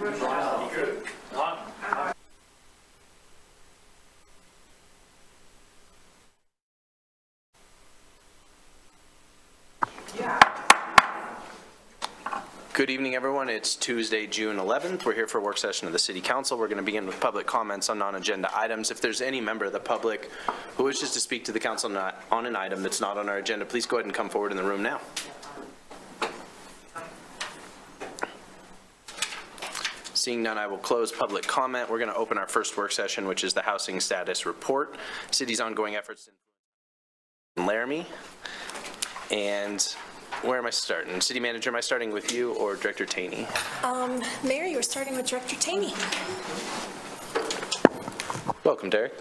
Good evening, everyone. It's Tuesday, June 11th. We're here for a work session of the City Council. We're going to begin with public comments on non-agenda items. If there's any member of the public who wishes to speak to the council on an item that's not on our agenda, please go ahead and come forward in the room now. Seeing none, I will close public comment. We're going to open our first work session, which is the housing status report, city's ongoing efforts in Laramie. And where am I starting? City Manager, am I starting with you or Director Taney? Mayor, you were starting with Director Taney. Welcome, Derek.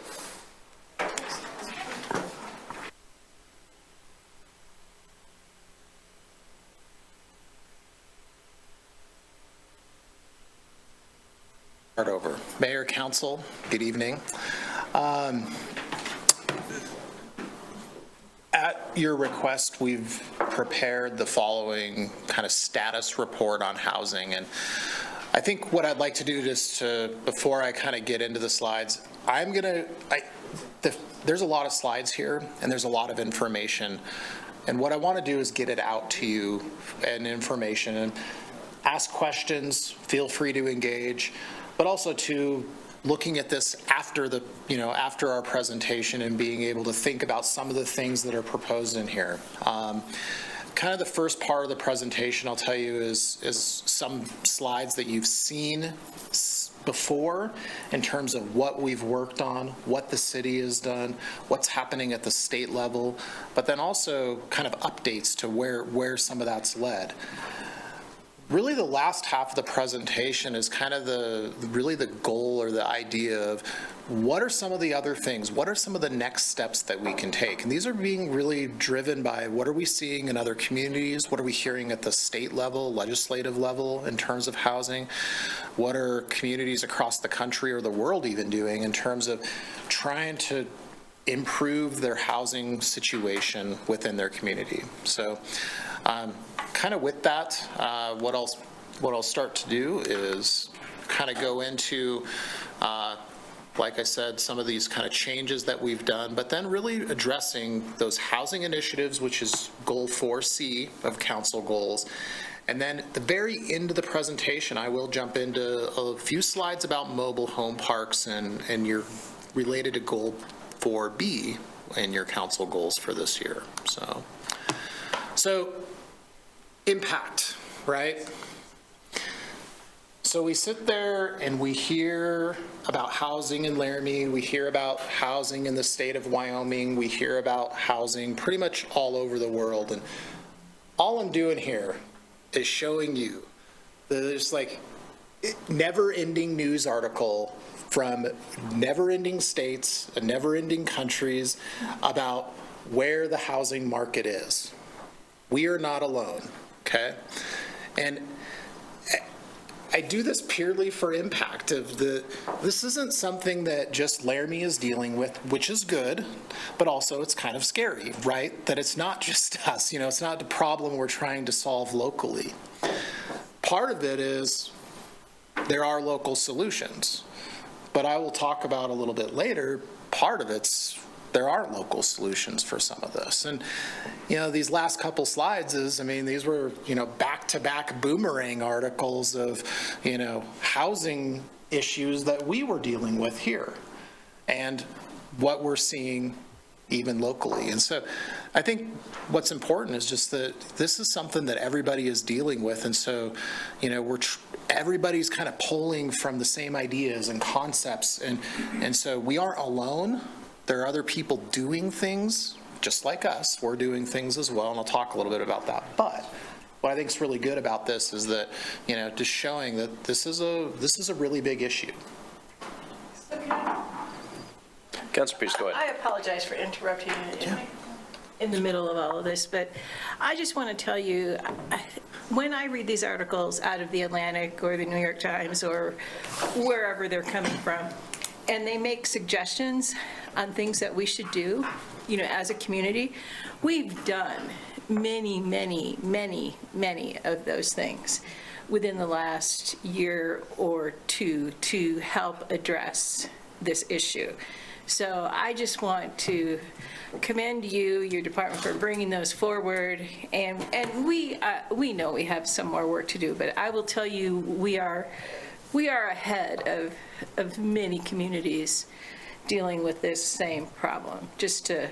Start over. Mayor, Council, good evening. At your request, we've prepared the following kind of status report on housing. And I think what I'd like to do just to, before I kind of get into the slides, there's a lot of slides here and there's a lot of information. And what I want to do is get it out to you and information and ask questions, feel free to engage, but also to looking at this after after our presentation and being able to think about some of the things that are proposed in here. Kind of the first part of the presentation I'll tell you is some slides that you've seen before in terms of what we've worked on, what the city has done, what's happening at the state level, but then also kind of updates to where some of that's led. Really, the last half of the presentation is kind of really the goal or the idea of what are some of the other things, what are some of the next steps that we can take? And these are being really driven by what are we seeing in other communities, what are we hearing at the state level, legislative level in terms of housing, what are communities across the country or the world even doing in terms of trying to improve their housing situation within their community. So kind of with that, what I'll start to do is kind of go into, like I said, some of these kind of changes that we've done, but then really addressing those housing initiatives, which is goal 4C of council goals. And then at the very end of the presentation, I will jump into a few slides about mobile home parks and your related to goal 4B in your council goals for this year. So impact, right? So we sit there and we hear about housing in Laramie, we hear about housing in the state of Wyoming, we hear about housing pretty much all over the world. And all I'm doing here is showing you that there's like never-ending news article from never-ending states and never-ending countries about where the housing market is. We are not alone, okay? And I do this purely for impact this isn't something that just Laramie is dealing with, which is good, but also it's kind of scary, right? That it's not just us, it's not the problem we're trying to solve locally. Part of it is there are local solutions, but I will talk about a little bit later, part of it's there aren't local solutions for some of this. And, these last couple slides these were, back-to-back boomerang articles of, housing issues that we were dealing with here and what we're seeing even locally. And so I think what's important is just that this is something that everybody is dealing with. And so, everybody's kind of pulling from the same ideas and concepts. And so we aren't alone. There are other people doing things just like us. We're doing things as well, and I'll talk a little bit about that. But what I think is really good about this is that, just showing that this is a really big issue. Councilor Pierce, go ahead. I apologize for interrupting you in the middle of all of this, but I just want to tell you, when I read these articles out of the Atlantic or the New York Times or wherever they're coming from, and they make suggestions on things that we should do, as a community, we've done many, many, many, many of those things. within the last year or two to help address this issue. So I just want to commend you, your department, for bringing those forward. And we know we have some more work to do, but I will tell you, we are ahead of many communities dealing with this same problem, just to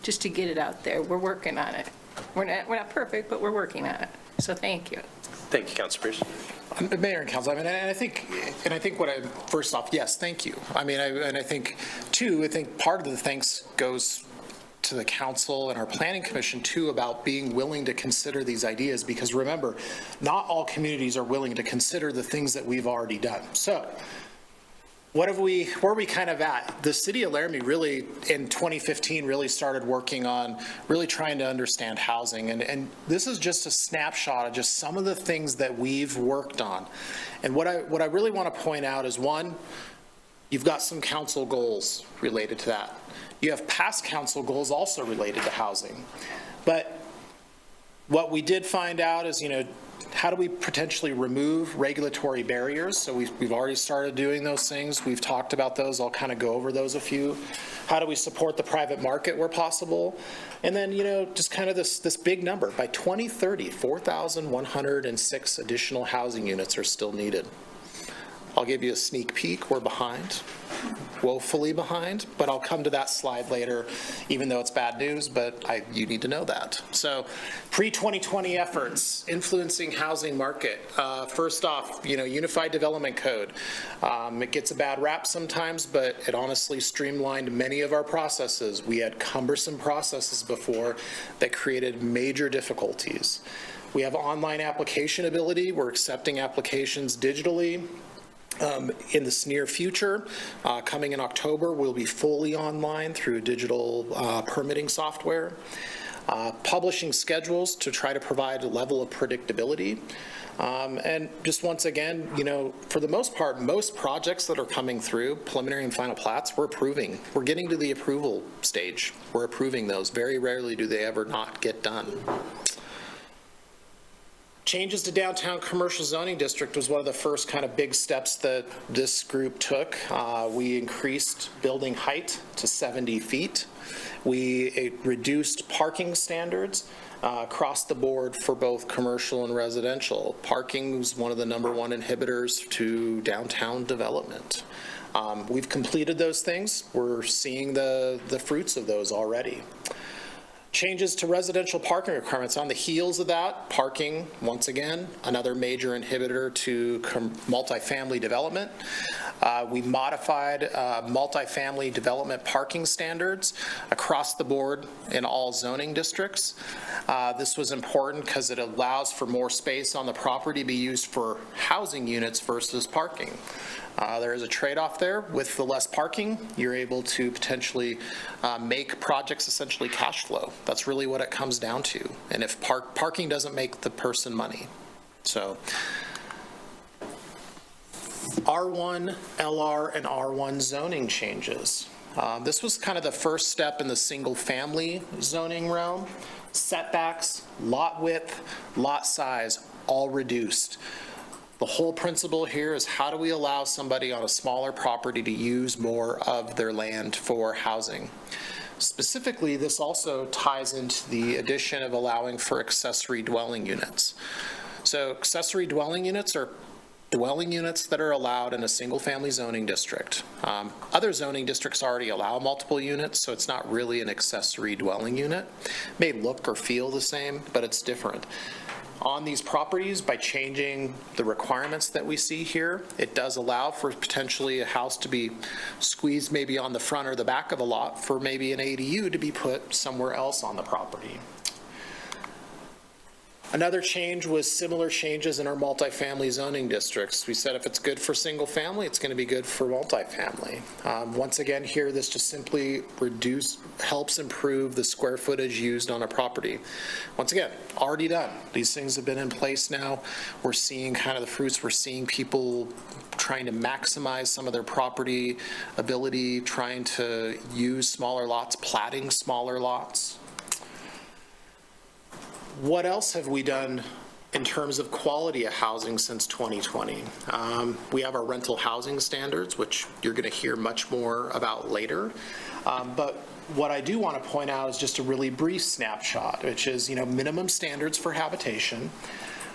get it out there. We're working on it. We're not perfect, but we're working on it. So thank you. Thank you, Councilor Pierce. Mayor and Council, I mean, and I think first off, yes, thank you. I mean, I think part of the thanks goes to the council and our planning commission too, about being willing to consider these ideas, because remember, not all communities are willing to consider the things that we've already done. So where are we kind of at? The city of Laramie really, in 2015, really started working on really trying to understand housing. And this is just a snapshot of just some of the things that we've worked on. And what I really want to point out is, one, you've got some council goals related to that. You have past council goals also related to housing. But what we did find out is, how do we potentially remove regulatory barriers? So we've already started doing those things. We've talked about those. I'll kind of go over those a few. How do we support the private market where possible? And then, just kind of this big number. By 2030, 4,106 additional housing units are still needed. I'll give you a sneak peek. We're behind, woefully behind, but I'll come to that slide later, even though it's bad news, but you need to know that. So pre-2020 efforts, influencing housing market. First off, Unified Development Code. It gets a bad rap sometimes, but it honestly streamlined many of our processes. We had cumbersome processes before that created major difficulties. We have online application ability. We're accepting applications digitally. In this near future, coming in October, we'll be fully online through digital permitting software. Publishing schedules to try to provide a level of predictability. And just once again, for the most part, most projects that are coming through, preliminary and final plats, we're approving. We're getting to the approval stage. We're approving those. Very rarely do they ever not get done. Changes to downtown commercial zoning district was one of the first kind of big steps that this group took. We increased building height to 70 feet. We reduced parking standards across the board for both commercial and residential. Parking was one of the #1 inhibitors to downtown development. We've completed those things. We're seeing the fruits of those already. Changes to residential parking requirements. On the heels of that, parking, once again, another major inhibitor to multifamily development. We modified multifamily development parking standards across the board in all zoning districts. This was important because it allows for more space on the property to be used for housing units versus parking. There is a trade-off there. With the less parking, you're able to potentially make projects essentially cash flow. That's really what it comes down to. And if parking doesn't make the person money. So R1, LR, and R1 zoning changes. This was kind of the first step in the single-family zoning realm. Setbacks, lot width, lot size, all reduced. The whole principle here is, how do we allow somebody on a smaller property to use more of their land for housing? Specifically, this also ties into the addition of allowing for accessory dwelling units. So accessory dwelling units are dwelling units that are allowed in a single-family zoning district. Other zoning districts already allow multiple units, so it's not really an accessory dwelling unit. It may look or feel the same, but it's different. On these properties, by changing the requirements that we see here, it does allow for potentially a house to be squeezed maybe on the front or the back of a lot for maybe an ADU to be put somewhere else on the property. Another change was similar changes in our multifamily zoning districts. We said if it's good for single family, it's going to be good for multifamily. Once again here, this just simply helps improve the square footage used on a property. Once again, already done. These things have been in place now. We're seeing kind of the fruits. We're seeing people trying to maximize some of their property ability, trying to use smaller lots, platting smaller lots. What else have we done in terms of quality of housing since 2020. We have our rental housing standards, which you're going to hear much more about later. But what I do want to point out is just a really brief snapshot, which is, minimum standards for habitation.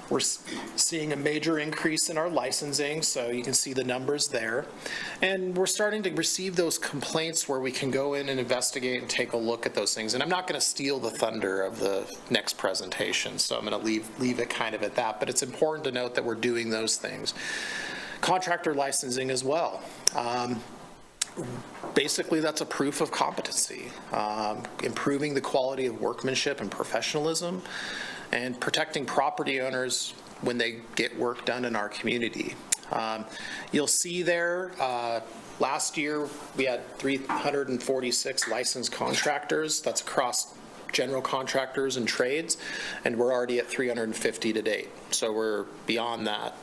We're seeing a major increase in our licensing, so you can see the numbers there. And we're starting to receive those complaints where we can go in and investigate and take a look at those things. And I'm not going to steal the thunder of the next presentation, so I'm going to leave it kind of at that. But it's important to note that we're doing those things. Contractor licensing as well. Basically, that's a proof of competency, improving the quality of workmanship and professionalism, and protecting property owners when they get work done in our community. You'll see there, last year we had 346 licensed contractors. That's across general contractors and trades, and we're already at 350 to date. So we're beyond that,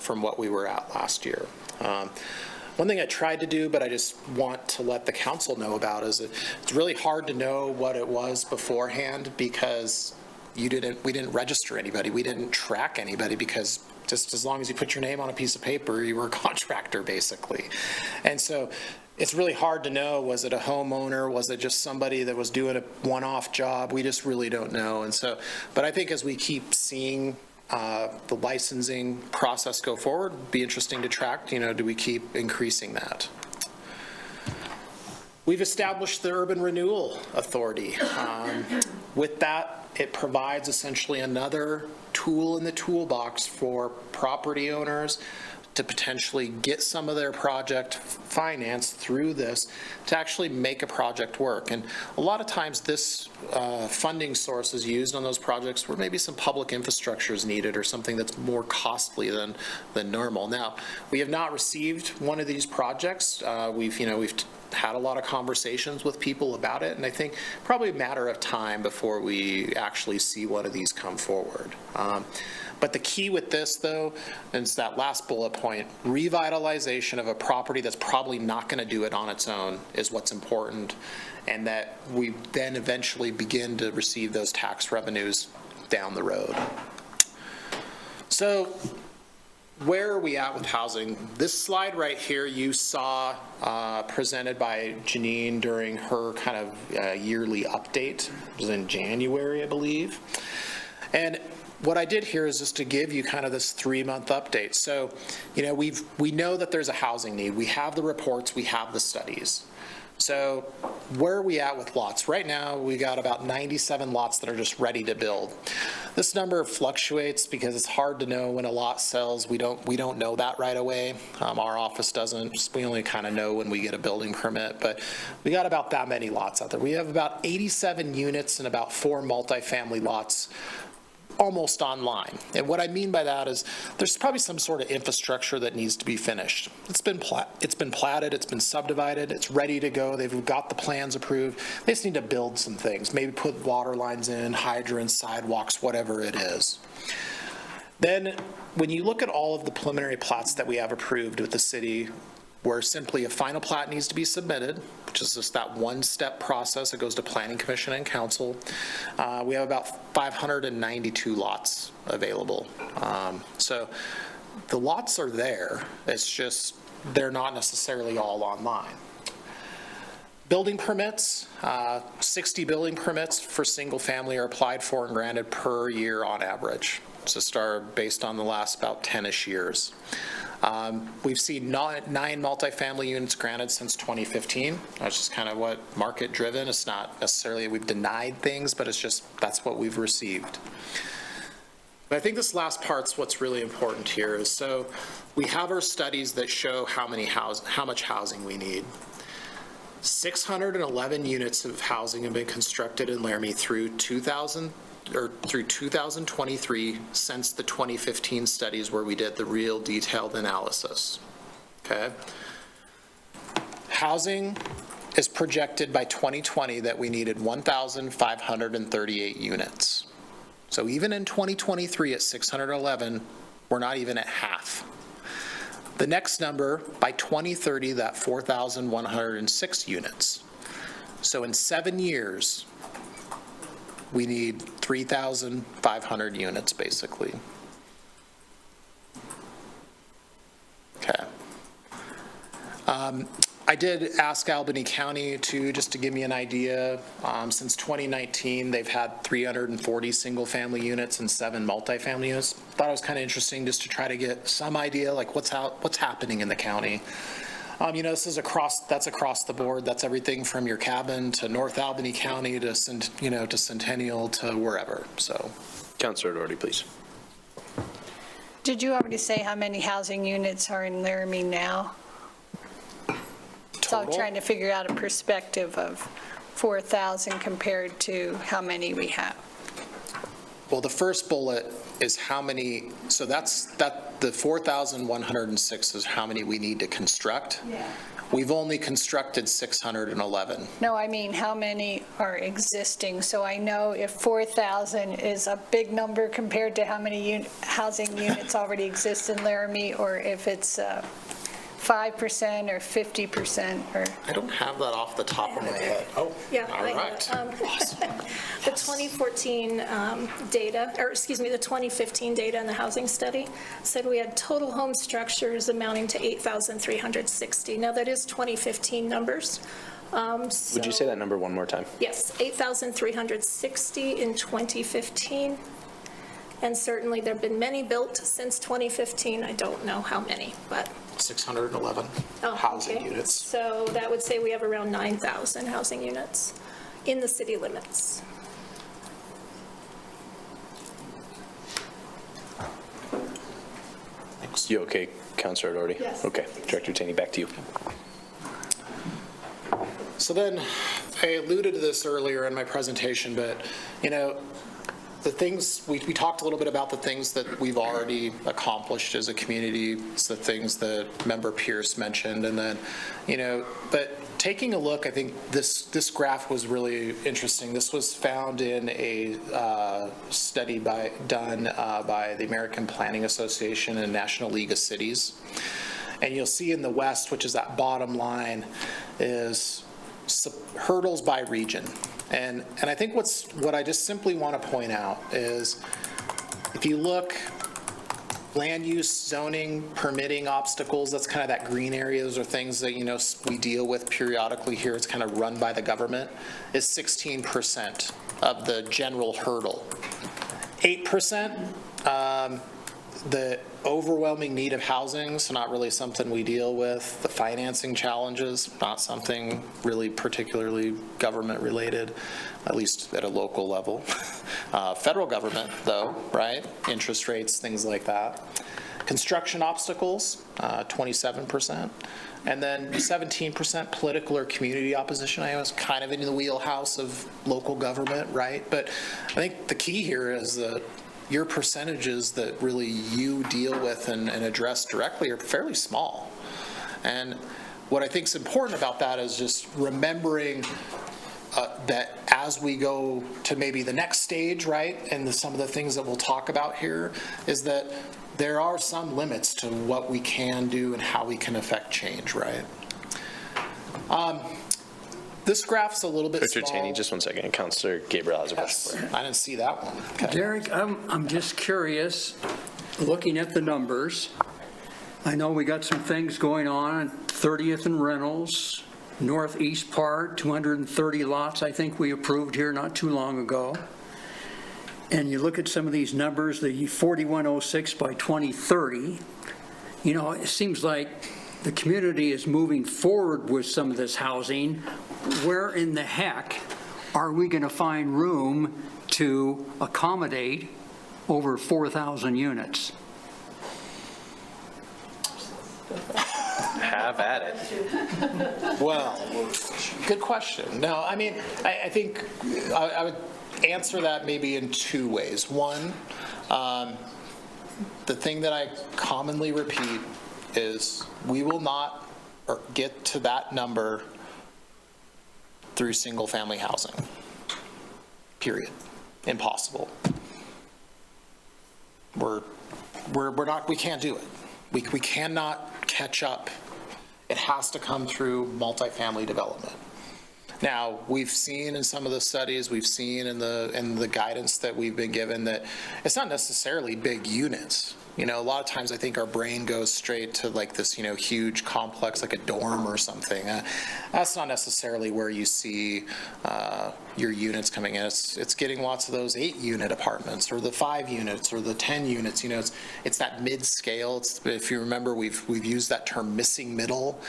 from what we were at last year. One thing I tried to do, but I just want to let the council know about, is it's really hard to know what it was beforehand because we didn't register anybody. We didn't track anybody because just as long as you put your name on a piece of paper, you were a contractor, basically. And so it's really hard to know, was it a homeowner? Was it just somebody that was doing a one-off job? We just really don't know. And so, but I think as we keep seeing the licensing process go forward, it'd be interesting to track, do we keep increasing that? We've established the Urban Renewal Authority. With that, it provides essentially another tool in the toolbox for property owners to potentially get some of their project financed through this to actually make a project work. And a lot of times this funding source is used on those projects where maybe some public infrastructure is needed or something that's more costly than normal. Now, we have not received one of these projects. We've had a lot of conversations with people about it, and I think probably a matter of time before we actually see one of these come forward. But the key with this, though, is that last bullet point, revitalization of a property that's probably not going to do it on its own is what's important, and that we then eventually begin to receive those tax revenues down the road. So where are we at with housing? This slide right here you saw presented by Janine during her kind of yearly update. It was in January, I believe. And what I did here is just to give you kind of this 3-month update. So, we know that there's a housing need. We have the reports, we have the studies. So where are we at with lots? Right now, we got about 97 lots that are just ready to build. This number fluctuates because it's hard to know when a lot sells. We don't know that right away. Our office doesn't. We only kind of know when we get a building permit, but we got about that many lots out there. We have about 87 units and about 4 multifamily lots almost online. And what I mean by that is there's probably some sort of infrastructure that needs to be finished. It's been platted, it's been subdivided, it's ready to go. They've got the plans approved. They just need to build some things, maybe put water lines in, hydrants, sidewalks, whatever it is. Then when you look at all of the preliminary plats that we have approved with the city, where simply a final plat needs to be submitted, which is just that one-step process. It goes to Planning Commission and Council. We have about 592 lots available. So the lots are there. It's just they're not necessarily all online. Building permits, 60 building permits for single family are applied for and granted per year on average. It's just based on the last about 10-ish years. We've seen 9 multifamily units granted since 2015. That's just kind of what market driven. It's not necessarily we've denied things, but it's just that's what we've received. But I think this last part's what's really important here is so we have our studies that show how much housing we need. 611 units of housing have been constructed in Laramie through 2023 since the 2015 studies where we did the real detailed analysis. Okay. Housing is projected by 2020 that we needed 1,538 units. So even in 2023 at 611, we're not even at half. The next number, by 2030, that 4,106 units. So in 7 years, we need 3,500 units, basically. Okay. I did ask Albany County just to give me an idea. Since 2019, they've had 340 single-family units and 7 multifamily units. Thought it was kind of interesting just to try to get some idea, like what's happening in the county. This is that's across the board. That's everything from your cabin to North Albany County to Centennial to wherever. So, Councilor Doherty, please. Did you already say how many housing units are in Laramie now? So I'm total? trying to figure out a perspective of 4,000 compared to how many we have. Well, the first bullet is how many, so the 4,106 is how many we need to construct. Yeah. We've only constructed 611. No, I mean, how many are existing? So I know if 4,000 is a big number compared to how many housing units already exist in Laramie, or if it's 5% or 50% or... I don't have that off the top of my head. Oh, Yeah, all I have right. it. The 2014 data, or excuse me, the 2015 data in the housing study said we had total home structures amounting to 8,360. Now, that is 2015 numbers. Would you say that number one more time? Yes, 8,360 in 2015. And certainly, there have been many built since 2015. I don't know how many, but... 611 Oh, housing okay. units. So that would say we have around 9,000 housing units in the city limits. You okay, Councilor Doherty? Yes. Okay, Director Taney, back to you. So then, I alluded to this earlier in my presentation, but, the things, we talked a little bit about the things that we've already accomplished as a community. It's the things that Member Pierce mentioned. And then, but taking a look, I think this graph was really interesting. This was found in a study done by the American Planning Association and National League of Cities. And you'll see in the West, which is that bottom line, is hurdles by region. And I think what I just simply want to point out is, if you look, land use, zoning, permitting obstacles, that's kind of that green area. Those are things that, we deal with periodically here. It's kind of run by the government, is 16% of the general hurdle. 8%, the overwhelming need of housing, so not really something we deal with. The financing challenges, not something really particularly government-related, at least at a local level. Federal government, though, right? Interest rates, things like that. Construction obstacles, 27%. And then 17% political or community opposition. I was kind of in the wheelhouse of local government, right? But I think the key here is that your percentages that really you deal with and address directly are fairly small. And what I think is important about that is just remembering that as we go to maybe the next stage, right, and some of the things that we'll talk about here, is that there are some limits to what we can do and how we can affect change, right? This graph's a little bit Director small. Taney, just one second. Councilor Gabriel has a Yes, question. I didn't see that one. Okay. Derek, I'm just curious, looking at the numbers, I know we got some things going on, 30th and Reynolds, northeast part, 230 lots I think we approved here not too long ago. And you look at some of these numbers, the 4106 by 2030, it seems like the community is moving forward with some of this housing. Where in the heck are we going to find room to accommodate over 4,000 units? Have at it. Well, good question. No, I mean, I think I would answer that maybe in two ways. One, the thing that I commonly repeat is we will not get to that number through single-family housing, period. Impossible. We're not, we can't do it. We cannot catch up. It has to come through multifamily development. Now, we've seen in some of the studies, we've seen in the guidance that we've been given that it's not necessarily big units. You know, a lot of times I think our brain goes straight to like this, huge complex, like a dorm or something. That's not necessarily where you see your units coming in. It's getting lots of those 8-unit apartments or the 5 units or the 10 units. It's that mid-scale. If you remember, we've used that term missing middle.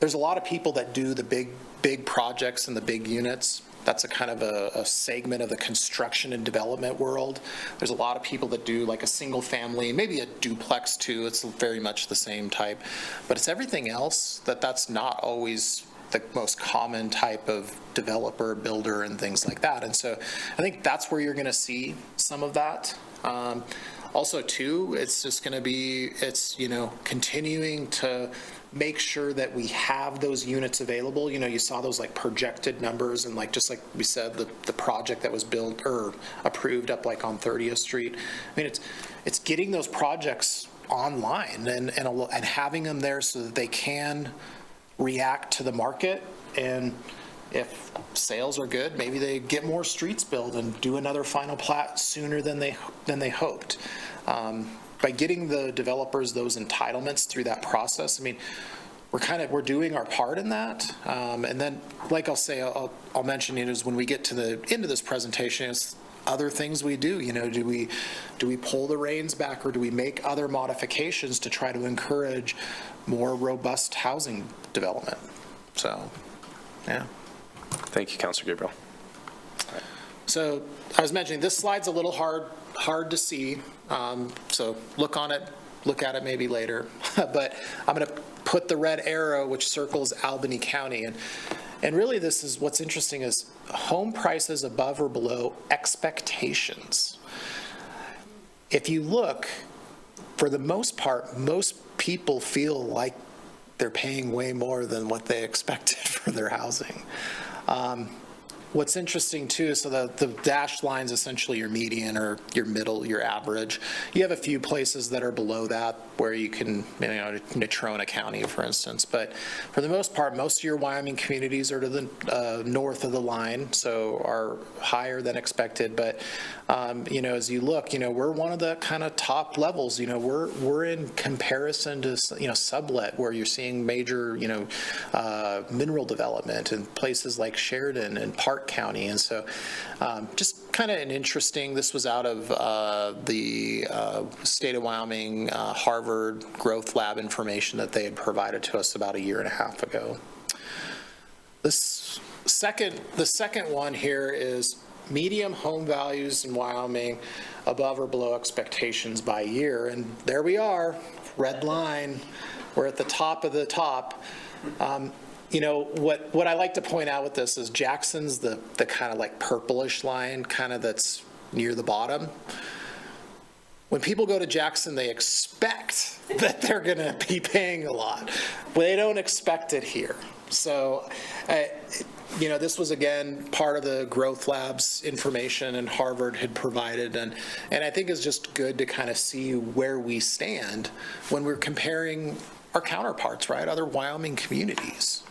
There's a lot of people that do the big projects and the big units. That's a kind of a segment of the construction and development world. There's a lot of people that do like a single family, maybe a duplex too. It's very much the same type. But it's everything else that's not always the most common type of developer, builder, and things like that. And so I think that's where you're going to see some of that. Also, too, it's just going to be, continuing to make sure that we have those units available. You saw those like projected numbers and just like we said, the project that was built or approved up like on 30th Street. I mean, it's getting those projects online and having them there so that they can react to the market. And if sales are good, maybe they get more streets built and do another final plat sooner than they hoped. By getting the developers those entitlements through that process, I mean, we're doing our part in that. And then, like I'll mention, is when we get to the end of this presentation, it's other things we do. Do we pull the reins back, or do we make other modifications to try to encourage more robust housing development? So, yeah. Thank you, Councilor Gabriel. So I was mentioning this slide's a little hard to see. So look at it maybe later. But I'm going to put the red arrow which circles Albany County. And really this is what's interesting is home prices above or below expectations. If you look, for the most part, most people feel like they're paying way more than what they expected for their housing. What's interesting too, so the dashed line is essentially your median or your middle, your average. You have a few places that are below that where you can, Natrona County, for instance. But for the most part, most of your Wyoming communities are to the north of the line, so are higher than expected. But, as you look, we're one of the kind of top levels. We're in comparison to, sublet, where you're seeing major, mineral development in places like Sheridan and Park County. And so just kind of an interesting, this was out of the state of Wyoming Harvard Growth Lab information that they had provided to us about a year and a half ago. The second one here is median home values in Wyoming above or below expectations by year. And there we are, red line. We're at the top of the top. What I like to point out with this is Jackson's the kind of like purplish line, kind of that's near the bottom. When people go to Jackson, they expect that they're going to be paying a lot. But they don't expect it here. So, this was, again, part of the Growth Lab's information and Harvard had provided. And I think it's just good to kind of see where we stand when we're comparing our counterparts, right? Other Wyoming communities.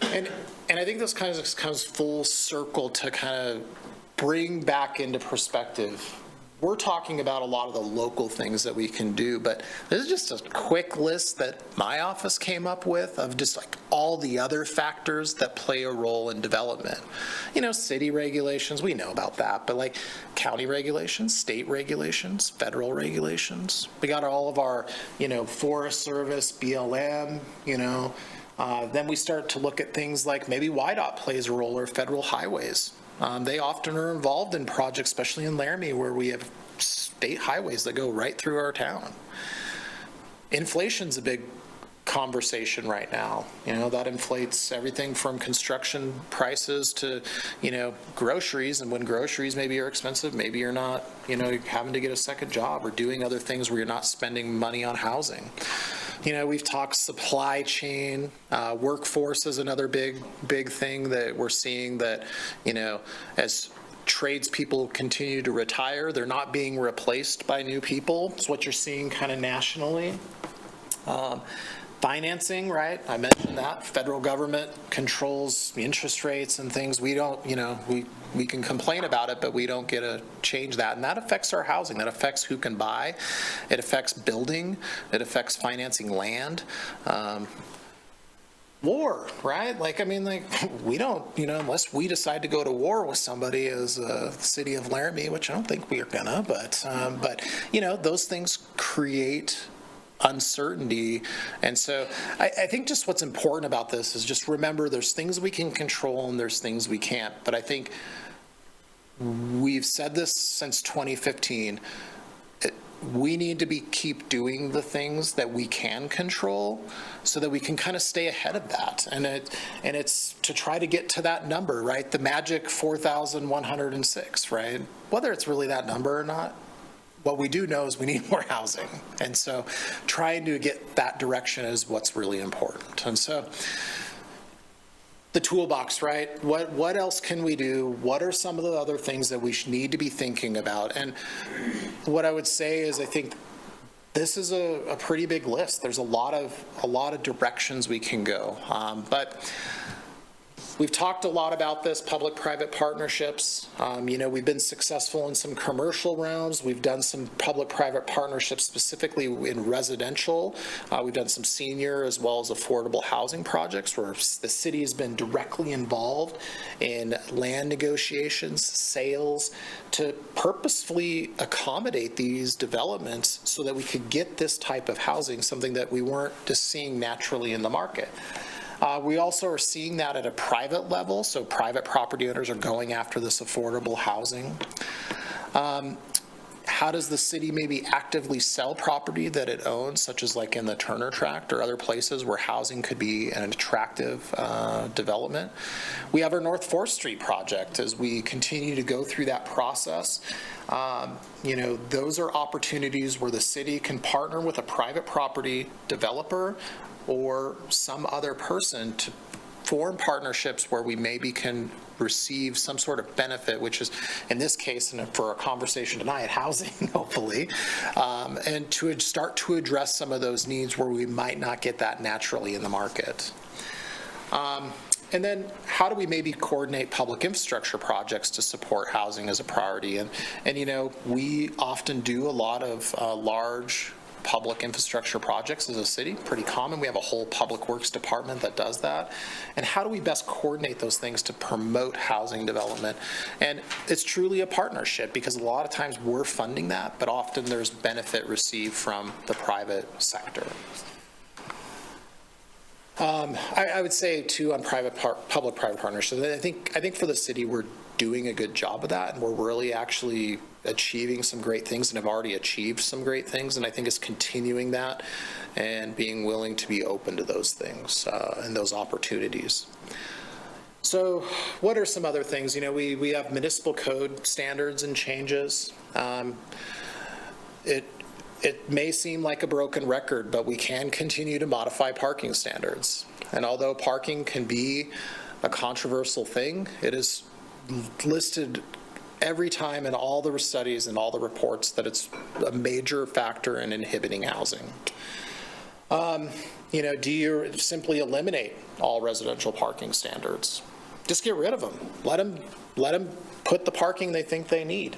And I think this kind of comes full circle to kind of bring back into perspective. We're talking about a lot of the local things that we can do, but this is just a quick list that my office came up with of just like all the other factors that play a role in development. City regulations, we know about that, but like county regulations, state regulations, federal regulations. We got all of our, Forest Service, BLM, then we start to look at things like maybe WYDOT plays a role, or federal highways. They often are involved in projects, especially in Laramie, where we have state highways that go right through our town. Inflation's a big conversation right now. That inflates everything from construction prices to, groceries. And when groceries maybe are expensive, maybe you're not, you're having to get a second job or doing other things where you're not spending money on housing. We've talked supply chain, workforce is another big thing that we're seeing that, as tradespeople continue to retire, they're not being replaced by new people. It's what you're seeing kind of nationally. Financing, right? I mentioned that. Federal government controls the interest rates and things. We don't, we can complain about it, but we don't get to change that. And that affects our housing. That affects who can buy. It affects building. It affects financing land. War, right? We don't, unless we decide to go to war with somebody as the city of Laramie, which I don't think we are gonna, but those things create uncertainty. And so I think just what's important about this is just remember there's things we can control and there's things we can't. But I think we've said this since 2015. We need to keep doing the things that we can control so that we can kind of stay ahead of that. And it's to try to get to that number, right? The magic 4,106, right? Whether it's really that number or not, what we do know is we need more housing. And so trying to get that direction is what's really important. And so the toolbox, right? What else can we do? What are some of the other things that we need to be thinking about? And what I would say is I think this is a pretty big list. There's a lot of directions we can go. But we've talked a lot about this, public-private partnerships. We've been successful in some commercial realms. We've done some public-private partnerships specifically in residential. We've done some senior as well as affordable housing projects where the city has been directly involved in land negotiations, sales, to purposefully accommodate these developments so that we could get this type of housing, something that we weren't just seeing naturally in the market. We also are seeing that at a private level, so private property owners are going after this affordable housing. How does the city maybe actively sell property that it owns, such as like in the Turner Tract or other places where housing could be an attractive development? We have our North 4th Street project as we continue to go through that process. Those are opportunities where the city can partner with a private property developer or some other person to form partnerships where we maybe can receive some sort of benefit, which is, in this case, and for our conversation tonight, housing, hopefully, and to start to address some of those needs where we might not get that naturally in the market. And then how do we maybe coordinate public infrastructure projects to support housing as a priority? And we often do a lot of large public infrastructure projects as a city, pretty common. We have a whole public works department that does that. And how do we best coordinate those things to promote housing development? And it's truly a partnership because a lot of times we're funding that, but often there's benefit received from the private sector. I would say too on public-private partnerships, I think for the city we're doing a good job of that, and we're really actually achieving some great things and have already achieved some great things, and I think it's continuing that and being willing to be open to those things and those opportunities. So what are some other things? We have municipal code standards and changes. It may seem like a broken record, but we can continue to modify parking standards. And although parking can be a controversial thing, it is listed every time in all the studies and all the reports that it's a major factor in inhibiting housing. Do you simply eliminate all residential parking standards? Just get rid of them. Let them put the parking they think they need.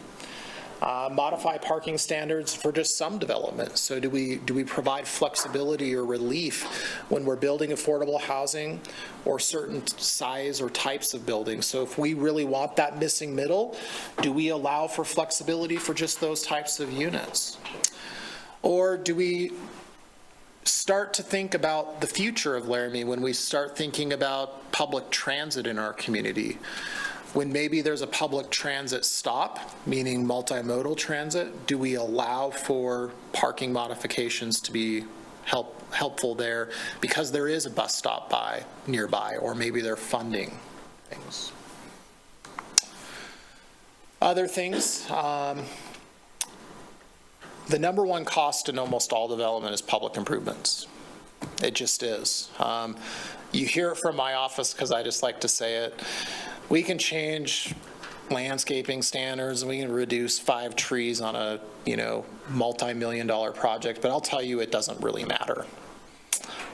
Modify parking standards for just some development. So do we provide flexibility or relief when we're building affordable housing or certain size or types of buildings? So if we really want that missing middle, do we allow for flexibility for just those types of units? Or do we start to think about the future of Laramie when we start thinking about public transit in our community? When maybe there's a public transit stop, meaning multimodal transit, do we allow for parking modifications to be helpful there because there is a bus stop nearby, or maybe they're funding things? Other things, the number one cost in almost all development is public improvements. It just is. You hear it from my office because I just like to say it. We can change landscaping standards and we can reduce 5 trees on a, multi-million-dollar project, but I'll tell you it doesn't really matter.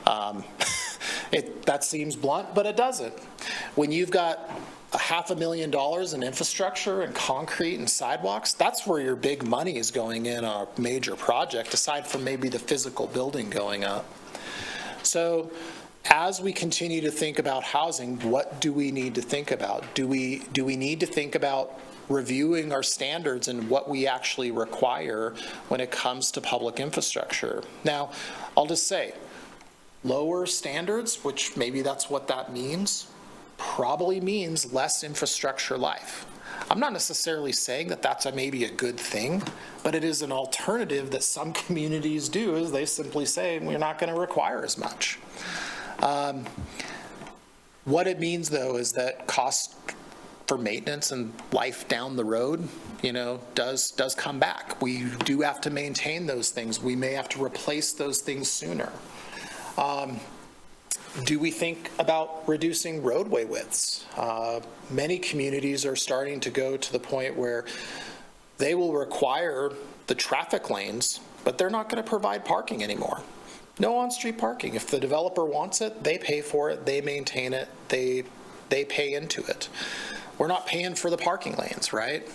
That seems blunt, but it doesn't. When you've got $500,000 in infrastructure and concrete and sidewalks, that's where your big money is going in on a major project, aside from maybe the physical building going up. So as we continue to think about housing, what do we need to think about? Do we need to think about reviewing our standards and what we actually require when it comes to public infrastructure? Now, I'll just say, lower standards, which maybe that's what that means, probably means less infrastructure life. I'm not necessarily saying that that's maybe a good thing, but it is an alternative that some communities do, is they simply say, we're not going to require as much. What it means, though, is that cost for maintenance and life down the road, does come back. We do have to maintain those things. We may have to replace those things sooner. Do we think about reducing roadway widths? Many communities are starting to go to the point where they will require the traffic lanes, but they're not going to provide parking anymore. No on-street parking. If the developer wants it, they pay for it, they maintain it, they pay into it. We're not paying for the parking lanes, right?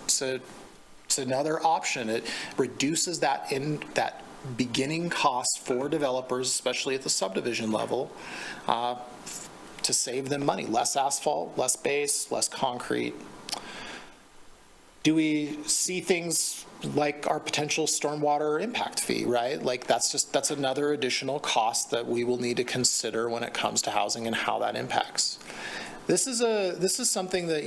So it's another option. It reduces that beginning cost for developers, especially at the subdivision level, to save them money. Less asphalt, less base, less concrete. Do we see things like our potential stormwater impact fee, right? Like that's another additional cost that we will need to consider when it comes to housing and how that impacts. This is something that,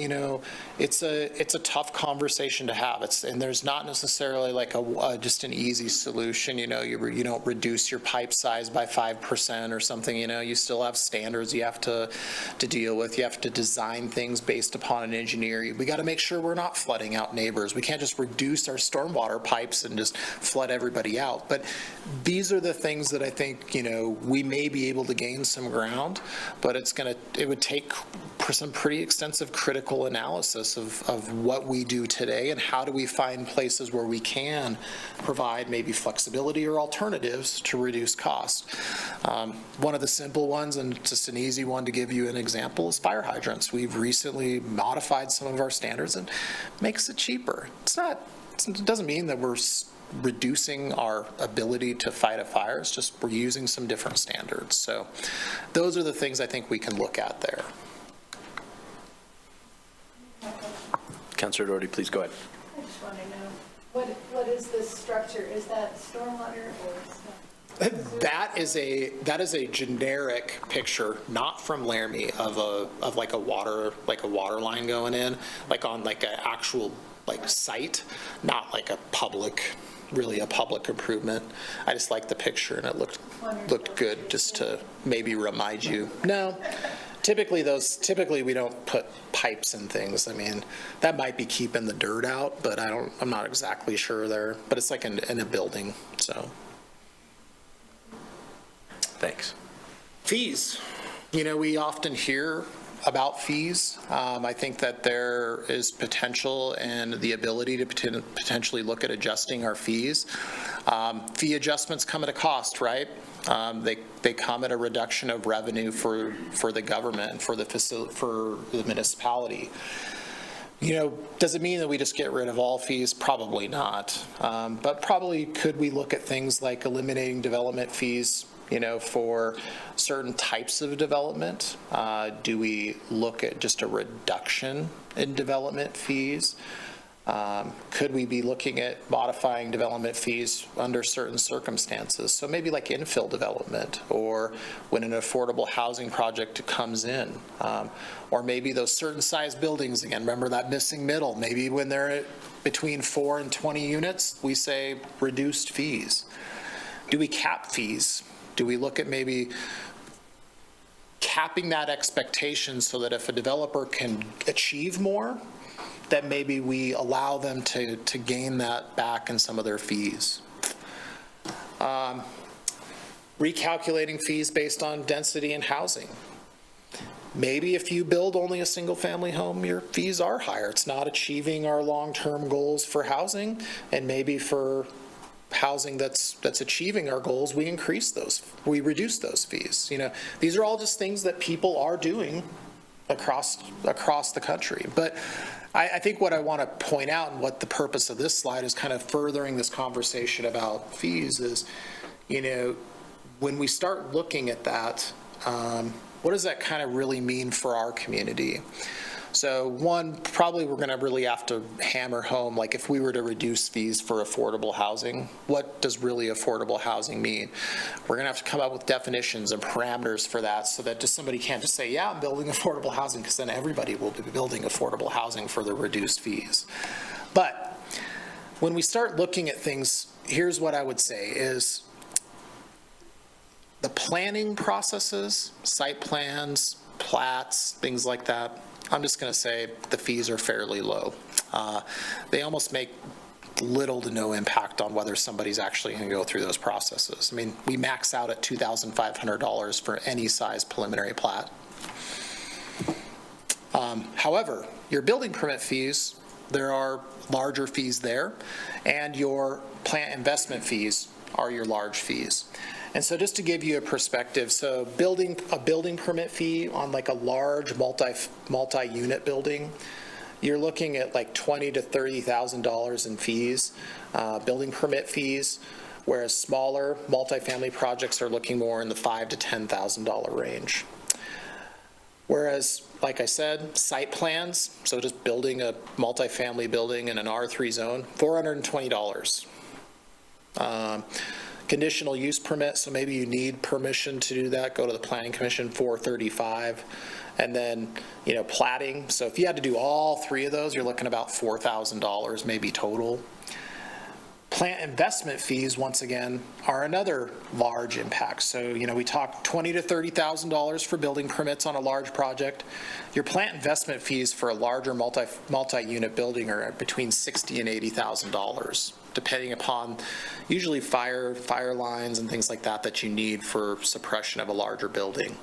it's a tough conversation to have. And there's not necessarily like just an easy solution. You don't reduce your pipe size by 5% or something. You still have standards you have to deal with. You have to design things based upon an engineer. We got to make sure we're not flooding out neighbors. We can't just reduce our stormwater pipes and just flood everybody out. But these are the things that I think, we may be able to gain some ground, but it would take some pretty extensive critical analysis of what we do today and how do we find places where we can provide maybe flexibility or alternatives to reduce cost. One of the simple ones, and just an easy one to give you an example, is fire hydrants. We've recently modified some of our standards and makes it cheaper. It doesn't mean that we're reducing our ability to fight a fire. It's just we're using some different standards. So those are the things I think we can look at there. Councilor Doherty, please go ahead. I just want to know, what is this structure? Is that stormwater or? That is a generic picture, not from Laramie, of like a water line going in, like on like an actual site, not like a public improvement. I just like the picture and it looked good just to maybe remind you. No. Typically we don't put pipes and things. I mean, that might be keeping the dirt out, but I'm not exactly sure there. But it's like in a building, so. Thanks. Fees. We often hear about fees. I think that there is potential and the ability to potentially look at adjusting our fees. Fee adjustments come at a cost, right? They come at a reduction of revenue for the government, for the municipality. Does it mean that we just get rid of all fees? Probably not. But probably could we look at things like eliminating development fees, for certain types of development? Do we look at just a reduction in development fees? Could we be looking at modifying development fees under certain circumstances? So maybe like infill development, or when an affordable housing project comes in, or maybe those certain size buildings, again, remember that missing middle, maybe when they're at between 4 and 20 units, we say reduced fees. Do we cap fees? Do we look at maybe capping that expectation so that if a developer can achieve more, that maybe we allow them to gain that back in some of their fees? Recalculating fees based on density and housing. Maybe if you build only a single family home, your fees are higher. It's not achieving our long-term goals for housing, and maybe for housing that's achieving our goals, we reduce those fees. These are all just things that people are doing across the country. But I think what I want to point out, and what the purpose of this slide is kind of furthering this conversation about fees, is, when we start looking at that, what does that kind of really mean for our community? So one, probably we're going to really have to hammer home, like if we were to reduce fees for affordable housing, what does really affordable housing mean? We're going to have to come up with definitions and parameters for that, so that just somebody can't just say, yeah, I'm building affordable housing, because then everybody will be building affordable housing for the reduced fees. But when we start looking at things, here's what I would say is the planning processes, site plans, plats, things like that, I'm just going to say the fees are fairly low. They almost make little to no impact on whether somebody's actually going to go through those processes. I mean, we max out at $2,500 for any size preliminary plat. However, your building permit fees, there are larger fees there, and your plant investment fees are your large fees. And so just to give you a perspective, so a building permit fee on like a large multi-unit building, you're looking at like $20,000 to $30,000 in fees, building permit fees, whereas smaller multifamily projects are looking more in the $5,000 to $10,000 range. Whereas, like I said, site plans, so just building a multifamily building in an R3 zone, $420. Conditional use permit, so maybe you need permission to do that, go to the planning commission, $435. And then, platting, so if you had to do all three of those, you're looking about $4,000 maybe total. Plant investment fees, once again, are another large impact. So, we talked $20,000 to $30,000 for building permits on a large project. Your plant investment fees for a larger multi-unit building are between $60,000 and $80,000, depending upon usually fire lines and things like that you need for suppression of a larger building.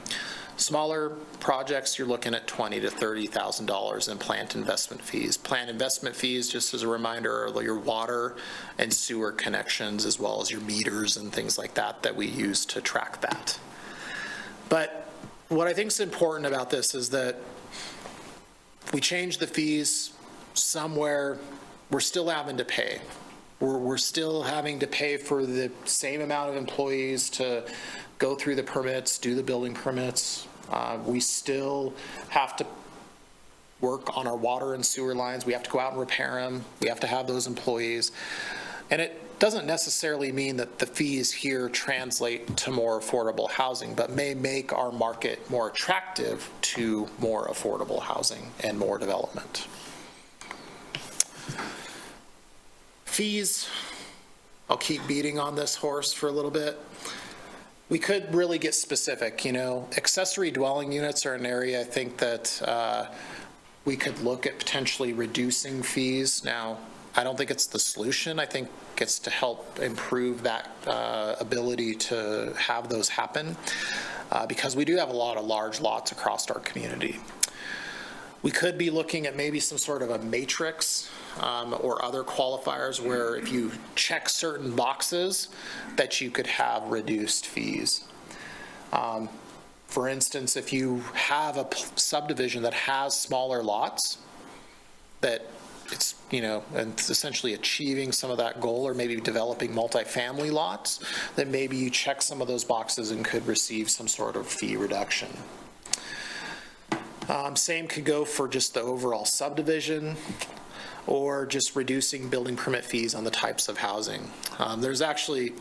Smaller projects, you're looking at $20,000 to $30,000 in plant investment fees. Plant investment fees, just as a reminder, are your water and sewer connections, as well as your meters and things like that we use to track that. But what I think is important about this is that we change the fees somewhere, we're still having to pay. We're still having to pay for the same amount of employees to go through the permits, do the building permits. We still have to work on our water and sewer lines. We have to go out and repair them. We have to have those employees. And it doesn't necessarily mean that the fees here translate to more affordable housing, but may make our market more attractive to more affordable housing and more development. Fees, I'll keep beating on this horse for a little bit. We could really get specific, accessory dwelling units are an area I think that we could look at potentially reducing fees. Now, I don't think it's the solution. I think it's to help improve that ability to have those happen because we do have a lot of large lots across our community. We could be looking at maybe some sort of a matrix or other qualifiers where if you check certain boxes that you could have reduced fees. For instance, if you have a subdivision that has smaller lots, that it's, and it's essentially achieving some of that goal, or maybe developing multifamily lots, then maybe you check some of those boxes and could receive some sort of fee reduction. Same could go for just the overall subdivision, or just reducing building permit fees on the types of housing. There's actually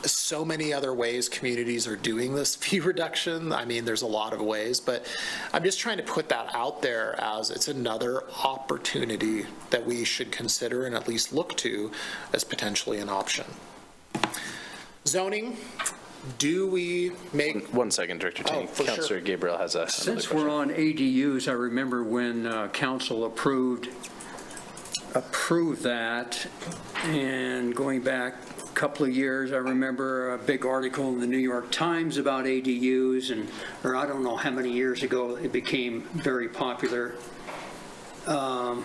so many other ways communities are doing this fee reduction. I mean, there's a lot of ways, but I'm just trying to put that out there as it's another opportunity that we should consider and at least look to as potentially an option. Zoning. Do we make... One second, Director Taney. Councilor sure. Gabriel has another question. Since we're on ADUs, I remember when council approved that, and going back a couple of years, I remember a big article in the New York Times about ADUs, or I don't know how many years ago it became very popular. Of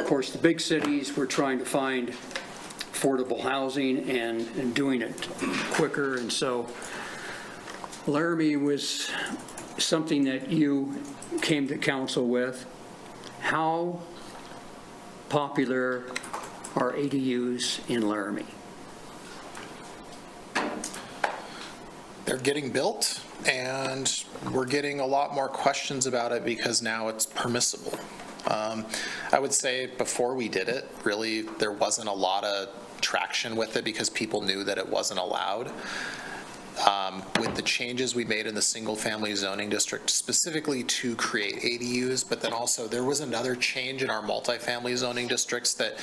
course, the big cities were trying to find affordable housing and doing it quicker. And so Laramie was something that you came to council with. How popular are ADUs in Laramie? They're getting built, and we're getting a lot more questions about it because now it's permissible. I would say before we did it, really, there wasn't a lot of traction with it because people knew that it wasn't allowed. With the changes we made in the single-family zoning district specifically to create ADUs, but then also there was another change in our multifamily zoning districts that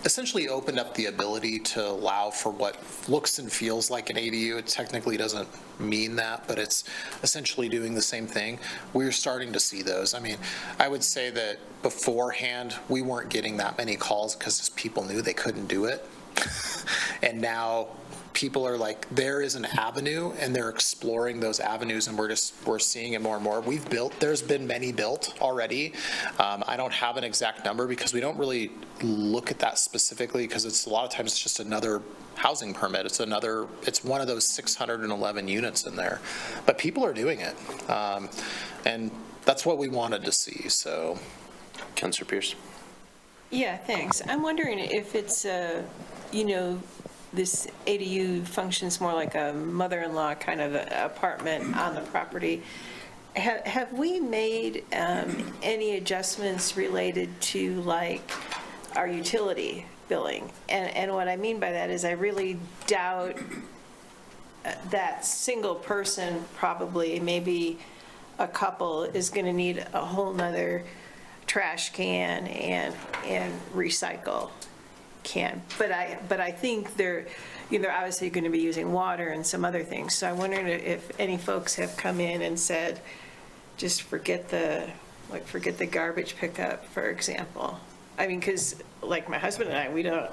essentially opened up the ability to allow for what looks and feels like an ADU. It technically doesn't mean that, but it's essentially doing the same thing. We're starting to see those. I mean, I would say that beforehand, we weren't getting that many calls because people knew they couldn't do it. And now people are like, there is an avenue, and they're exploring those avenues, and we're seeing it more and more. There's been many built already. I don't have an exact number because we don't really look at that specifically, because it's a lot of times it's just another housing permit. It's one of those 611 units in there, but people are doing it. And that's what we wanted to see, so. Councilor Pierce. Yeah, thanks. I'm wondering if it's, this ADU functions more like a mother-in-law kind of apartment on the property. Have we made any adjustments related to like our utility billing? And what I mean by that is I really doubt that single person, probably maybe a couple, is going to need a whole nother trash can and recycle can. But I think they're obviously going to be using water and some other things. So I'm wondering if any folks have come in and said, just forget the garbage pickup, for example. I mean, because like my husband and I, we don't,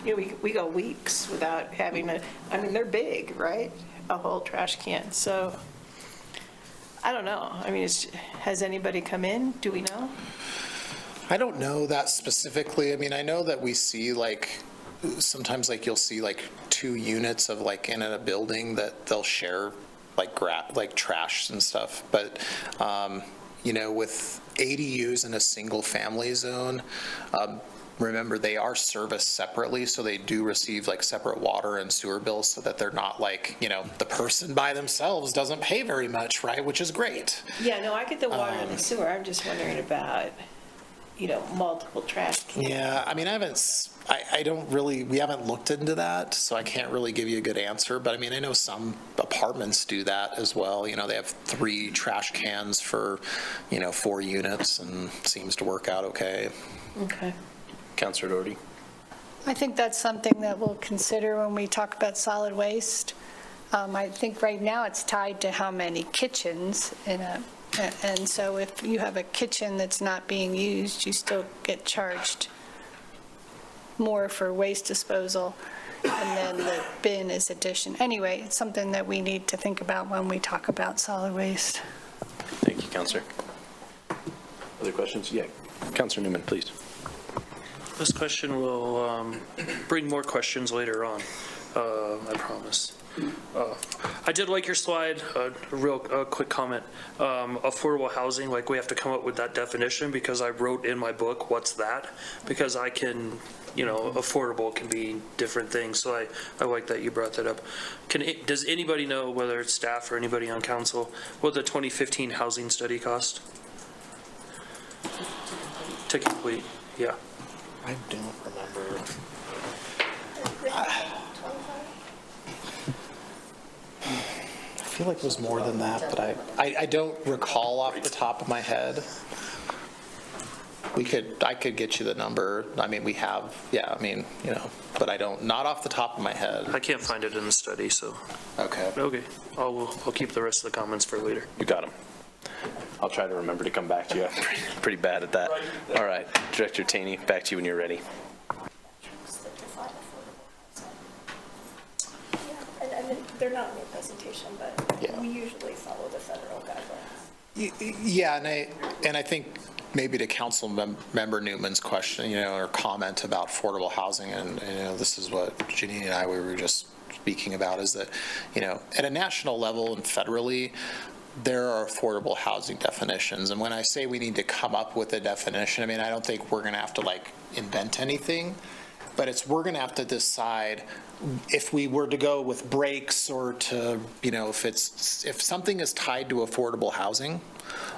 we go weeks without having they're big, right? A whole trash can. So I don't know. I mean, has anybody come in? Do we know? I don't know that specifically. I mean, I know that we see sometimes you'll see 2 units of in a building that they'll share like trash and stuff. But, with ADUs in a single family zone, remember they are serviced separately, so they do receive separate water and sewer bills so that they're not the person by themselves doesn't pay very much, right? Which is great. Yeah, no, I get the water and the sewer. I'm just wondering about multiple trash cans. Yeah, I mean, we haven't looked into that, so I can't really give you a good answer. But I mean, I know some apartments do that as well. They have 3 trash cans for, 4 units, and it seems to work out okay. Okay. Councilor Doherty. I think that's something that we'll consider when we talk about solid waste. I think right now it's tied to how many kitchens and so if you have a kitchen that's not being used, you still get charged more for waste disposal, and then the bin is addition. Anyway, it's something that we need to think about when we talk about solid waste. Thank you, Councilor. Other questions? Yeah. Councilor Newman, please. This question will bring more questions later on, I promise. I did like your slide, a quick comment. Affordable housing, we have to come up with that definition, because I wrote in my book, what's that? Because I can, affordable can be different things, so I like that you brought that up. Does anybody know, whether it's staff or anybody on council, what the 2015 housing study cost? To complete, yeah. I don't remember. I feel like it was more than that, but I don't recall off the top of my head. I could get you the number. I mean, we have, but I don't, not off the top of my head. I can't find it in the study, so. Okay. Okay, I'll keep the rest of the comments for later. You got them. I'll try to remember to come back to you. I'm pretty bad at that. All right, Director Taney, back to you when you're ready. And they're not in your presentation, but Yeah. we usually follow the federal guidelines. Yeah, and I think maybe to Council Member Newman's question, or comment about affordable housing, and, this is what Janine and I, we were just speaking about, is that, at a national level and federally, there are affordable housing definitions. And when I say we need to come up with a definition, I don't think we're going to have to invent anything, but we're going to have to decide if we were to go with breaks or to, if something is tied to affordable housing,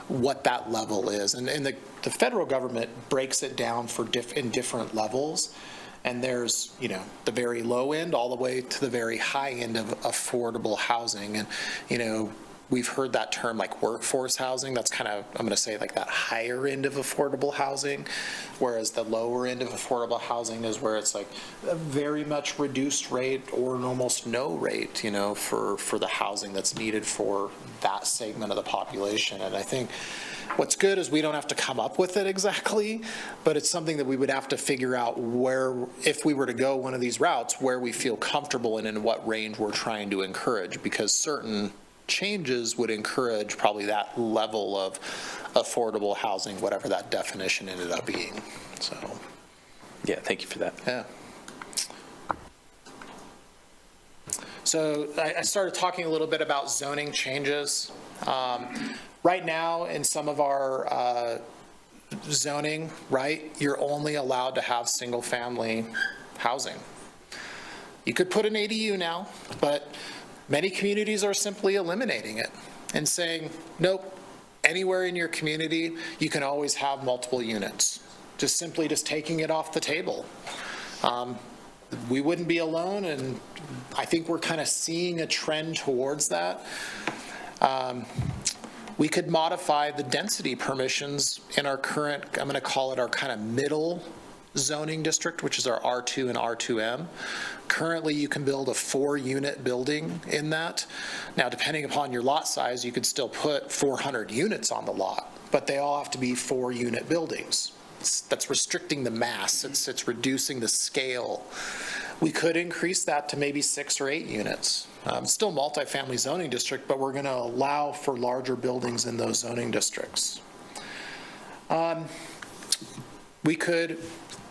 what that level is. And the federal government breaks it down in different levels. And there's, the very low end all the way to the very high end of affordable housing. And, we've heard that term like workforce housing. That's kind of, I'm going to say that higher end of affordable housing, whereas the lower end of affordable housing is where it's a very much reduced rate or an almost no rate, for the housing that's needed for that segment of the population. And I think what's good is we don't have to come up with it exactly, but it's something that we would have to figure out where, if we were to go one of these routes, where we feel comfortable in what range we're trying to encourage, because certain changes would encourage probably that level of affordable housing, whatever that definition ended up being. So, yeah, thank you for that. yeah. So I started talking a little bit about zoning changes. Right now, in some of our zoning, right, you're only allowed to have single-family housing. You could put an ADU now, but many communities are simply eliminating it and saying, nope, anywhere in your community, you can always have multiple units. Just taking it off the table. We wouldn't be alone, and I think we're kind of seeing a trend towards that. We could modify the density permissions in our current, I'm going to call it our kind of middle zoning district, which is our R2 and R2M. Currently, you can build a 4-unit building in that. Now, depending upon your lot size, you could still put 400 units on the lot, but they all have to be 4-unit buildings. That's restricting the mass. It's reducing the scale. We could increase that to maybe 6 or 8 units. Still multifamily zoning district, but we're going to allow for larger buildings in those zoning districts. We could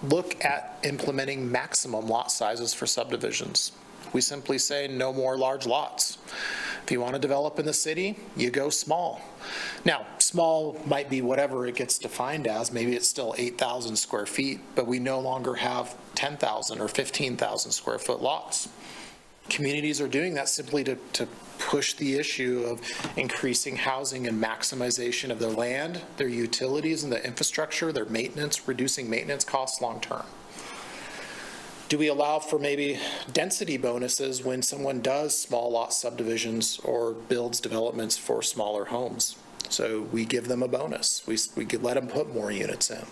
look at implementing maximum lot sizes for subdivisions. We simply say no more large lots. If you want to develop in the city, you go small. Now, small might be whatever it gets defined as. Maybe it's still 8,000 square feet, but we no longer have 10,000 or 15,000 square foot lots. Communities are doing that simply to push the issue of increasing housing and maximization of their land, their utilities and the infrastructure, their maintenance, reducing maintenance costs long term. Do we allow for maybe density bonuses when someone does small lot subdivisions or builds developments for smaller homes? So we give them a bonus. We could let them put more units in.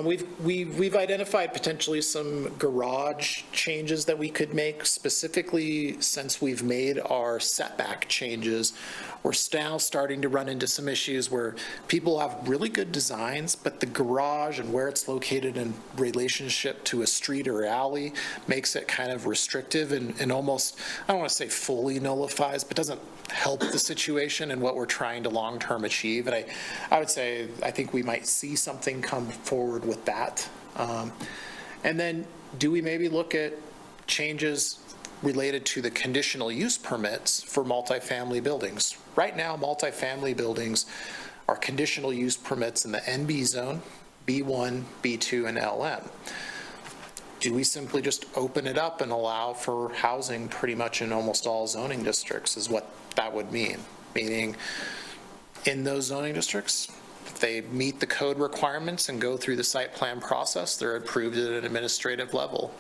We've identified potentially some garage changes that we could make, specifically since we've made our setback changes. We're now starting to run into some issues where people have really good designs, but the garage and where it's located in relationship to a street or alley makes it kind of restrictive and almost, I don't want to say fully nullifies, but doesn't help the situation and what we're trying to long-term achieve. And I would say, I think we might see something come forward with that. And then do we maybe look at changes related to the conditional use permits for multifamily buildings? Right now, multifamily buildings are conditional use permits in the NB zone, B1, B2, and LM. Do we simply just open it up and allow for housing pretty much in almost all zoning districts is what that would mean? Meaning in those zoning districts, if they meet the code requirements and go through the site plan process, they're approved at an administrative level.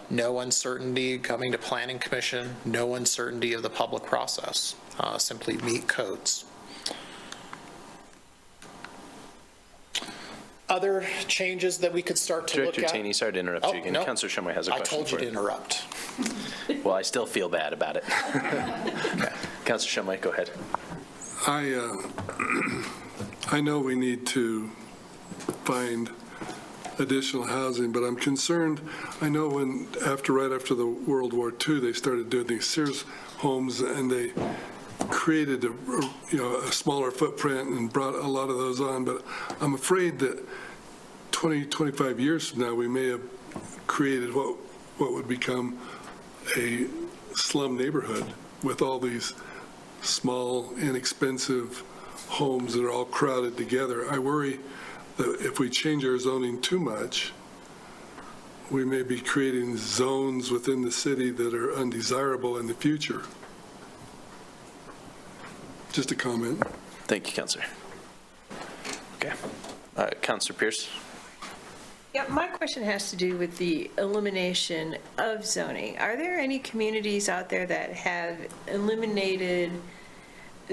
No uncertainty coming to planning commission, no uncertainty of the public process, simply meet codes. Other changes that we could start to look at. Director Taney, sorry to interrupt you again. No. Councilor Shumway has a question I told you for to interrupt. Well, I still feel bad about it. Okay. Councilor Shumway, go ahead. I know we need to find additional housing, but I'm concerned. I know right after the World War II, they started doing these Sears homes, and they created a smaller footprint and brought a lot of those on, but I'm afraid that 20, 25 years from now, we may have created what would become a slum neighborhood with all these small, inexpensive homes that are all crowded together. I worry that if we change our zoning too much, we may be creating zones within the city that are undesirable in the future. Just a comment. Thank you, Counselor. Okay. Counselor Pierce? Yeah, my question has to do with the elimination of zoning. Are there any communities out there that have eliminated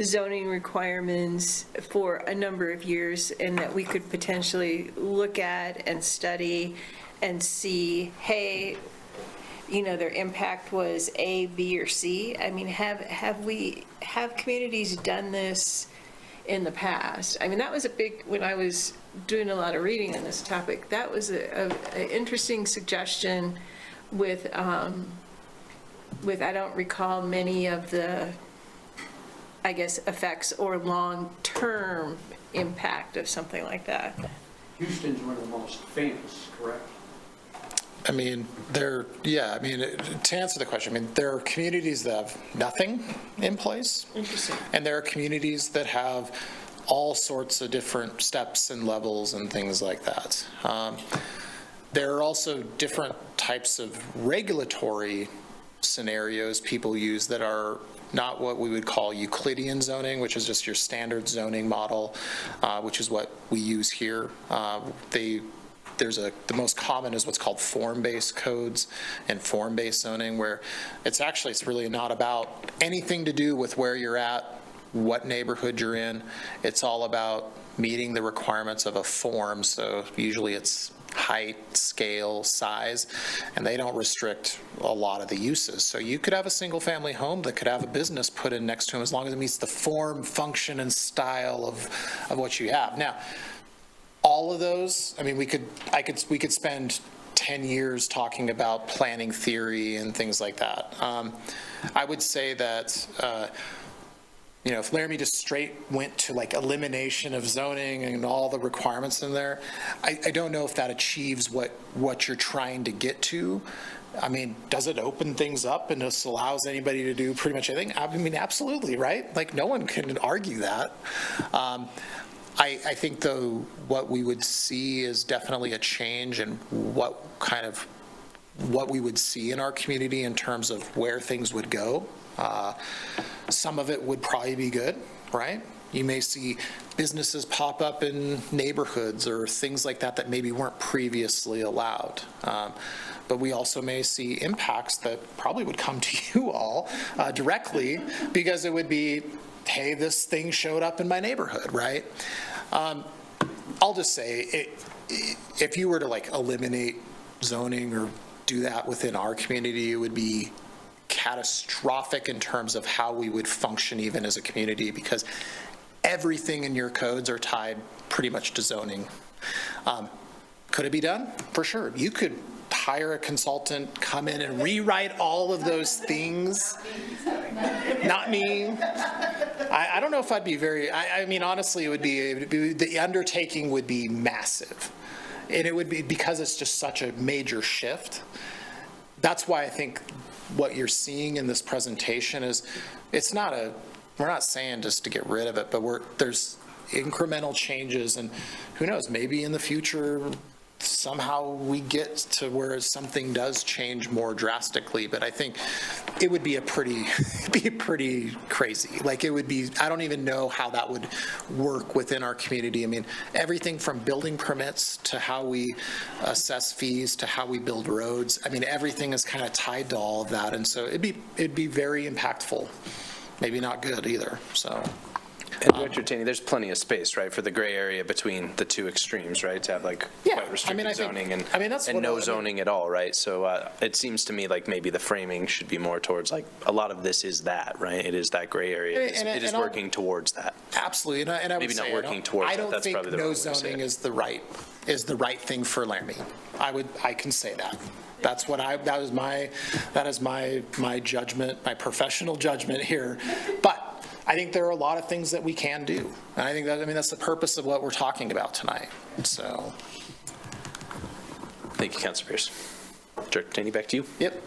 zoning requirements for a number of years and that we could potentially look at and study and see, hey, their impact was A, B, or C? I mean, have communities done this in the past? I mean, that was when I was doing a lot of reading on this topic, that was an interesting suggestion with, I don't recall many of the, I guess, effects or long-term impact of something like that. Houston's one of the most famous, correct? I mean, to answer the question, I mean, there are communities that have nothing in place. Interesting. And there are communities that have all sorts of different steps and levels and things like that. There are also different types of regulatory scenarios people use that are not what we would call Euclidean zoning, which is just your standard zoning model, which is what we use here. The most common is what's called form-based codes and form-based zoning, where it's really not about anything to do with where you're at, what neighborhood you're in. It's all about meeting the requirements of a form. So usually it's height, scale, size, and they don't restrict a lot of the uses. So you could have a single-family home that could have a business put in next to them as long as it meets the form, function, and style of what you have. Now, all of those, I mean, we could spend 10 years talking about planning theory and things like that. I would say that, if Laramie just straight went to like elimination of zoning and all the requirements in there, I don't know if that achieves what you're trying to get to. I mean, does it open things up and just allows anybody to do pretty much anything? I mean, absolutely, right? Like, no one can argue that. I think, though, what we would see is definitely a change in what we would see in our community in terms of where things would go. Some of it would probably be good, right? You may see businesses pop up in neighborhoods or things like that that maybe weren't previously allowed. But we also may see impacts that probably would come to you all directly, because it would be, hey, this thing showed up in my neighborhood, right? I'll just say, if you were to like eliminate zoning or do that within our community, it would be catastrophic in terms of how we would function even as a community, because everything in your codes are tied pretty much to zoning. Could it be done? For sure. You could hire a consultant, come in and rewrite all of those things. Not me. I don't know if I'd be I mean, honestly, the undertaking would be massive. And it would be, because it's just such a major shift. That's why I think what you're seeing in this presentation is, we're not saying just to get rid of it, but there's incremental changes, and who knows, maybe in the future, somehow we get to where something does change more drastically. But I think it would be pretty crazy. Like, it would be, I don't even know how that would work within our community. I mean, everything from building permits to how we assess fees to how we build roads. I mean, everything is kind of tied to all of that. And so it'd be very impactful. Maybe not good either, so. And Richard Taney, there's plenty of space, right, for the gray area between the two extremes, right, to have like quite restricted zoning and no zoning at all, right? So it seems to me like maybe the framing should be more towards like, a lot of this is that, right? It is that gray area. It is working towards that. Absolutely, and I would maybe say, not working towards that. That's probably the I wrong don't think no zoning is the right thing for Laramie. I can say that. That is my judgment, my professional judgment here. But I think there are a lot of things that we can do. And I think that, that's the purpose of what we're talking about tonight. So. Thank you, Councilor Pierce. Director Taney, back to you. Yep.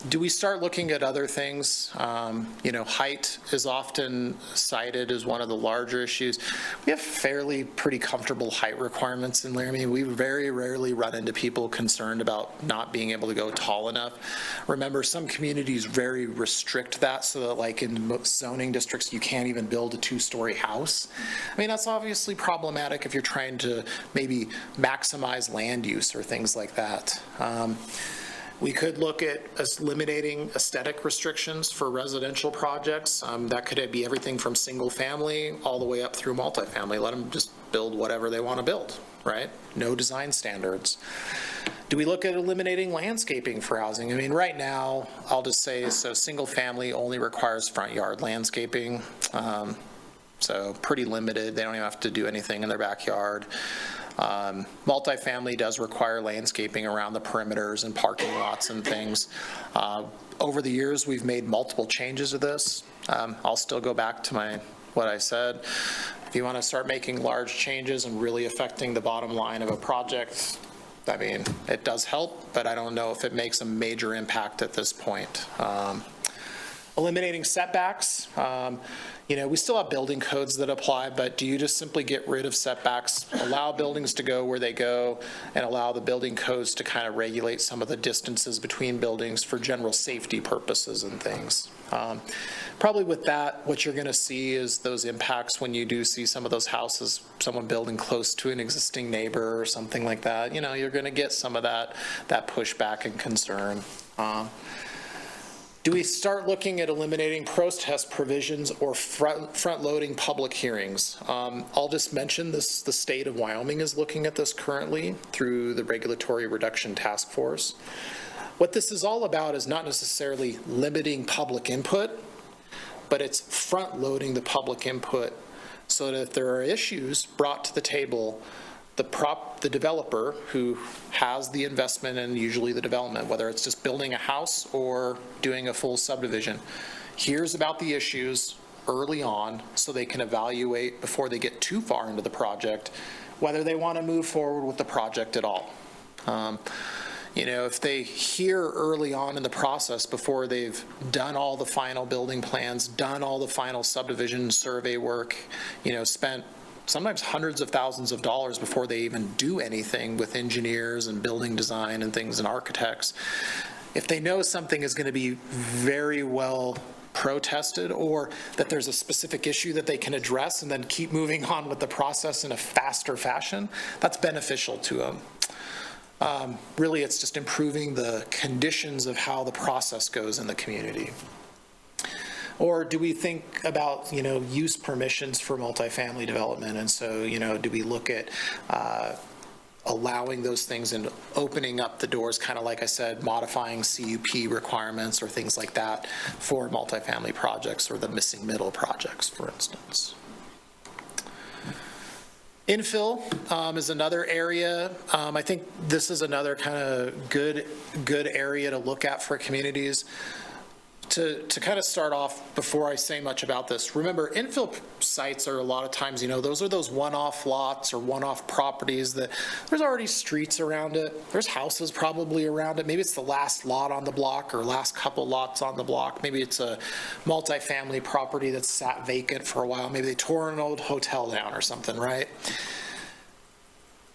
Do we start looking at other things? Height is often cited as one of the larger issues. We have fairly pretty comfortable height requirements in Laramie. We very rarely run into people concerned about not being able to go tall enough. Remember, some communities very restrict that so that like in most zoning districts, you can't even build a 2-story house. That's obviously problematic if you're trying to maybe maximize land use or things like that. We could look at eliminating aesthetic restrictions for residential projects. That could be everything from single family all the way up through multifamily. Let them just build whatever they want to build, right? No design standards. Do we look at eliminating landscaping for housing? Right now, I'll just say, so single family only requires front yard landscaping. So pretty limited. They don't even have to do anything in their backyard. Multifamily does require landscaping around the perimeters and parking lots and things. Over the years, we've made multiple changes to this. I'll still go back to what I said. If you want to start making large changes and really affecting the bottom line of a project, it does help, but I don't know if it makes a major impact at this point. Eliminating setbacks. We still have building codes that apply, but do you just simply get rid of setbacks, allow buildings to go where they go, and allow the building codes to kind of regulate some of the distances between buildings for general safety purposes and things? Probably with that, what you're going to see is those impacts when you do see some of those houses, someone building close to an existing neighbor or something like that. You're going to get some of that pushback and concern. Do we start looking at eliminating protest provisions or front-loading public hearings? I'll just mention this, the state of Wyoming is looking at this currently through the Regulatory Reduction Task Force. What this is all about is not necessarily limiting public input, but it's front-loading the public input so that if there are issues brought to the table, the developer who has the investment and usually the development, whether it's just building a house or doing a full subdivision, hears about the issues early on so they can evaluate before they get too far into the project whether they want to move forward with the project at all. If they hear early on in the process before they've done all the final building plans, done all the final subdivision survey work, spent sometimes hundreds of thousands of dollars before they even do anything with engineers and building design and things and architects. If they know something is going to be very well protested or that there's a specific issue that they can address and then keep moving on with the process in a faster fashion, that's beneficial to them. Really, it's just improving the conditions of how the process goes in the community. Or do we think about, use permissions for multifamily development? And so, do we look at allowing those things and opening up the doors, kind of like I said, modifying CUP requirements or things like that for multifamily projects or the missing middle projects, for instance? Infill is another area. I think this is another kind of good area to look at for communities. To kind of start off, before I say much about this, remember, infill sites are a lot of times, those are those one-off lots or one-off properties that there's already streets around it. There's houses probably around it. Maybe it's the last lot on the block or last couple lots on the block. Maybe it's a multifamily property that's sat vacant for a while. Maybe they tore an old hotel down or something, right?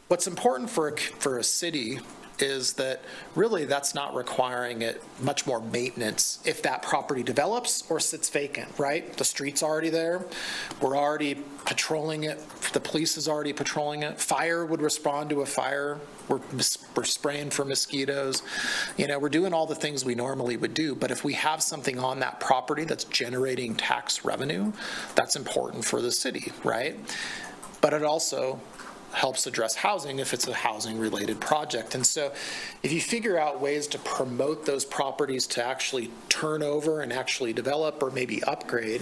What's important for a city is that really that's not requiring it much more maintenance if that property develops or sits vacant, right? The street's already there. We're already patrolling it. The police is already patrolling it. Fire would respond to a fire. We're spraying for mosquitoes. We're doing all the things we normally would do. But if we have something on that property that's generating tax revenue, that's important for the city, right? But it also helps address housing if it's a housing-related project. And so if you figure out ways to promote those properties to actually turn over and actually develop or maybe upgrade,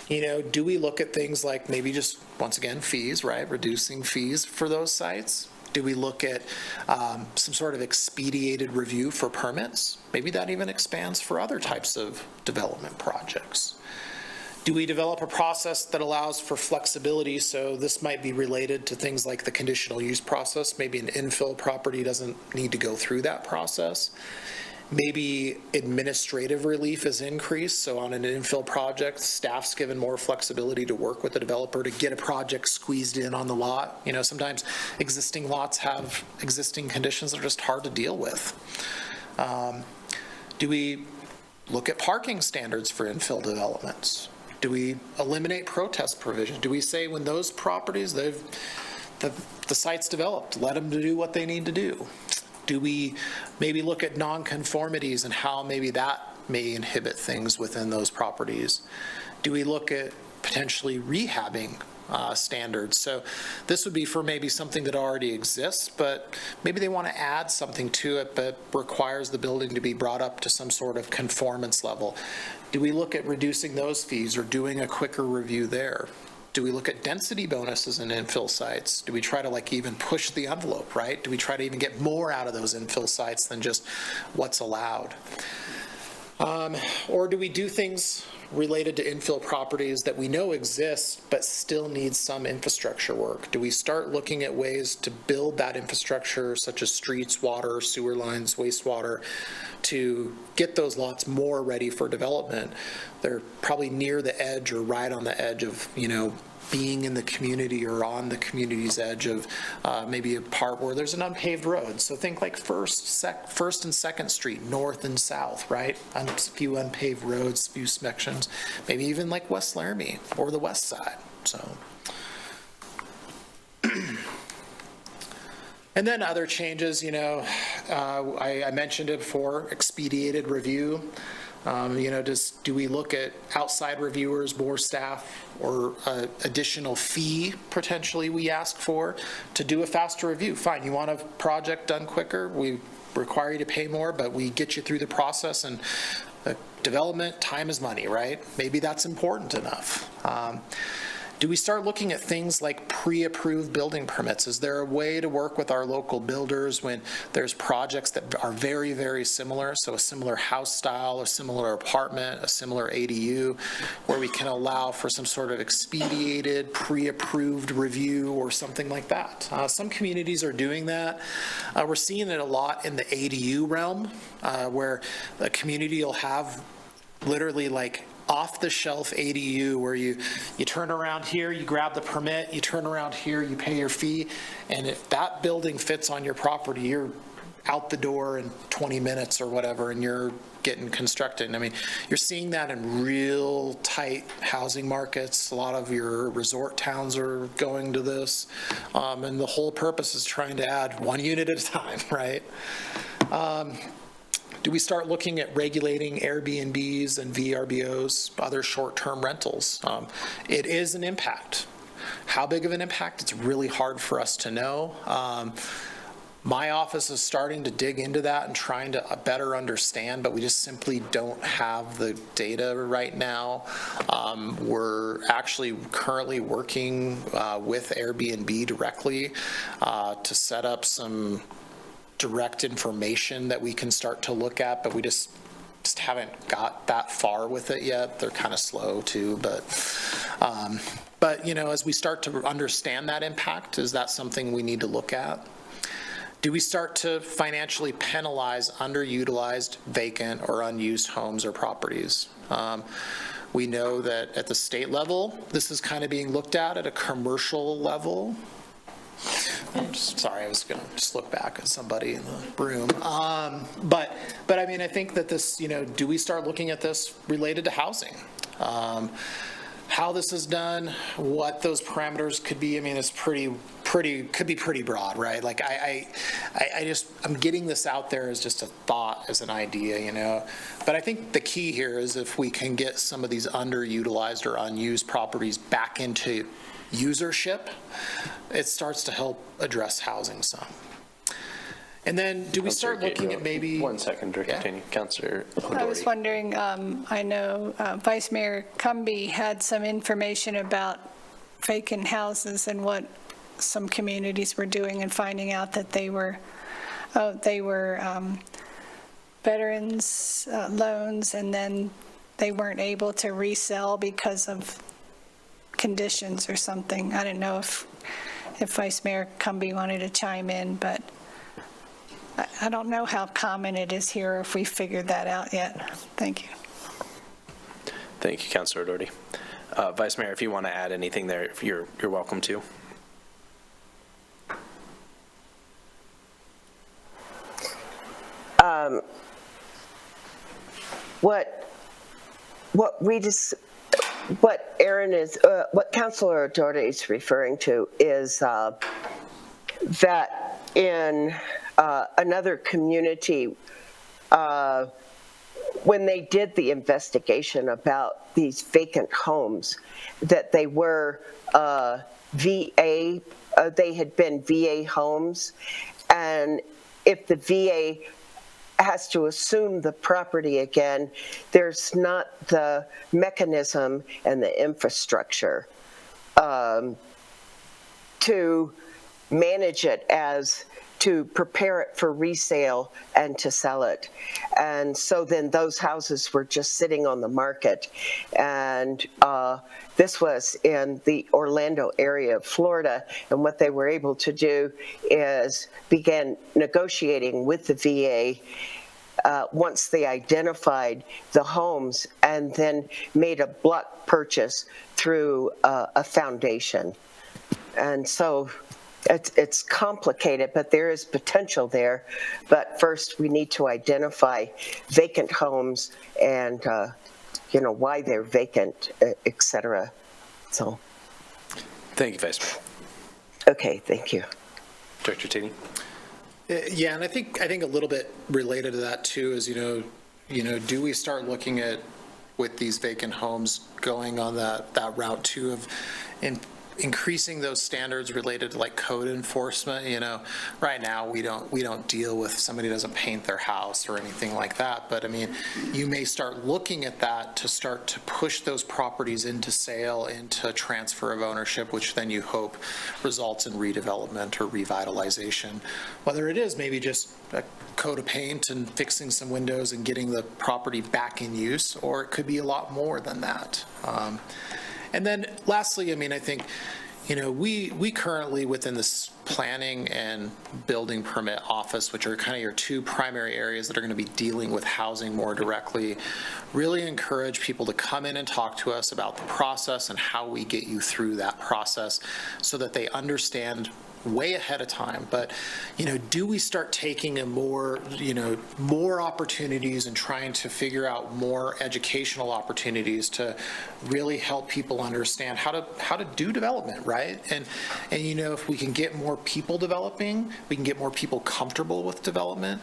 do we look at things like maybe just, once again, fees, right? Reducing fees for those sites? Do we look at some sort of expedited review for permits? Maybe that even expands for other types of development projects. Do we develop a process that allows for flexibility? So this might be related to things like the conditional use process. Maybe an infill property doesn't need to go through that process. Maybe administrative relief is increased. So on an infill project, staff's given more flexibility to work with the developer to get a project squeezed in on the lot. You know, sometimes existing lots have existing conditions that are just hard to deal with. Do we look at parking standards for infill developments? Do we eliminate protest provision? Do we say when those properties, the site's developed, let them do what they need to do? Do we maybe look at nonconformities and how maybe that may inhibit things within those properties? Do we look at potentially rehabbing standards? So this would be for maybe something that already exists, but maybe they want to add something to it, but requires the building to be brought up to some sort of conformance level. Do we look at reducing those fees or doing a quicker review there? Do we look at density bonuses in infill sites? Do we try to like even push the envelope, right? Do we try to even get more out of those infill sites than just what's allowed? Or do we do things related to infill properties that we know exist but still need some infrastructure work? Do we start looking at ways to build that infrastructure, such as streets, water, sewer lines, wastewater, to get those lots more ready for development? They're probably near the edge or right on the edge of, you know, being in the community or on the community's edge of maybe a part where there's an unpaved road. So think like First and Second Street, north and south, right? A few unpaved roads, few sections, maybe even like West Laramie or the west side. So, and then other changes, you know, I mentioned it before, expedited review. You know, do we look at outside reviewers, more staff, or additional fee potentially we ask for to do a faster review? Fine, you want a project done quicker, we require you to pay more, but we get you through the process, and development, time is money, right? Maybe that's important enough. Do we start looking at things like pre-approved building permits? Is there a way to work with our local builders when there's projects that are very, very similar, so a similar house style, a similar apartment, a similar ADU, where we can allow for some sort of expedited, pre-approved review or something like that? Some communities are doing that. We're seeing it a lot in the ADU realm, where the community will have literally like off-the-shelf ADU where you turn around here, you grab the permit, you turn around here, you pay your fee, and if that building fits on your property, you're out the door in 20 minutes or whatever, and you're getting constructed. I mean, you're seeing that in real tight housing markets. A lot of your resort towns are going to this, and the whole purpose is trying to add one unit at a time, right? Do we start looking at regulating Airbnbs and VRBOs, other short-term rentals? It is an impact. How big of an impact? It's really hard for us to know. My office is starting to dig into that and trying to better understand, but we just simply don't have the data right now. We're actually currently working with Airbnb directly to set up some direct information that we can start to look at, but we just haven't got that far with it yet. They're kind of slow too, but you know, as we start to understand that impact, is that something we need to look at? Do we start to financially penalize underutilized, vacant, or unused homes or properties? We know that at the state level, this is kind of being looked at a commercial level. Sorry, I was going to just look back at somebody in the room. But I mean, I think that this, you know, do we start looking at this related to housing? How this is done, what those parameters could be. I mean, it's could be pretty broad, right? Like I'm getting this out there as just a thought, as an idea, you know. But I think the key here is if we can get some of these underutilized or unused properties back into usership, it starts to help address housing some. And then do we start looking at maybe... One second, to continue. Councilor I was wondering, I know Vice Mayor Cumby had some information about vacant houses and what some communities were doing, and finding out that they were veterans loans, and then they weren't able to resell because of conditions or something. I didn't know if Vice Mayor Cumby wanted to chime in, but I don't know how common it is here, or if we figured that out yet. Thank you. Thank you, Councilor Doherty. Vice Mayor, if you want to add anything there, you're welcome to. What Aaron is, what Councilor Doherty is referring to is that in another community, when they did the investigation about these vacant homes, that they were VA, they had been VA homes, and if the VA has to assume the property again, there's not the mechanism and the infrastructure to manage it as to prepare it for resale and to sell it. And so then those houses were just sitting on the market. And this was in the Orlando area of Florida. And what they were able to do is began negotiating with the VA once they identified the homes, and then made a block purchase through a foundation. And so it's complicated, but there is potential there. But first, we need to identify vacant homes and, why they're vacant, et cetera. So. Thank you, Vice Mayor. Okay, thank you. Director Taney. Yeah, and I think a little bit related to that too is, do we start looking at, with these vacant homes, going on that route too of increasing those standards related to like code enforcement? Right now we don't deal with somebody who doesn't paint their house or anything like that, but I mean, you may start looking at that to start to push those properties into sale, into transfer of ownership, which then you hope results in redevelopment or revitalization, whether it is maybe just a coat of paint and fixing some windows and getting the property back in use, or it could be a lot more than that. And then lastly, I think, we currently within this planning and building permit office, which are kind of your two primary areas that are going to be dealing with housing more directly, really encourage people to come in and talk to us about the process and how we get you through that process so that they understand way ahead of time. But, do we start taking a more opportunities and trying to figure out more educational opportunities to really help people understand how to do development, right? And if we can get more people developing, we can get more people comfortable with development.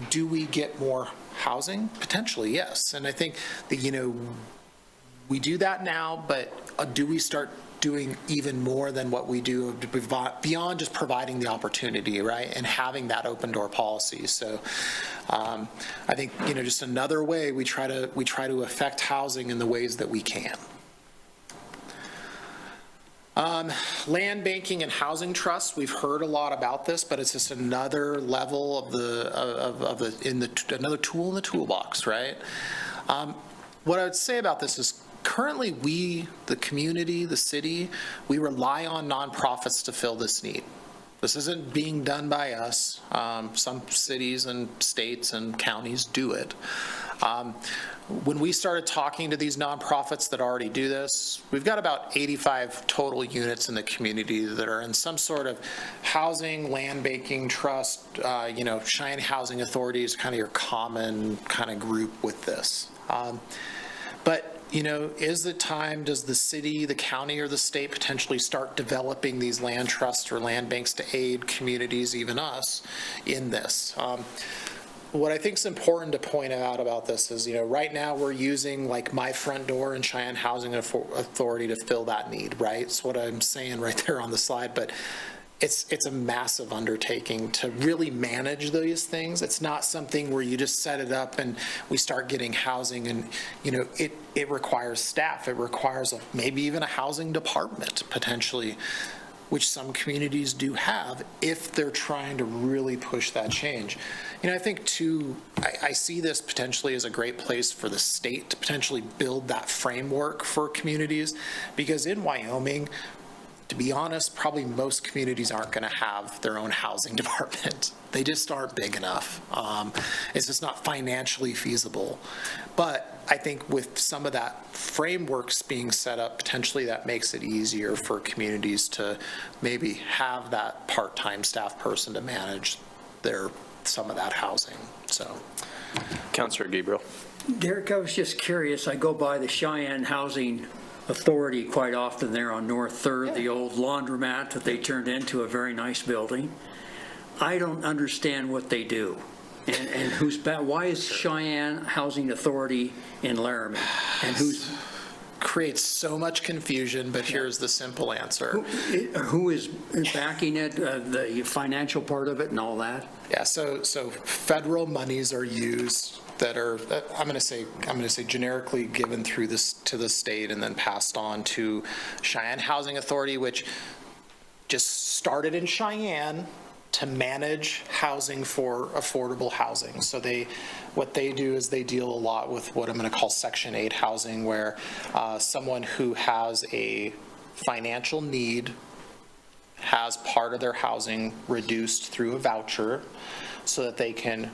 Do we get more housing? Potentially, yes. And I think that, we do that now, but do we start doing even more than what we do beyond just providing the opportunity, right? And having that open door policy. So I think, just another way we try to affect housing in the ways that we can. Land banking and housing trusts, we've heard a lot about this, but it's just another level of another tool in the toolbox, right? What I would say about this is, currently, we, the community, the city, we rely on nonprofits to fill this need. This isn't being done by us. Some cities and states and counties do it. When we started talking to these nonprofits that already do this, we've got about 85 total units in the community that are in some sort of housing, land banking trust, Cheyenne Housing Authority is kind of your common kind of group with this. But is it time, does the city, the county, or the state potentially start developing these land trusts or land banks to aid communities, even us, in this? What I think is important to point out about this is, right now we're using like My Front Door and Cheyenne Housing Authority to fill that need, right? It's what I'm saying right there on the slide, but it's a massive undertaking to really manage these things. It's not something where you just set it up and we start getting housing, and it requires staff. It requires maybe even a housing department potentially. which some communities do have if they're trying to really push that change. I think too, I see this potentially as a great place for the state to potentially build that framework for communities, because in Wyoming, to be honest, probably most communities aren't going to have their own housing department. They just aren't big enough. It's just not financially feasible. But I think with some of that frameworks being set up, potentially that makes it easier for communities to maybe have that part-time staff person to manage some of that housing. So, Councilor Gabriel. Derek, I was just curious, I go by the Cheyenne Housing Authority quite often there on North Third, the old laundromat that they turned into a very nice building. I don't understand what they do. And why is Cheyenne Housing Authority in Laramie? And creates so much confusion, but here's the simple answer. Who is backing it, the financial part of it and all that? Yeah, so federal monies are used that are, I'm going to say generically given through this to the state and then passed on to Cheyenne Housing Authority, which just started in Cheyenne to manage housing for affordable housing. So what they do is they deal a lot with what I'm going to call Section 8 housing, where someone who has a financial need has part of their housing reduced through a voucher so that they can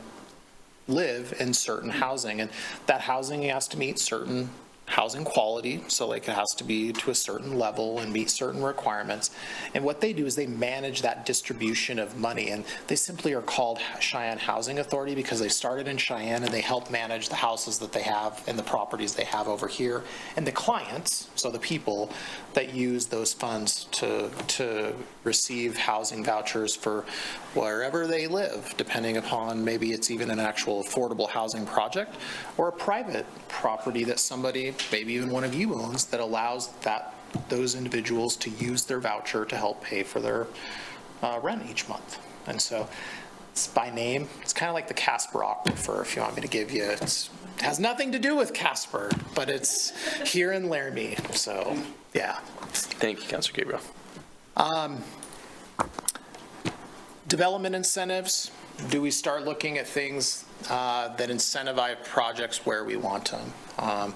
live in certain housing. And that housing has to meet certain housing quality, so like it has to be to a certain level and meet certain requirements. And what they do is they manage that distribution of money, and they simply are called Cheyenne Housing Authority because they started in Cheyenne and they help manage the houses that they have and the properties they have over here. And the clients, so the people that use those funds to receive housing vouchers for wherever they live, depending upon maybe it's even an actual affordable housing project or a private property that somebody, maybe even one of you owns, that allows those individuals to use their voucher to help pay for their rent each month. And so it's by name. It's kind of like the Casper Aquifer, if you want me to give you. It has nothing to do with Casper, but it's here in Laramie. So, yeah. Thank you, Councilor Gabriel. Development incentives. Do we start looking at things that incentivize projects where we want them?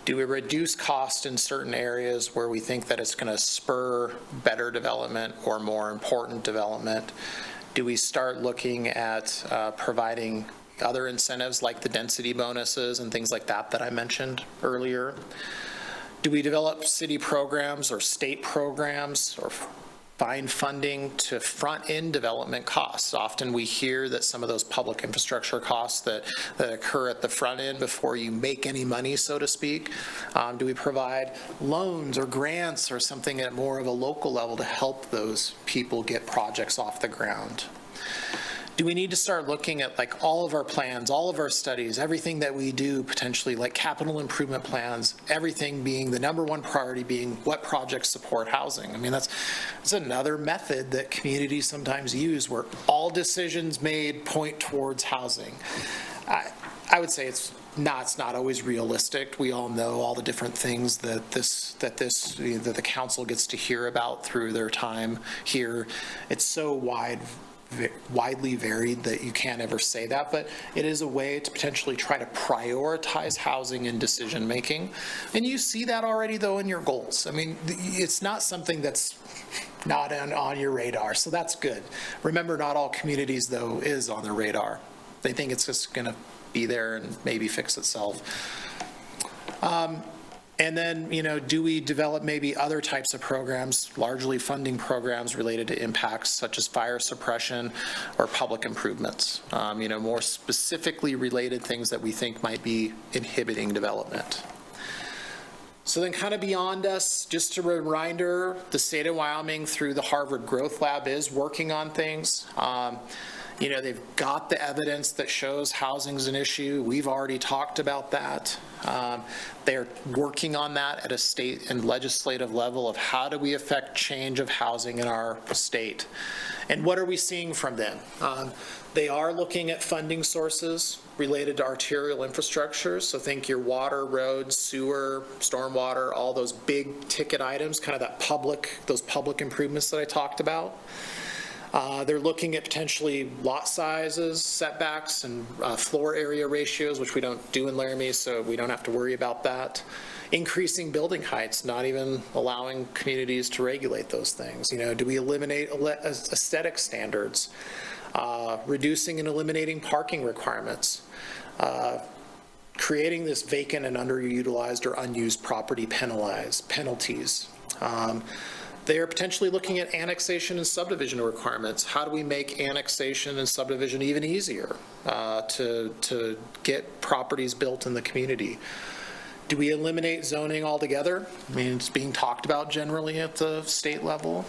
Do we reduce cost in certain areas where we think that it's going to spur better development or more important development? Do we start looking at providing other incentives like the density bonuses and things like that I mentioned earlier? Do we develop city programs or state programs or find funding to front-end development costs? Often we hear that some of those public infrastructure costs that occur at the front end before you make any money, so to speak. Do we provide loans or grants or something at more of a local level to help those people get projects off the ground? Do we need to start looking at like all of our plans, all of our studies, everything that we do potentially, like capital improvement plans, everything being the number one priority being what projects support housing? I mean, that's another method that communities sometimes use where all decisions made point towards housing. I would say it's not always realistic. We all know all the different things that the council gets to hear about through their time here. It's so widely varied that you can't ever say that, but it is a way to potentially try to prioritize housing in decision making. And you see that already though in your goals. I mean, it's not something that's not on your radar, so that's good. Remember, not all communities though is on their radar. They think it's just going to be there and maybe fix itself. And then, do we develop maybe other types of programs, largely funding programs related to impacts such as fire suppression or public improvements, more specifically related things that we think might be inhibiting development. So then kind of beyond us, just a reminder, the state of Wyoming through the Harvard Growth Lab is working on things. They've got the evidence that shows housing's an issue. We've already talked about that. They're working on that at a state and legislative level of how do we affect change of housing in our state. And what are we seeing from them? They are looking at funding sources related to arterial infrastructure. So think your water, roads, sewer, stormwater, all those big ticket items, kind of those public improvements that I talked about. They're looking at potentially lot sizes, setbacks, and floor area ratios, which we don't do in Laramie, so we don't have to worry about that. Increasing building heights, not even allowing communities to regulate those things. Do we eliminate aesthetic standards? Reducing and eliminating parking requirements. Creating this vacant and underutilized or unused property penalties. They are potentially looking at annexation and subdivision requirements. How do we make annexation and subdivision even easier to get properties built in the community? Do we eliminate zoning altogether? I mean, it's being talked about generally at the state level.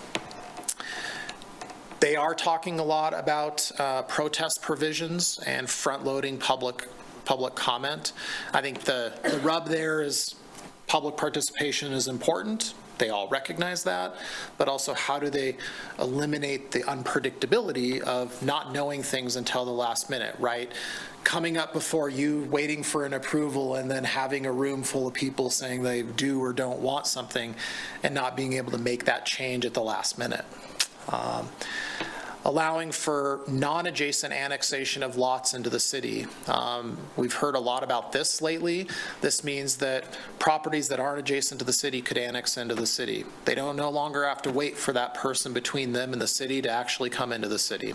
They are talking a lot about protest provisions and front-loading public comment. I think the rub there is public participation is important. They all recognize that, but also how do they eliminate the unpredictability of not knowing things until the last minute, right? Coming up before you, waiting for an approval, and then having a room full of people saying they do or don't want something and not being able to make that change at the last minute. Allowing for non-adjacent annexation of lots into the city. We've heard a lot about this lately. This means that properties that aren't adjacent to the city could annex into the city. They don't no longer have to wait for that person between them and the city to actually come into the city.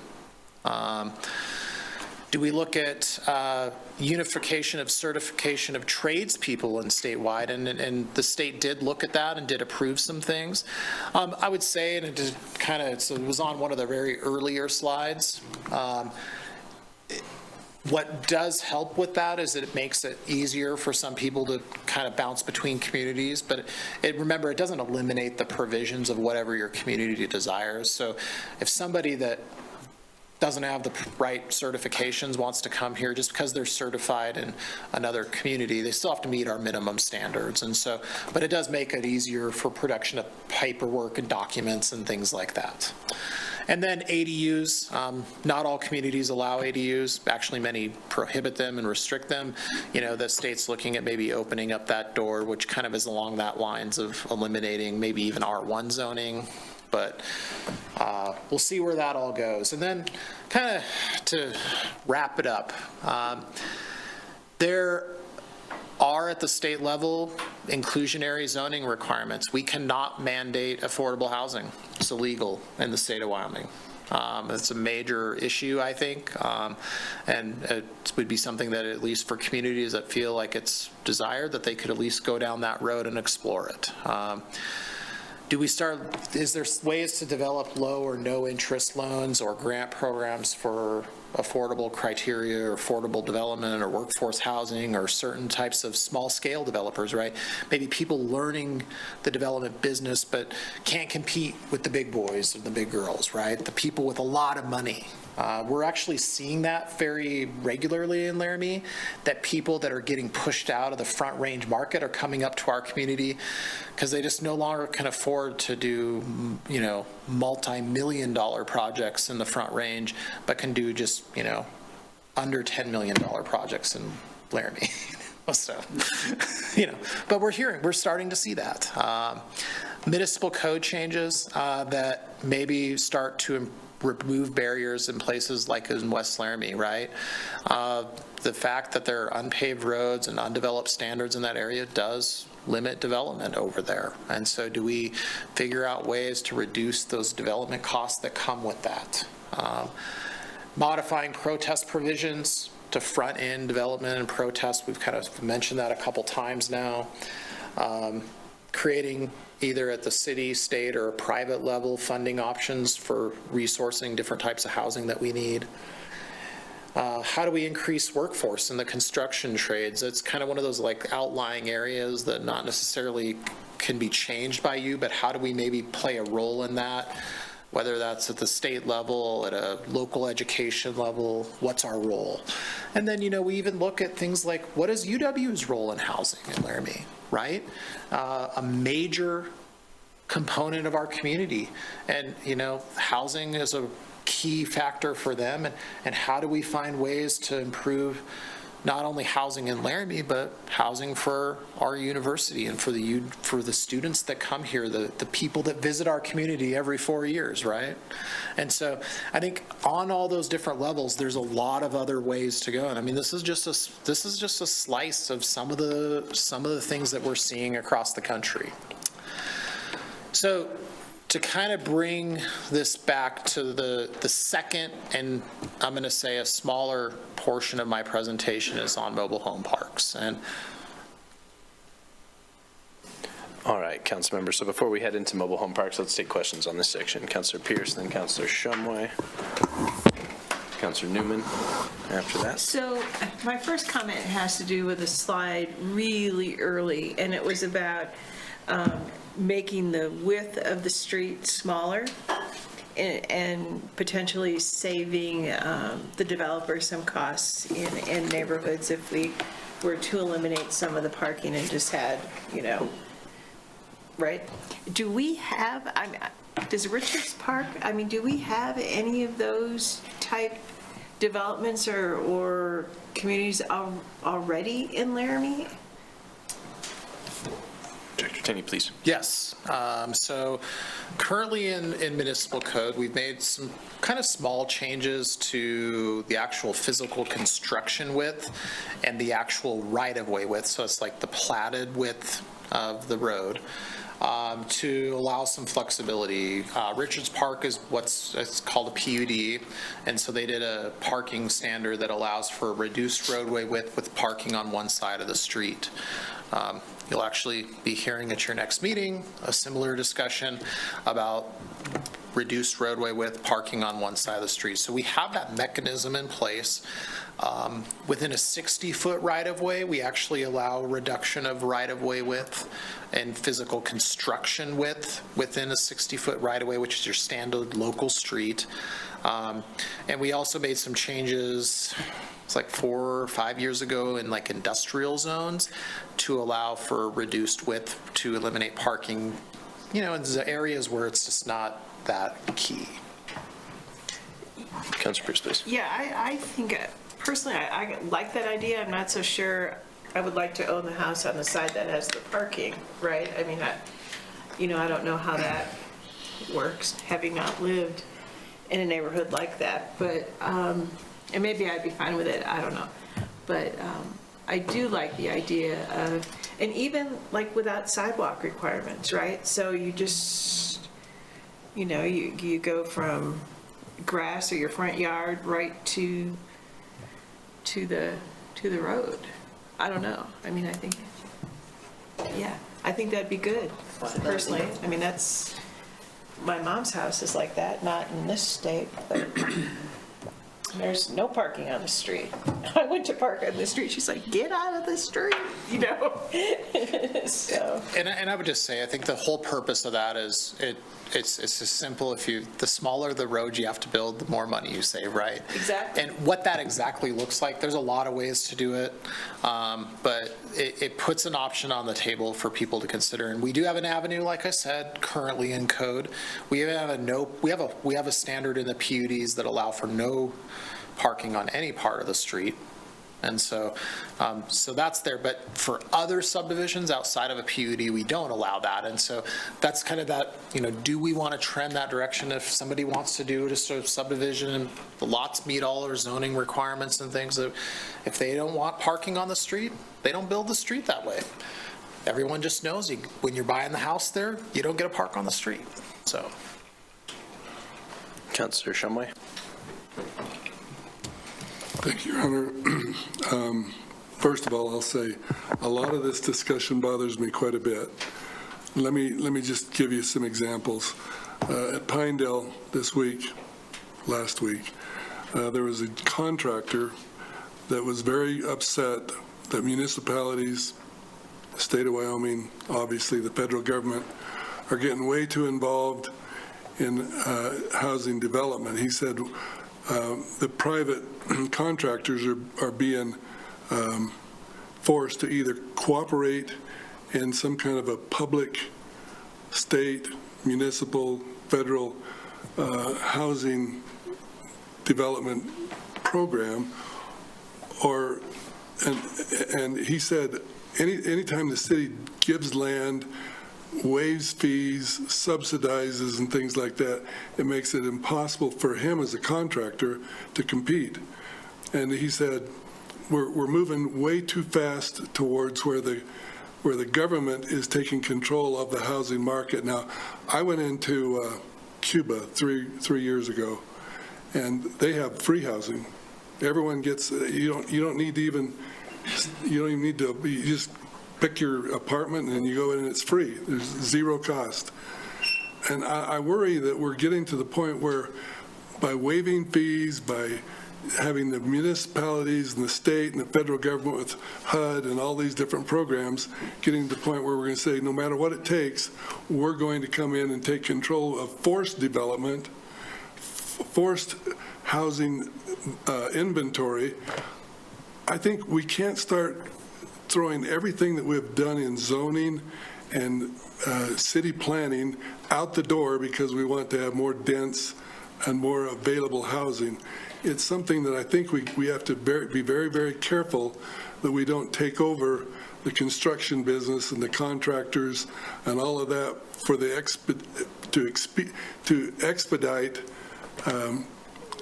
Do we look at unification of certification of tradespeople in statewide? And the state did look at that and did approve some things. I would say, and it was on one of the very earlier slides, what does help with that is that it makes it easier for some people to kind of bounce between communities, but remember, it doesn't eliminate the provisions of whatever your community desires. So if somebody that doesn't have the right certifications wants to come here, just because they're certified in another community, they still have to meet our minimum standards. And so, but it does make it easier for production of paperwork and documents and things like that. And then ADUs, not all communities allow ADUs. Actually, many prohibit them and restrict them. The state's looking at maybe opening up that door, which kind of is along that lines of eliminating maybe even R1 zoning. But we'll see where that all goes. And then kind of to wrap it up, there are at the state level inclusionary zoning requirements. We cannot mandate affordable housing. It's illegal in the state of Wyoming. It's a major issue, I think, and it would be something that at least for communities that feel like it's desired, that they could at least go down that road and explore it. Is there ways to develop low or no interest loans or grant programs for affordable criteria or affordable development or workforce housing or certain types of small scale developers, right? Maybe people learning the development business but can't compete with the big boys and the big girls, right? The people with a lot of money. We're actually seeing that very regularly in Laramie, that people that are getting pushed out of the front range market are coming up to our community because they just no longer can afford to do, multi-million-dollar projects in the front range, but can do just, under $10 million projects in Laramie. So, but we're starting to see that. Municipal code changes that maybe start to remove barriers in places like in West Laramie, right? The fact that there are unpaved roads and undeveloped standards in that area does limit development over there. And so do we figure out ways to reduce those development costs that come with that? Modifying protest provisions to front-end development and protest. We've kind of mentioned that a couple times now. Creating either at the city, state, or private level funding options for resourcing different types of housing that we need. How do we increase workforce in the construction trades? It's kind of one of those like outlying areas that not necessarily can be changed by you, but how do we maybe play a role in that? whether that's at the state level, at a local education level, what's our role? And then, we even look at things like, what is UW's role in housing in Laramie, right? A major component of our community. And, housing is a key factor for them. And how do we find ways to improve not only housing in Laramie, but housing for our university and for the students that come here, the people that visit our community every 4 years, right? And so I think on all those different levels, there's a lot of other ways to go. And I mean, this is just a slice of some of the things that we're seeing across the country. So to kind of bring this back to the second, and I'm going to say a smaller portion of my presentation is on mobile home parks. And All right, council members. So before we head into mobile home parks, let's take questions on this section. Councilor Pierce, then Councilor Shumway, Councilor Newman after that. So my first comment has to do with a slide really early, and it was about making the width of the street smaller and potentially saving the developer some costs in neighborhoods if we were to eliminate some of the parking and just had, right? Do we have, does Richards Park, do we have any of those type developments or communities already in Laramie? Director Tenney, please. yes, so currently in municipal code, we've made some kind of small changes to the actual physical construction width and the actual right-of-way width. So it's like the platted width of the road. To allow some flexibility. Richards Park is it's called a PUD, and so they did a parking standard that allows for a reduced roadway width with parking on one side of the street. You'll actually be hearing at your next meeting a similar discussion about reduced roadway width, parking on one side of the street. So we have that mechanism in place. Within a 60-foot right-of-way, we actually allow reduction of right-of-way width and physical construction width within a 60-foot right-of-way, which is your standard local street. And we also made some changes, it's like 4 or 5 years ago, in like industrial zones to allow for reduced width to eliminate parking, in the areas where it's just not that key. Councilor Pierce, please. Yeah, I think, personally, I like that idea. I'm not so sure I would like to own the house on the side that has the parking, right? I don't know how that works, having not lived in a neighborhood like that, but, and maybe I'd be fine with it, I don't know. But I do like the idea of, and even like without sidewalk requirements, right? So you just, you go from grass or your front yard right to the road. I don't know. I think that'd be good, personally. That's, my mom's house is like that, not in this state, but there's no parking on the street. I went to park on the street. She's like, get out of the street, So. And I would just say, I think the whole purpose of that is it's as simple. The smaller the road you have to build, the more money you save, right? Exactly. And what that exactly looks like, there's a lot of ways to do it, but it puts an option on the table for people to consider. And we do have an avenue, like I said, currently in code. We have a standard in the PUDs that allow for no parking on any part of the street. And so that's there. But for other subdivisions outside of a PUD, we don't allow that. And so that's kind of that, do we want to trend that direction? If somebody wants to do just a subdivision and the lots meet all our zoning requirements and things, that if they don't want parking on the street, they don't build the street that way. Everyone just knows when you're buying the house there, you don't get to park on the street. So. Councilor Shumway. Thank you, Your Honor. First of all, I'll say a lot of this discussion bothers me quite a bit. Let me just give you some examples. At Pinedale last week, there was a contractor that was very upset that municipalities, the state of Wyoming, obviously the federal government, are getting way too involved in housing development. He said the private contractors are being forced to either cooperate in some kind of a public, state, municipal, federal housing development program, and he said anytime the city gives land, waives fees, subsidizes and things like that, it makes it impossible for him as a contractor to compete. And he said, we're moving way too fast towards where the government is taking control of the housing market. Now, I went into Cuba three years ago, and they have free housing. Everyone gets, you don't need to even, you just pick your apartment and you go in and it's free. There's zero cost. And I worry that we're getting to the point where by waiving fees, by having the municipalities and the state and the federal government with HUD and all these different programs, getting to the point where we're going to say, no matter what it takes, we're going to come in and take control of forced development, forced housing inventory. I think we can't start throwing everything that we've done in zoning and city planning out the door because we want to have more dense and more available housing. It's something that I think we have to be very, very careful that we don't take over the construction business and the contractors and all of that for the to expedite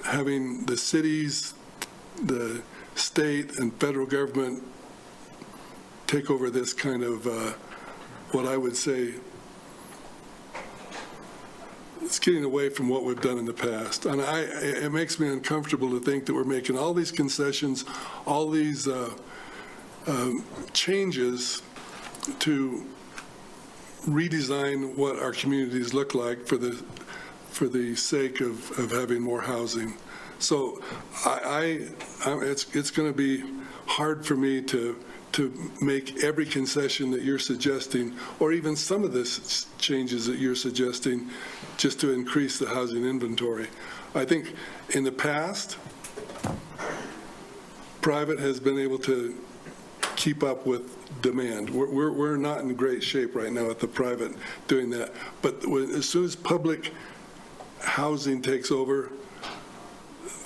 having the cities, the state and federal government take over this kind of what I would say it's getting away from what we've done in the past. And it makes me uncomfortable to think that we're making all these concessions, all these changes to redesign what our communities look like for the sake of having more housing. So it's going to be hard for me to make every concession that you're suggesting, or even some of the changes that you're suggesting, just to increase the housing inventory. I think in the past, private has been able to keep up with demand. We're not in great shape right now at the private doing that. But as soon as public housing takes over,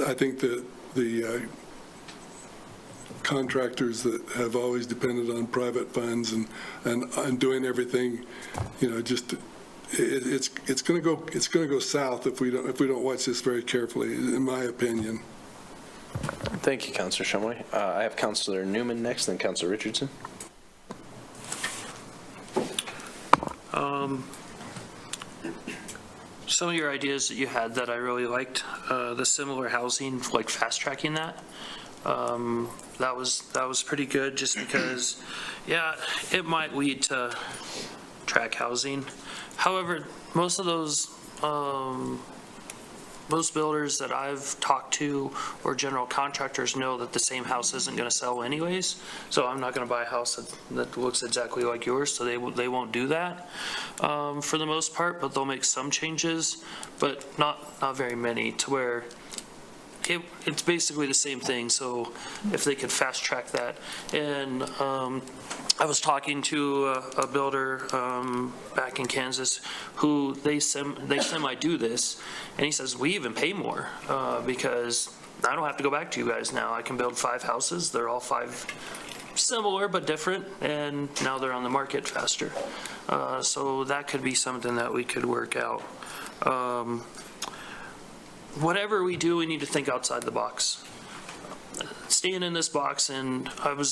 I think that the contractors that have always depended on private funds and doing everything, just it's going to go south if we don't watch this very carefully, in my opinion. Thank you, Councilor Shumway. I have Councilor Newman next, then Councilor Richardson. Some of your ideas that you had that I really liked, the similar housing, like fast tracking that. That was pretty good, just because, yeah, it might lead to track housing. However, most of those, most builders that I've talked to or general contractors know that the same house isn't going to sell anyways. So I'm not going to buy a house that looks exactly like yours. So they won't do that for the most part, but they'll make some changes, but not very many, to where it's basically the same thing. So if they could fast track that. And I was talking to a builder back in Kansas who they semi do this, and he says we even pay more because I don't have to go back to you guys now. I can build 5 houses. They're all 5 similar but different, and now they're on the market faster. So that could be something that we could work out. Whatever we do, we need to think outside the box. Staying in this box, and I'm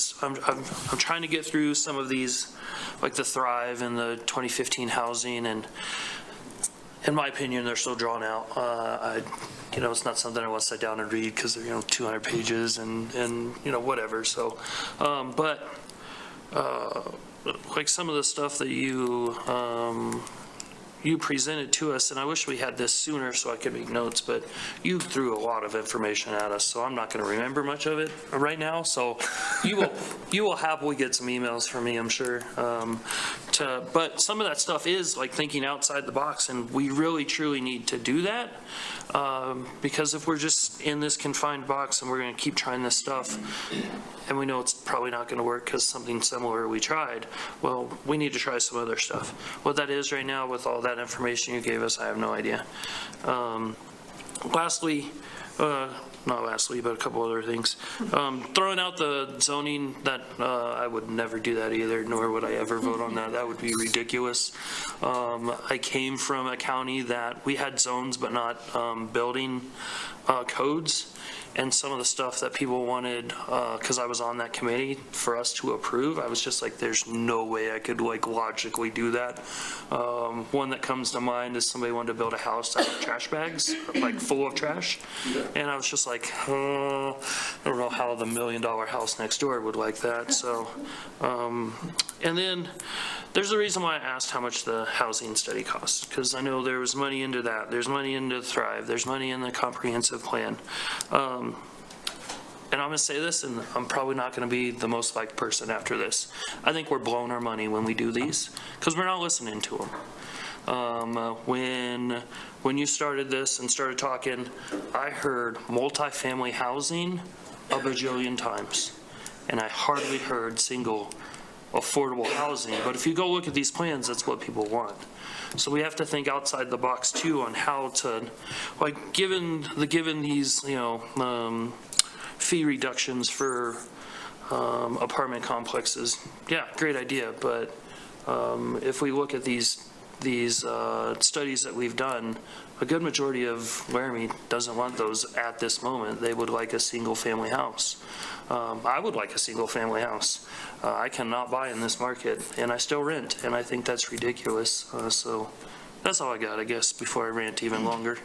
trying to get through some of these, like the Thrive and the 2015 housing, and in my opinion, they're so drawn out. It's not something I want to sit down and read because they're 200 pages and whatever. So, but like some of the stuff that you presented to us, and I wish we had this sooner so I could make notes, but you threw a lot of information at us, so I'm not going to remember much of it right now. So you will happily get some emails from me, I'm sure, but some of that stuff is like thinking outside the box, and we really truly need to do that. Because if we're just in this confined box and we're going to keep trying this stuff, and we know it's probably not going to work because something similar we tried, well, we need to try some other stuff. What that is right now with all that information you gave us, I have no idea. Lastly, not lastly, but a couple other things. Throwing out the zoning, that I would never do that either, nor would I ever vote on that. That would be ridiculous. I came from a county that we had zones but not building codes. And some of the stuff that people wanted, because I was on that committee, for us to approve, I was just like, there's no way I could like logically do that. One that comes to mind is somebody wanted to build a house out of trash bags, like full of trash. And I was just like, I don't know how the $1 million house next door would like that. So, and then there's a reason why I asked how much the housing study costs, because I know there was money into that. There's money into Thrive. There's money in the comprehensive plan. And I'm going to say this, and I'm probably not going to be the most liked person after this. I think we're blowing our money when we do these, because we're not listening to them. When you started this and started talking, I heard multifamily housing a bajillion times, and I hardly heard single affordable housing. But if you go look at these plans, that's what people want. So we have to think outside the box too on how to, like, given these, fee reductions for apartment complexes. Yeah, great idea. But if we look at these studies that we've done, a good majority of Laramie doesn't want those at this moment. They would like a single family house. I would like a single family house. I cannot buy in this market, and I still rent, and I think that's ridiculous. So that's all I got, I guess, before I rant even longer.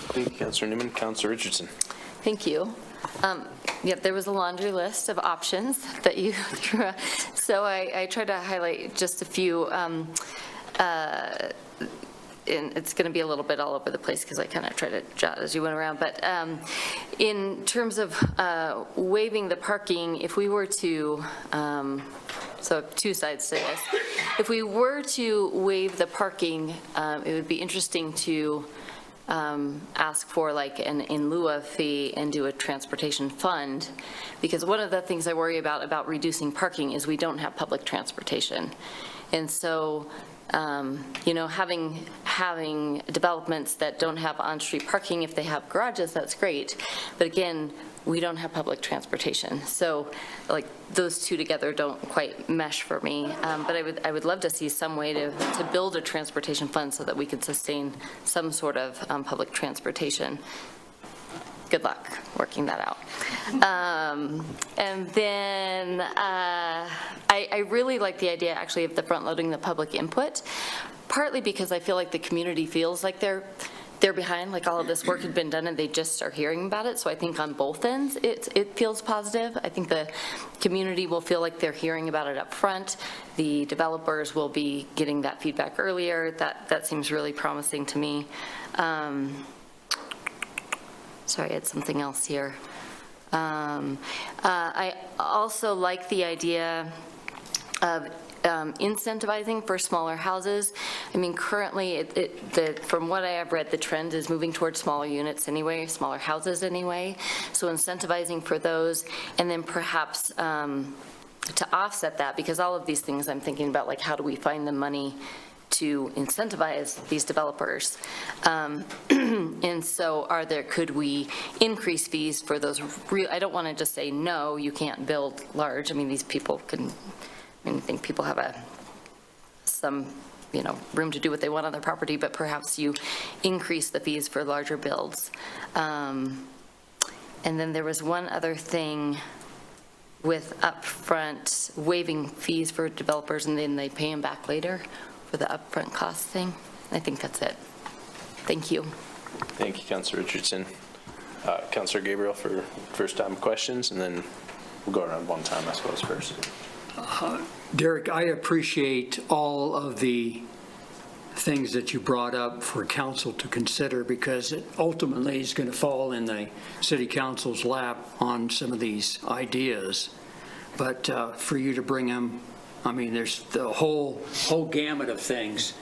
Thank you, Councilor Newman. Councilor Richardson. Thank you. Yep, there was a laundry list of options that you threw out. So I tried to highlight just a few. And it's going to be a little bit all over the place because I kind of tried to jot as you went around. But in terms of waiving the parking, if we were to, so two sides to this. If we were to waive the parking, it would be interesting to ask for like an in lieu of fee and do a transportation fund, because one of the things I worry about reducing parking is we don't have public transportation. And so having developments that don't have on-street parking, if they have garages, that's great. But again, we don't have public transportation. So like those two together don't quite mesh for me. But I would love to see some way to build a transportation fund so that we could sustain some sort of public transportation. Good luck working that out. And then I really like the idea actually of the front loading the public input, partly because I feel like the community feels like they're behind, like all of this work had been done and they just are hearing about it. So I think on both ends it feels positive. I think the community will feel like they're hearing about it up front. The developers will be getting that feedback earlier. That seems really promising to me. Sorry, I had something else here. I also like the idea of incentivizing for smaller houses. I mean, currently, from what I have read, the trend is moving towards smaller units anyway, smaller houses anyway. So incentivizing for those, and then perhaps to offset that, because all of these things I'm thinking about, like how do we find the money to incentivize these developers. And so could we increase fees for those I don't want to just say, no, you can't build large. I mean, these people I think people have some room to do what they want on their property, but perhaps you increase the fees for larger builds. And then there was one other thing with upfront waiving fees for developers and then they pay them back later for the upfront cost thing. I think that's it. Thank you. Thank you, Councilor Richardson. Councilor Gabriel for first time questions, and then we'll go around one time, I suppose, first. Derek, I appreciate all of the things that you brought up for council to consider, because it ultimately is going to fall in the city council's lap on some of these ideas. But for you to bring them I mean, there's the whole gamut of things.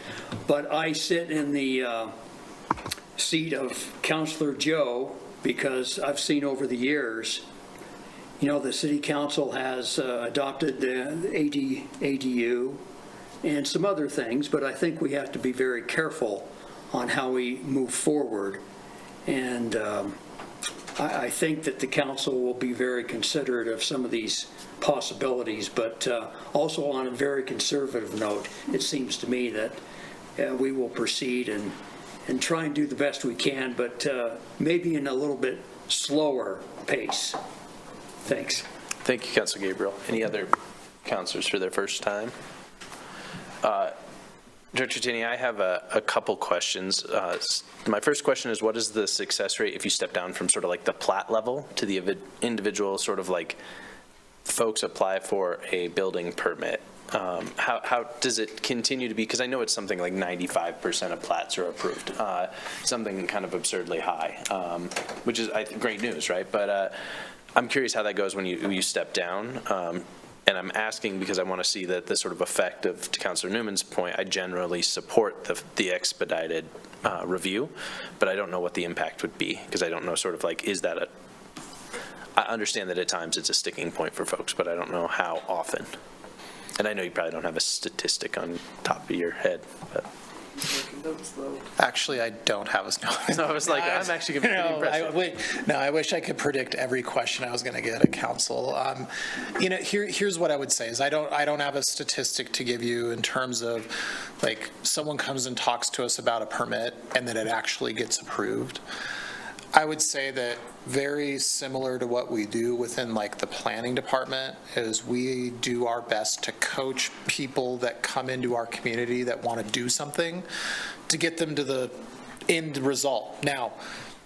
But I sit in the seat of Counselor Joe because I've seen over the years, the city council has adopted the ADU and some other things, but I think we have to be very careful on how we move forward. And I think that the council will be very considerate of some of these possibilities, but also on a very conservative note, it seems to me that we will proceed and try and do the best we can, but maybe in a little bit slower pace. Thanks. Thank you, Councilor Gabriel. Any other councilors for their first time? Director Tierney, I have a couple questions. My first question is, what is the success rate if you step down from sort of like the plat level to the individual sort of like folks apply for a building permit? How does it continue to be? Because I know it's something like 95% of plats are approved, something kind of absurdly high, which is great news, right? But I'm curious how that goes when you step down. And I'm asking because I want to see that the sort of effect of, to Councilor Newman's point, I generally support the expedited review, but I don't know what the impact would be because I don't know sort of like, is that I understand that at times it's a sticking point for folks, but I don't know how often. And I know you probably don't have a statistic on top of your head, but. Actually, I don't have a snow. So I was like, I'm actually going to be pretty impressed. I wish I could predict every question I was going to get at council. Here's what I would say is I don't have a statistic to give you in terms of like someone comes and talks to us about a permit and then it actually gets approved. I would say that very similar to what we do within like the planning department is we do our best to coach people that come into our community that want to do something to get them to the end result. Now,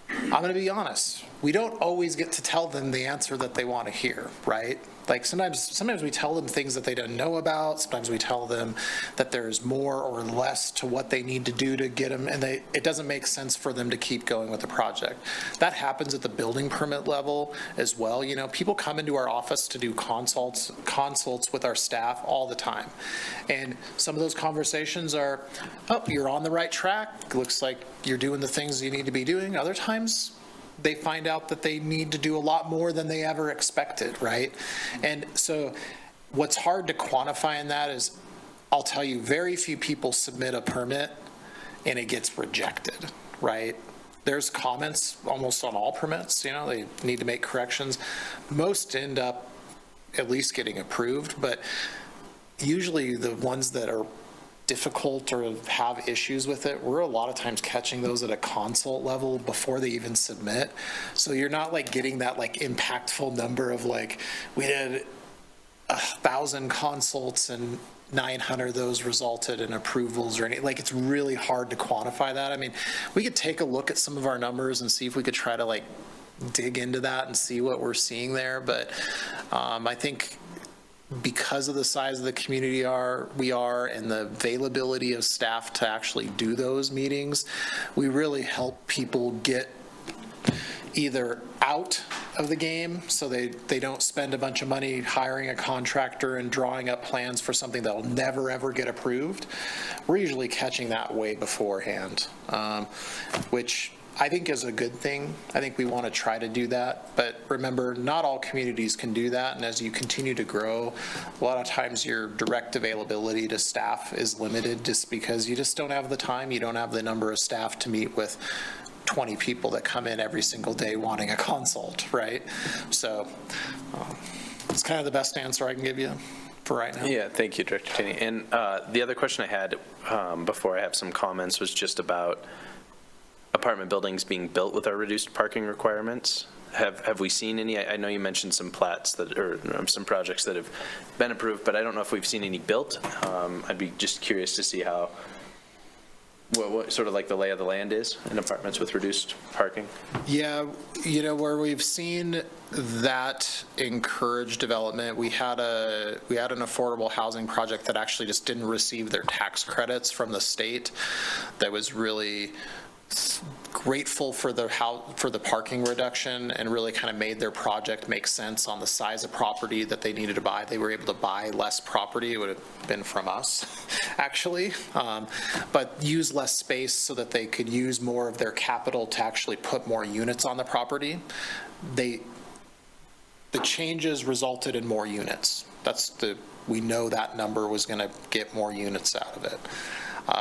I'm going to be honest, we don't always get to tell them the answer that they want to hear, right? Like sometimes we tell them things that they don't know about. Sometimes we tell them that there's more or less to what they need to do to get them, and it doesn't make sense for them to keep going with the project. That happens at the building permit level as well. People come into our office to do consults with our staff all the time. And some of those conversations are, oh, you're on the right track. Looks like you're doing the things you need to be doing. Other times, they find out that they need to do a lot more than they ever expected, right? And so what's hard to quantify in that is, I'll tell you, very few people submit a permit and it gets rejected, right? There's comments almost on all permits, they need to make corrections. Most end up at least getting approved, but usually the ones that are difficult or have issues with it, we're a lot of times catching those at a consult level before they even submit. So you're not like getting that like impactful number of like, we did 1,000 consults and 900 of those resulted in approvals or anything. Like, it's really hard to quantify that. I mean, we could take a look at some of our numbers and see if we could try to like dig into that and see what we're seeing there. But I think because of the size of the community we are and the availability of staff to actually do those meetings, we really help people get either out of the game so they don't spend a bunch of money hiring a contractor and drawing up plans for something that will never ever get approved. We're usually catching that way beforehand, which I think is a good thing. I think we want to try to do that. But remember, not all communities can do that. And as you continue to grow, a lot of times your direct availability to staff is limited just because you just don't have the time. You don't have the number of staff to meet with 20 people that come in every single day wanting a consult, right? So it's kind of the best answer I can give you for right now. Yeah, thank you, Director Tierney. And the other question I had before I have some comments was just about apartment buildings being built with our reduced parking requirements. Have we seen any? I know you mentioned some plats or some projects that have been approved, but I don't know if we've seen any built. I'd be just curious to see what sort of like the lay of the land is in apartments with reduced parking. Yeah, where we've seen that encourage development, we had an affordable housing project that actually just didn't receive their tax credits from the state. That was really grateful for the parking reduction and really kind of made their project make sense on the size of property that they needed to buy. They were able to buy less property. It would have been from us, actually, but use less space so that they could use more of their capital to actually put more units on the property. The changes resulted in more units. We know that number was going to get more units out of it.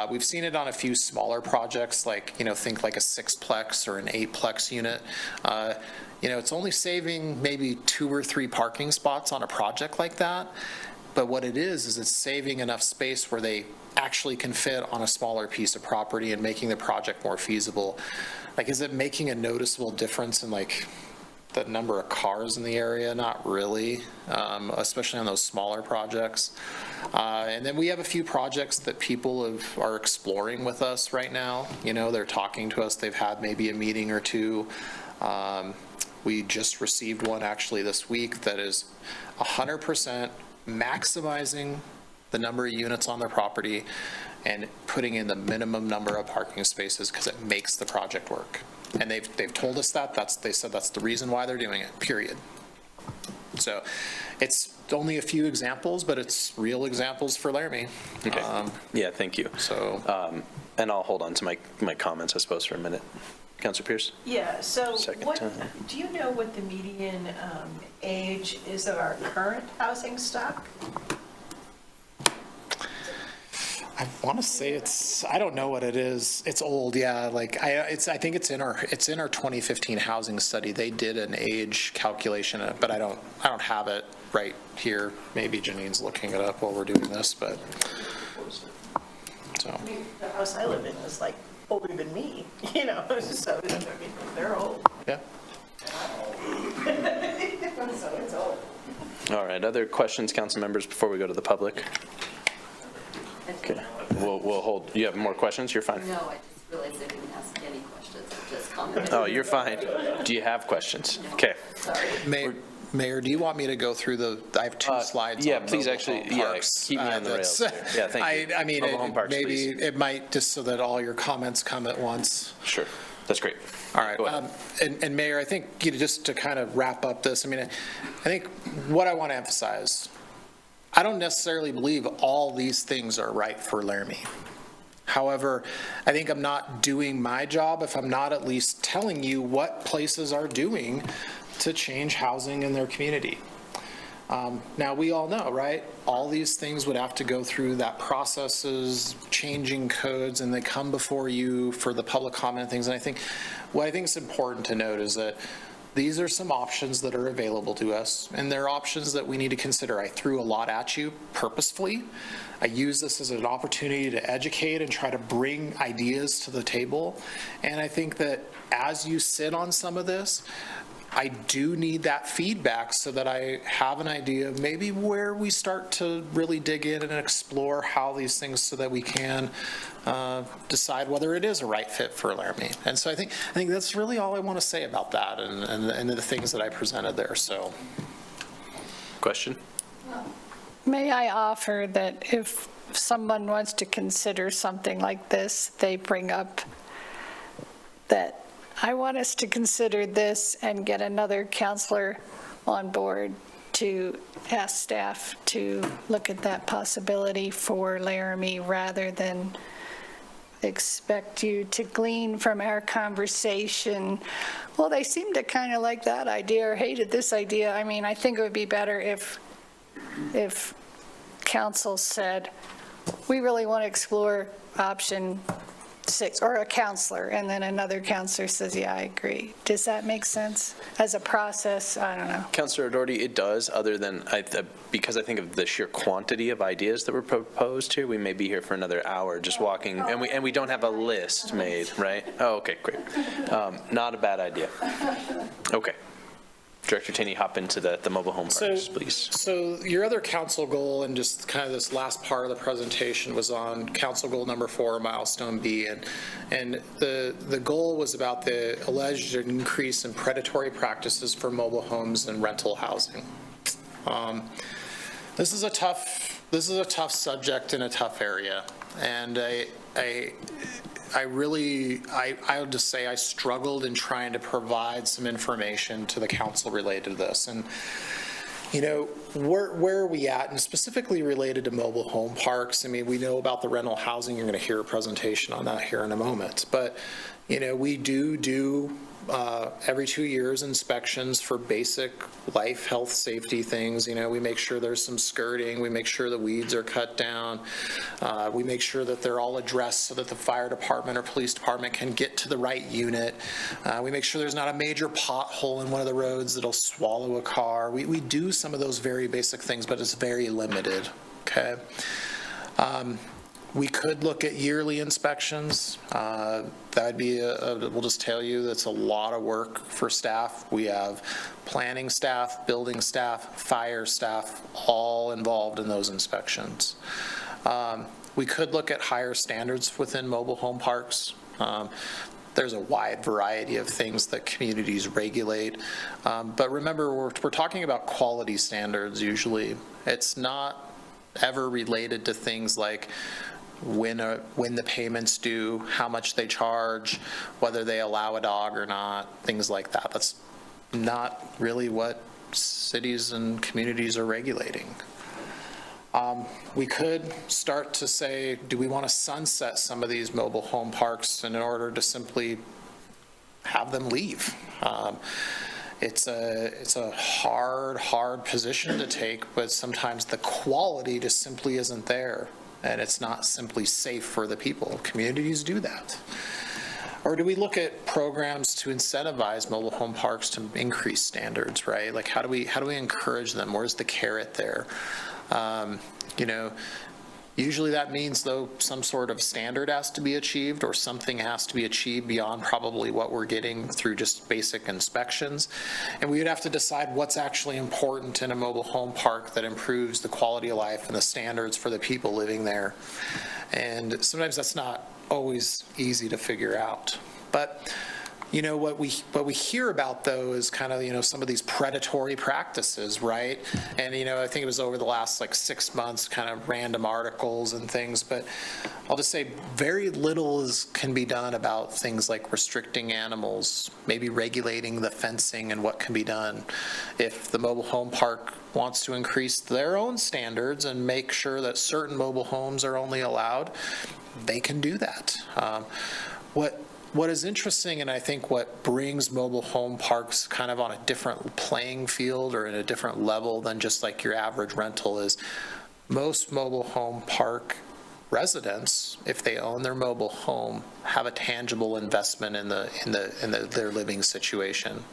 We've seen it on a few smaller projects, like, think like a 6-plex or an 8-plex unit. It's only saving maybe 2 or 3 parking spots on a project like that. But what it is it's saving enough space where they actually can fit on a smaller piece of property and making the project more feasible. Like, is it making a noticeable difference in the number of cars in the area? Not really, especially on those smaller projects. And then we have a few projects that people are exploring with us right now. They're talking to us. They've had maybe a meeting or two. We just received one actually this week that is 100% maximizing the number of units on their property and putting in the minimum number of parking spaces because it makes the project work. And they've told us that. They said that's the reason why they're doing it, period. So it's only a few examples, but it's real examples for Laramie. Okay. Yeah, thank you. So, and I'll hold on to my comments, I suppose, for a minute. Councilor Pierce? Yeah, so Second what, time. do you know what the median age is of our current housing stock? I want to say I don't know what it is. It's old, yeah. I think it's in our 2015 housing study. They did an age calculation, but I don't have it right here. Maybe Janine's looking it up while we're doing this, but so. The house I live in is like older than me, so they're old. Yeah. So it's old. All right, other questions, council members, before we go to the public? Okay, we'll hold. You have more questions? You're fine. No, I just realized I didn't ask any questions, just commented. Oh, you're fine. Do you have questions? Okay. Mayor, do you want me to go through I have 2 slides. Yeah, on please mobile actually, home parks. keep me on the rails. Yeah, thank you. I mean, Mobile home parks, maybe please. it might, just so that all your comments come at once. Sure, that's great. All right, Go ahead. and Mayor, I think, just to kind of wrap up this, I think what I want to emphasize, I don't necessarily believe all these things are right for Laramie. However, I think I'm not doing my job if I'm not at least telling you what places are doing to change housing in their community. Now, we all know, right? All these things would have to go through that processes, changing codes, and they come before you for the public comment things. And what I think is important to note is that these are some options that are available to us, and they're options that we need to consider. I threw a lot at you purposefully. I use this as an opportunity to educate and try to bring ideas to the table. And I think that as you sit on some of this, I do need that feedback so that I have an idea of maybe where we start to really dig in and explore how these things so that we can decide whether it is a right fit for Laramie. And so I think that's really all I want to say about that and the things that I presented there. So, Question? May I offer that if someone wants to consider something like this, they bring up that I want us to consider this and get another counselor on board to ask staff to look at that possibility for Laramie rather than expect you to glean from our conversation, well, they seem to kind of like that idea or hated this idea. I mean, I think it would be better if council said, we really want to explore option 6, or a counselor, and then another counselor says, yeah, I agree. Does that make sense as a process? I don't know. Councilor Doherty, it does, other than, because I think of the sheer quantity of ideas that were proposed here, we may be here for another hour just walking, and we don't have a list made, right? Oh, okay, great. Not a bad idea. Okay. Director Taney, hop into the mobile home parks, please. So your other council goal, and just kind of this last part of the presentation, was on council goal number 4, milestone B, and the goal was about the alleged increase in predatory practices for mobile homes and rental housing. This is a tough subject in a tough area, and would just say I struggled in trying to provide some information to the council related to this. And, you know, where are we at? And specifically related to mobile home parks, I mean, we know about the rental housing. You're going to hear a presentation on that here in a moment. But, you know, we do every 2 years inspections for basic life, health, safety things. You know, we make sure there's some skirting. We make sure the weeds are cut down. We make sure that they're all addressed so that the fire department or police department can get to the right unit. We make sure there's not a major pothole in one of the roads that'll swallow a car. We do some of those very basic things, but it's very limited, okay? We could look at yearly inspections. That'd be, we'll just tell you, that's a lot of work for staff. We have planning staff, building staff, fire staff, all involved in those inspections. We could look at higher standards within mobile home parks. There's a wide variety of things that communities regulate. But remember, we're talking about quality standards usually. It's not ever related to things like when the payments due, how much they charge, whether they allow a dog or not, things like that. That's not really what cities and communities are regulating. We could start to say, do we want to sunset some of these mobile home parks in order to simply have them leave? It's a hard position to take, but sometimes the quality just simply isn't there. And it's not simply safe for the people. Communities do that. Or do we look at programs to incentivize mobile home parks to increase standards, right? Like how do we encourage them? Where's the carrot there? You know, usually that means, though, some sort of standard has to be achieved or something has to be achieved beyond probably what we're getting through just basic inspections. And we would have to decide what's actually important in a mobile home park that improves the quality of life and the standards for the people living there. And sometimes that's not always easy to figure out. But you know, what we hear about, though, is kind of, you know, some of these predatory practices, right? And, you know, I think it was over the last, 6 months, kind of random articles and things. But I'll just say very little can be done about things like restricting animals, maybe regulating the fencing and what can be done. If the mobile home park wants to increase their own standards and make sure that certain mobile homes are only allowed, they can do that. What is interesting, and I think what brings mobile home parks kind of on a different playing field or in a different level than just like your average rental, is most mobile home park residents, if they own their mobile home, have a tangible investment in their living situation.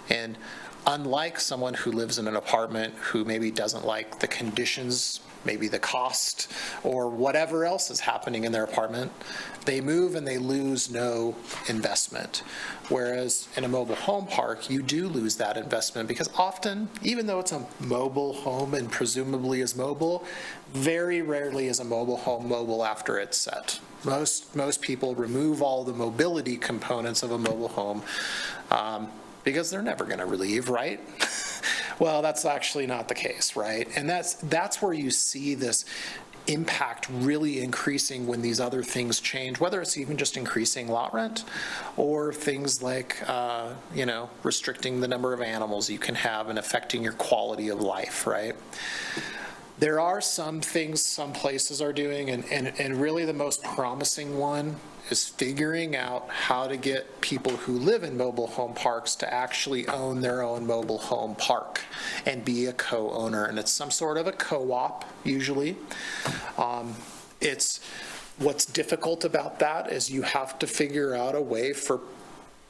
And unlike someone who lives in an apartment who maybe doesn't like the conditions, maybe the cost, or whatever else is happening in their apartment, they move and they lose no investment. Whereas in a mobile home park, you do lose that investment because often, even though it's a mobile home and presumably is mobile, very rarely is a mobile home mobile after it's set. Most people remove all the mobility components of a mobile home because they're never going to leave, right? Well, that's actually not the case, right? And that's where you see this impact really increasing when these other things change, whether it's even just increasing lot rent or things like, you know, restricting the number of animals you can have and affecting your quality of life, right? There are some things some places are doing, and really the most promising one is figuring out how to get people who live in mobile home parks to actually own their own mobile home park and be a co-owner. And it's some sort of a co-op, usually. What's difficult about that is you have to figure out a way for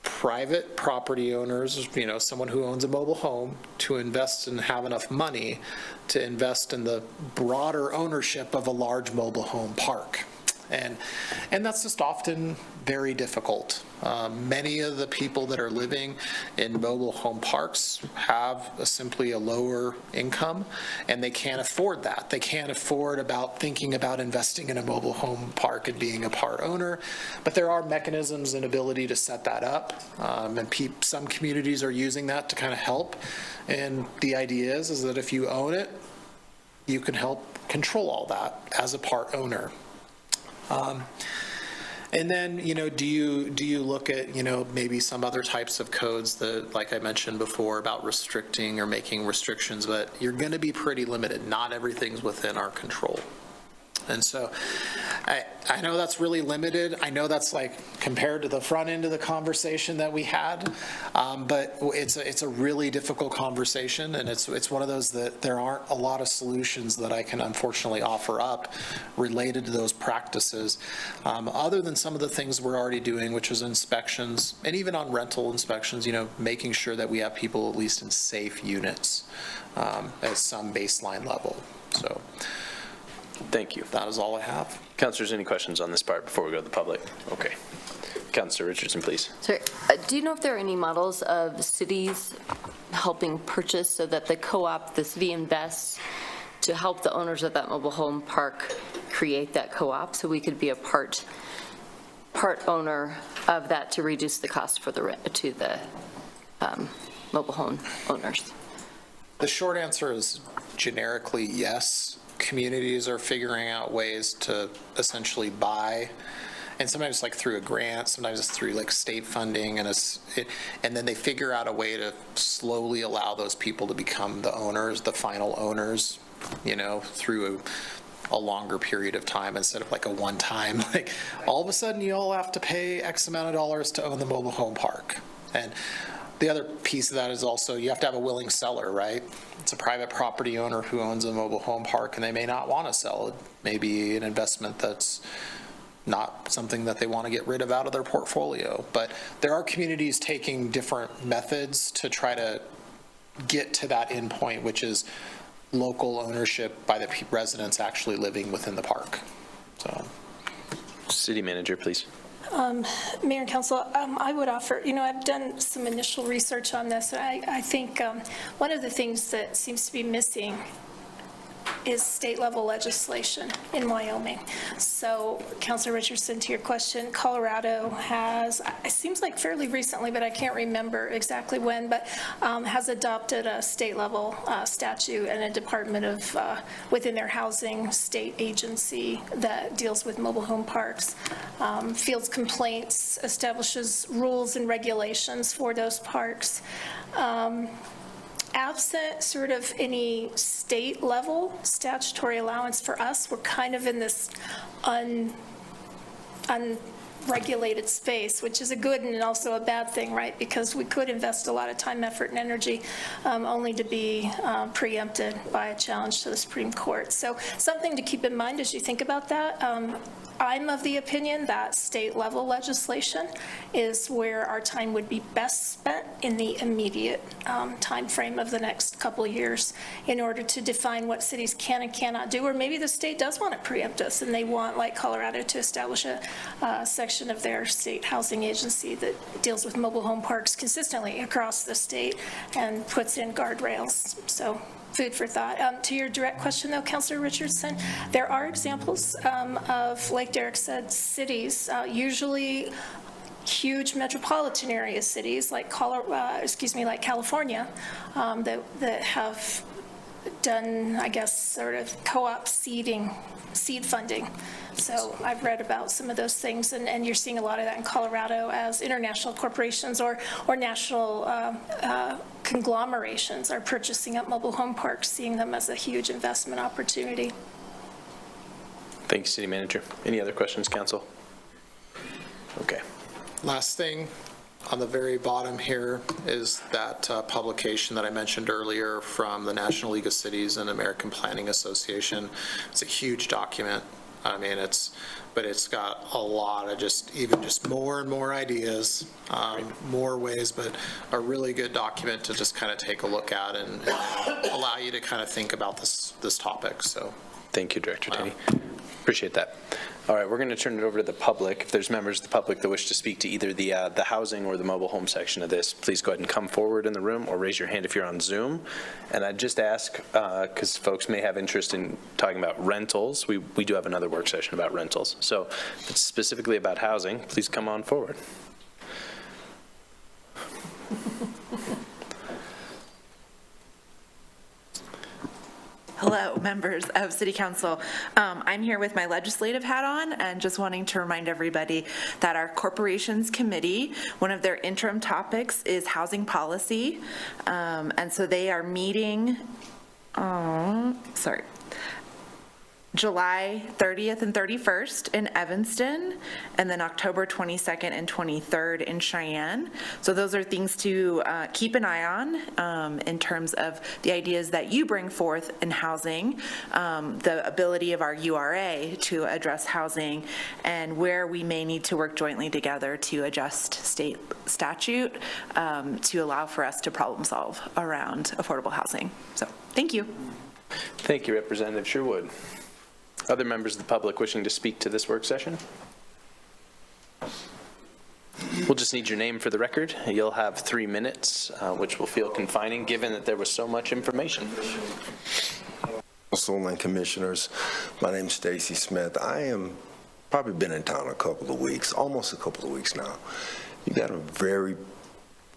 private property owners, you know, someone who owns a mobile home, to invest and have enough money to invest in the broader ownership of a large mobile home park. And that's just often very difficult. Many of the people that are living in mobile home parks have simply a lower income, and they can't afford that. They can't afford thinking about investing in a mobile home park and being a part owner, but there are mechanisms and ability to set that up, and some communities are using that to kind of help. And the idea is that if you own it, you can help control all that as a part owner. And then, do you look at, maybe some other types of codes that, like I mentioned before, about restricting or making restrictions, but you're going to be pretty limited. Not everything's within our control. And so I know that's really limited. I know that's like compared to the front end of the conversation that we had, but it's a really difficult conversation, and it's one of those that there aren't a lot of solutions that I can unfortunately offer up related to those practices, other than some of the things we're already doing, which is inspections, and even on rental inspections, making sure that we have people at least in safe units at some baseline level. So. Thank you. That is all I have. Councilors, any questions on this part before we go to the public? Okay. Councilor Richardson, please. Sorry, do you know if there are any models of cities helping purchase so that the co-op, the city invests to help the owners of that mobile home park create that co-op, so we could be a part owner of that to reduce the cost for the mobile home owners? The short answer is generically yes. Communities are figuring out ways to essentially buy, and sometimes like through a grant, sometimes it's through like state funding, and then they figure out a way to slowly allow those people to become the owners, the final owners, through a longer period of time instead of like a one-time, like all of a sudden you all have to pay X amount of dollars to own the mobile home park. And the other piece of that is also you have to have a willing seller, right? It's a private property owner who owns a mobile home park, and they may not want to sell it. Maybe an investment that's not something that they want to get rid of out of their portfolio. But there are communities taking different methods to try to get to that end point, which is local ownership by the residents actually living within the park. So, City Manager, please. Mayor and Council, I would offer, I've done some initial research on this. I think one of the things that seems to be missing is state-level legislation in Wyoming. So, Councilor Richardson, to your question, Colorado has, it seems like fairly recently, but I can't remember exactly when, but has adopted a state-level statute and a department of, within their housing state agency that deals with mobile home parks, fields complaints, establishes rules and regulations for those parks. Absent sort of any state-level statutory allowance for us, we're kind of in this unregulated space, which is a good and also a bad thing, right? Because we could invest a lot of time, effort, and energy only to be preempted by a challenge to the Supreme Court. So something to keep in mind as you think about that. I'm of the opinion that state-level legislation is where our time would be best spent in the immediate time frame of the next couple of years in order to define what cities can and cannot do, or maybe the state does want to preempt us and they want, like Colorado, to establish a section of their state housing agency that deals with mobile home parks consistently across the state and puts in guardrails. So, food for thought. To your direct question, though, Councilor Richardson, there are examples of, like Derek said, cities, usually huge metropolitan area cities like like California, that have done, I guess, sort of co-op seed funding. So I've read about some of those things, and you're seeing a lot of that in Colorado as international corporations or national conglomerations are purchasing up mobile home parks, seeing them as a huge investment opportunity. Thank you, City Manager. Any other questions, Council? Okay. last thing on the very bottom here is that publication that I mentioned earlier from the National League of Cities and American Planning Association. It's a huge document. I mean, but it's got a lot of just more and more ideas, more ways, but a really good document to just kind of take a look at and allow you to kind of think about this topic. So, thank you, Director Tenney. Appreciate that. All right, we're going to turn it over to the public. If there's members of the public that wish to speak to either the housing or the mobile home section of this, please go ahead and come forward in the room or raise your hand if you're on Zoom. And I'd just ask, because folks may have interest in talking about rentals, we do have another work session about rentals. So if it's specifically about housing, please come on forward. Hello, members of City Council. I'm here with my legislative hat on and just wanting to remind everybody that our Corporations Committee, one of their interim topics is housing policy. And so they are meeting, July 30th and 31st in Evanston, and then October 22nd and 23rd in Cheyenne. So those are things to keep an eye on in terms of the ideas that you bring forth in housing, the ability of our URA to address housing, and where we may need to work jointly together to adjust state statute to allow for us to problem solve around affordable housing. So, thank you. Thank you, Representative Sherwood. Other members of the public wishing to speak to this work session? We'll just need your name for the record. You'll have 3 minutes, which will feel confining given that there was so much information. Council and Commissioners, my name's Stacy Smith. I am probably been in town a couple of weeks, almost a couple of weeks now. You got a very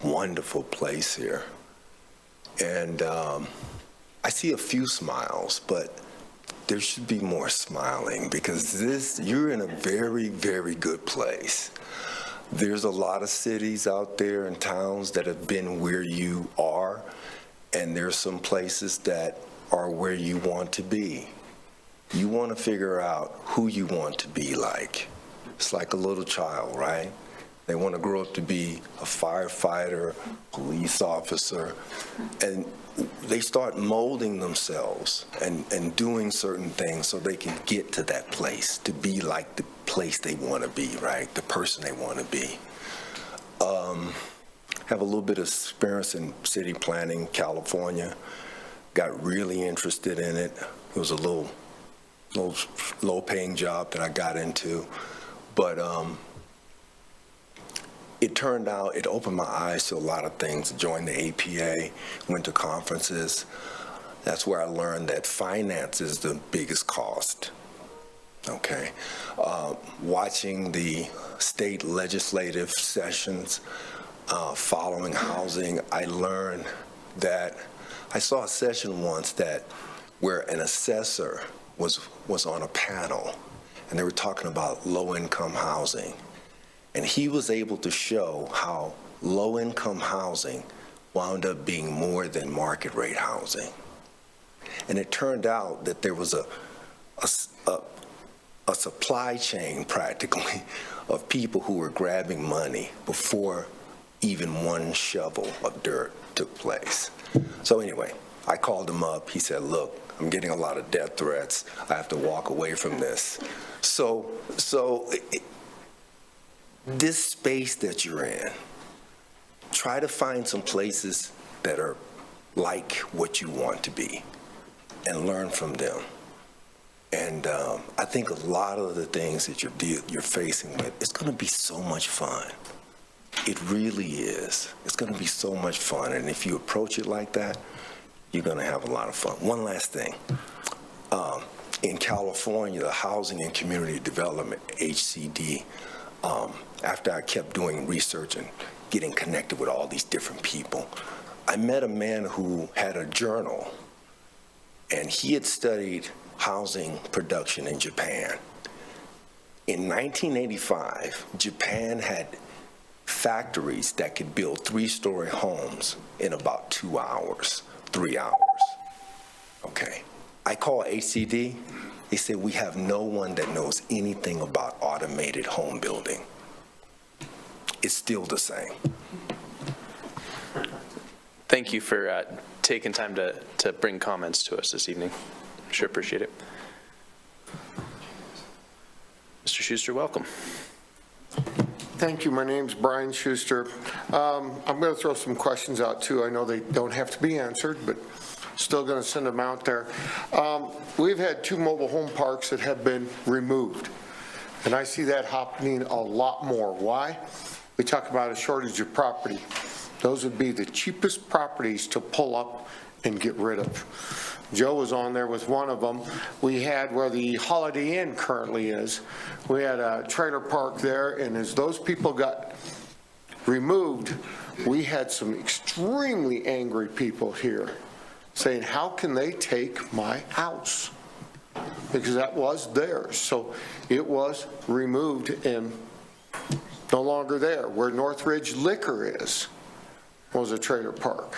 wonderful place here. And I see a few smiles, but there should be more smiling because you're in a very, very good place. There's a lot of cities out there and towns that have been where you are, and there's some places that are where you want to be. You want to figure out who you want to be like. It's like a little child, right? They want to grow up to be a firefighter, police officer, and they start molding themselves and doing certain things so they can get to that place, to be like the place they want to be, right? The person they want to be. Have a little bit of experience in city planning, California. Got really interested in it. It was a little low-paying job that I got into, but it turned out, it opened my eyes to a lot of things. Joined the APA, went to conferences. That's where I learned that finance is the biggest cost, okay? Watching the state legislative sessions, following housing, I learned that, I saw a session once where an assessor was on a panel, and they were talking about low-income housing. And he was able to show how low-income housing wound up being more than market rate housing. And it turned out that there was a supply chain, practically, of people who were grabbing money before even one shovel of dirt took place. So anyway, I called him up. He said, look, I'm getting a lot of death threats. I have to walk away from this. This space that you're in, try to find some places that are like what you want to be and learn from them. And I think a lot of the things that you're facing with, it's going to be so much fun. It really is. It's going to be so much fun. And if you approach it like that, you're going to have a lot of fun. One last thing. In California, the Housing and Community Development, HCD, after I kept doing research and getting connected with all these different people, I met a man who had a journal, and he had studied housing production in Japan. In 1985, Japan had factories that could build 3-story homes in about 2 hours, 3 hours. Okay. I call HCD. They said, we have no one that knows anything about automated home building. It's still the same. Thank you for taking time to bring comments to us this evening. Sure appreciate it. Mr. Schuster, welcome. Thank you. My name's Brian Schuster. I'm going to throw some questions out too. I know they don't have to be answered, but still going to send them out there. We've had 2 mobile home parks that have been removed, and I see that happening a lot more. Why? We talk about a shortage of property. Those would be the cheapest properties to pull up and get rid of. Joe was on there with one of them. We had where the Holiday Inn currently is. We had a trailer park there, and as those people got removed, we had some extremely angry people here saying, how can they take my house? Because that was theirs. So it was removed and no longer there. Where Northridge Liquor was a trailer park.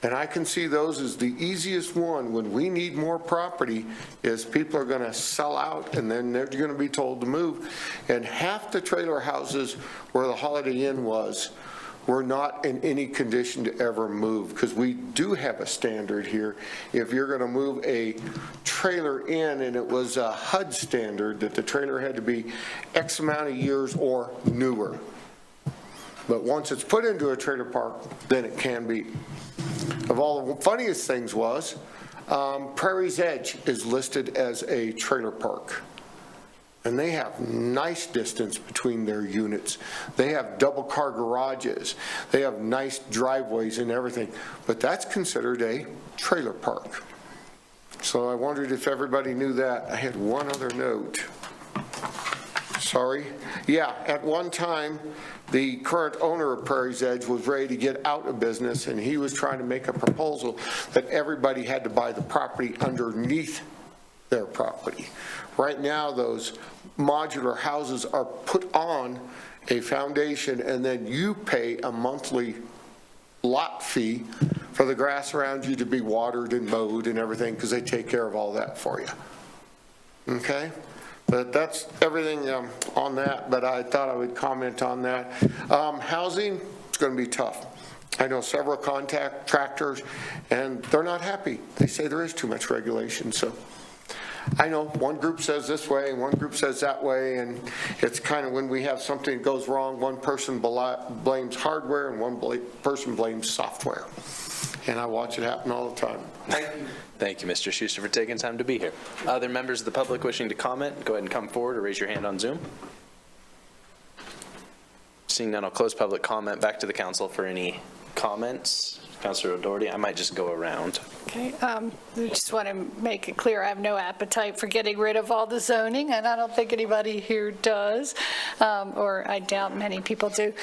And I can see those as the easiest one when we need more property is people are going to sell out and then they're going to be told to move. And half the trailer houses where the Holiday Inn was were not in any condition to ever move, because we do have a standard here. If you're going to move a trailer in, and it was a HUD standard that the trailer had to be X amount of years or newer. But once it's put into a trailer park, then it can be. Of all the funniest things was, Prairie's Edge is listed as a trailer park. And they have nice distance between their units. They have double car garages. They have nice driveways and everything. But that's considered a trailer park. So I wondered if everybody knew that. I had one other note. Sorry. Yeah, at one time, the current owner of Prairie's Edge was ready to get out of business, and he was trying to make a proposal that everybody had to buy the property underneath their property. Right now, those modular houses are put on a foundation, and then you pay a monthly lot fee for the grass around you to be watered and mowed and everything, because they take care of all that for you. Okay? But that's everything on that, but I thought I would comment on that. Housing, it's going to be tough. I know several contractors, and they're not happy. They say there is too much regulation. So I know one group says this way, and one group says that way, and it's kind of when we have something that goes wrong, one person blames hardware and one person blames software. And I watch it happen all the time. Thank you. Thank you, Mr. Schuster, for taking time to be here. Other members of the public wishing to comment, go ahead and come forward or raise your hand on Zoom. Seeing none, I'll close public comment. Back to the council for any comments. Councilor O'Doherty, I might just go around. Okay, I just want to make it clear, I have no appetite for getting rid of all the zoning, and I don't think anybody here does, or I doubt many people do.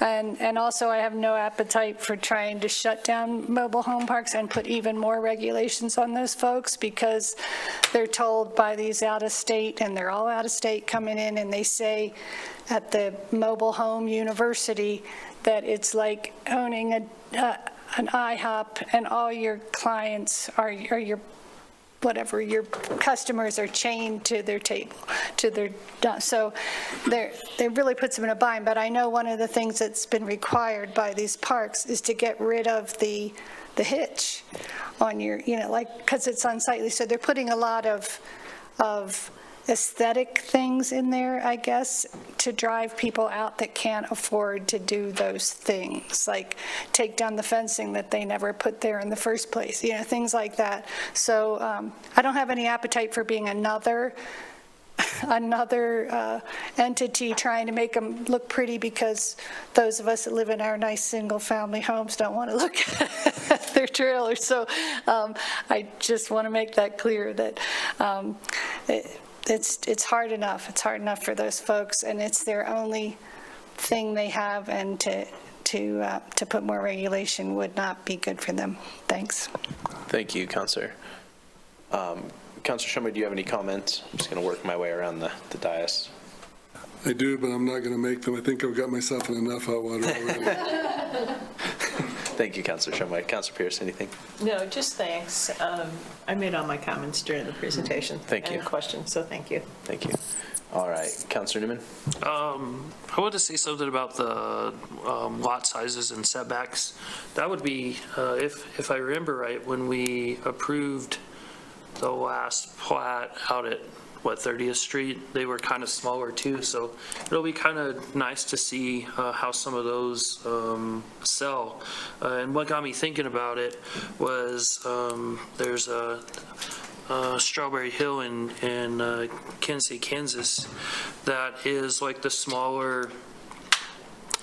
And also, I have no appetite for trying to shut down mobile home parks and put even more regulations on those folks, because they're told by these out-of-state, and they're all out-of-state coming in, and they say at the mobile home university that it's like owning an IHOP, and all your clients are your whatever your customers are chained to their table, to their so they really puts them in a bind. But I know one of the things that's been required by these parks is to get rid of the hitch on your, like, because it's unsightly. So they're putting a lot of aesthetic things in there, I guess, to drive people out that can't afford to do those things, like take down the fencing that they never put there in the first place, things like that. So I don't have any appetite for being another entity trying to make them look pretty, because those of us that live in our nice single-family homes don't want to look at their trailers. So I just want to make that clear that it's hard enough. It's hard enough for those folks, and it's their only thing they have, and to put more regulation would not be good for them. Thanks. Thank you, Councilor. Councilor Shumway, do you have any comments? I'm just going to work my way around the dais. I do, but I'm not going to make them. I think I've got myself in enough hot water already. Thank you, Councilor Shumway. Councilor Pierce, anything? No, just thanks. I made all my comments during the presentation. Thank you. And questions, so thank you. Thank you. All right, Councilor Newman. I wanted to say something about the lot sizes and setbacks. That would be, if I remember right, when we approved the last plat out at 30th Street, they were kind of smaller too, so it'll be kind of nice to see how some of those sell. And what got me thinking about it was there's a Strawberry Hill in Kansas City, Kansas, that is like the smaller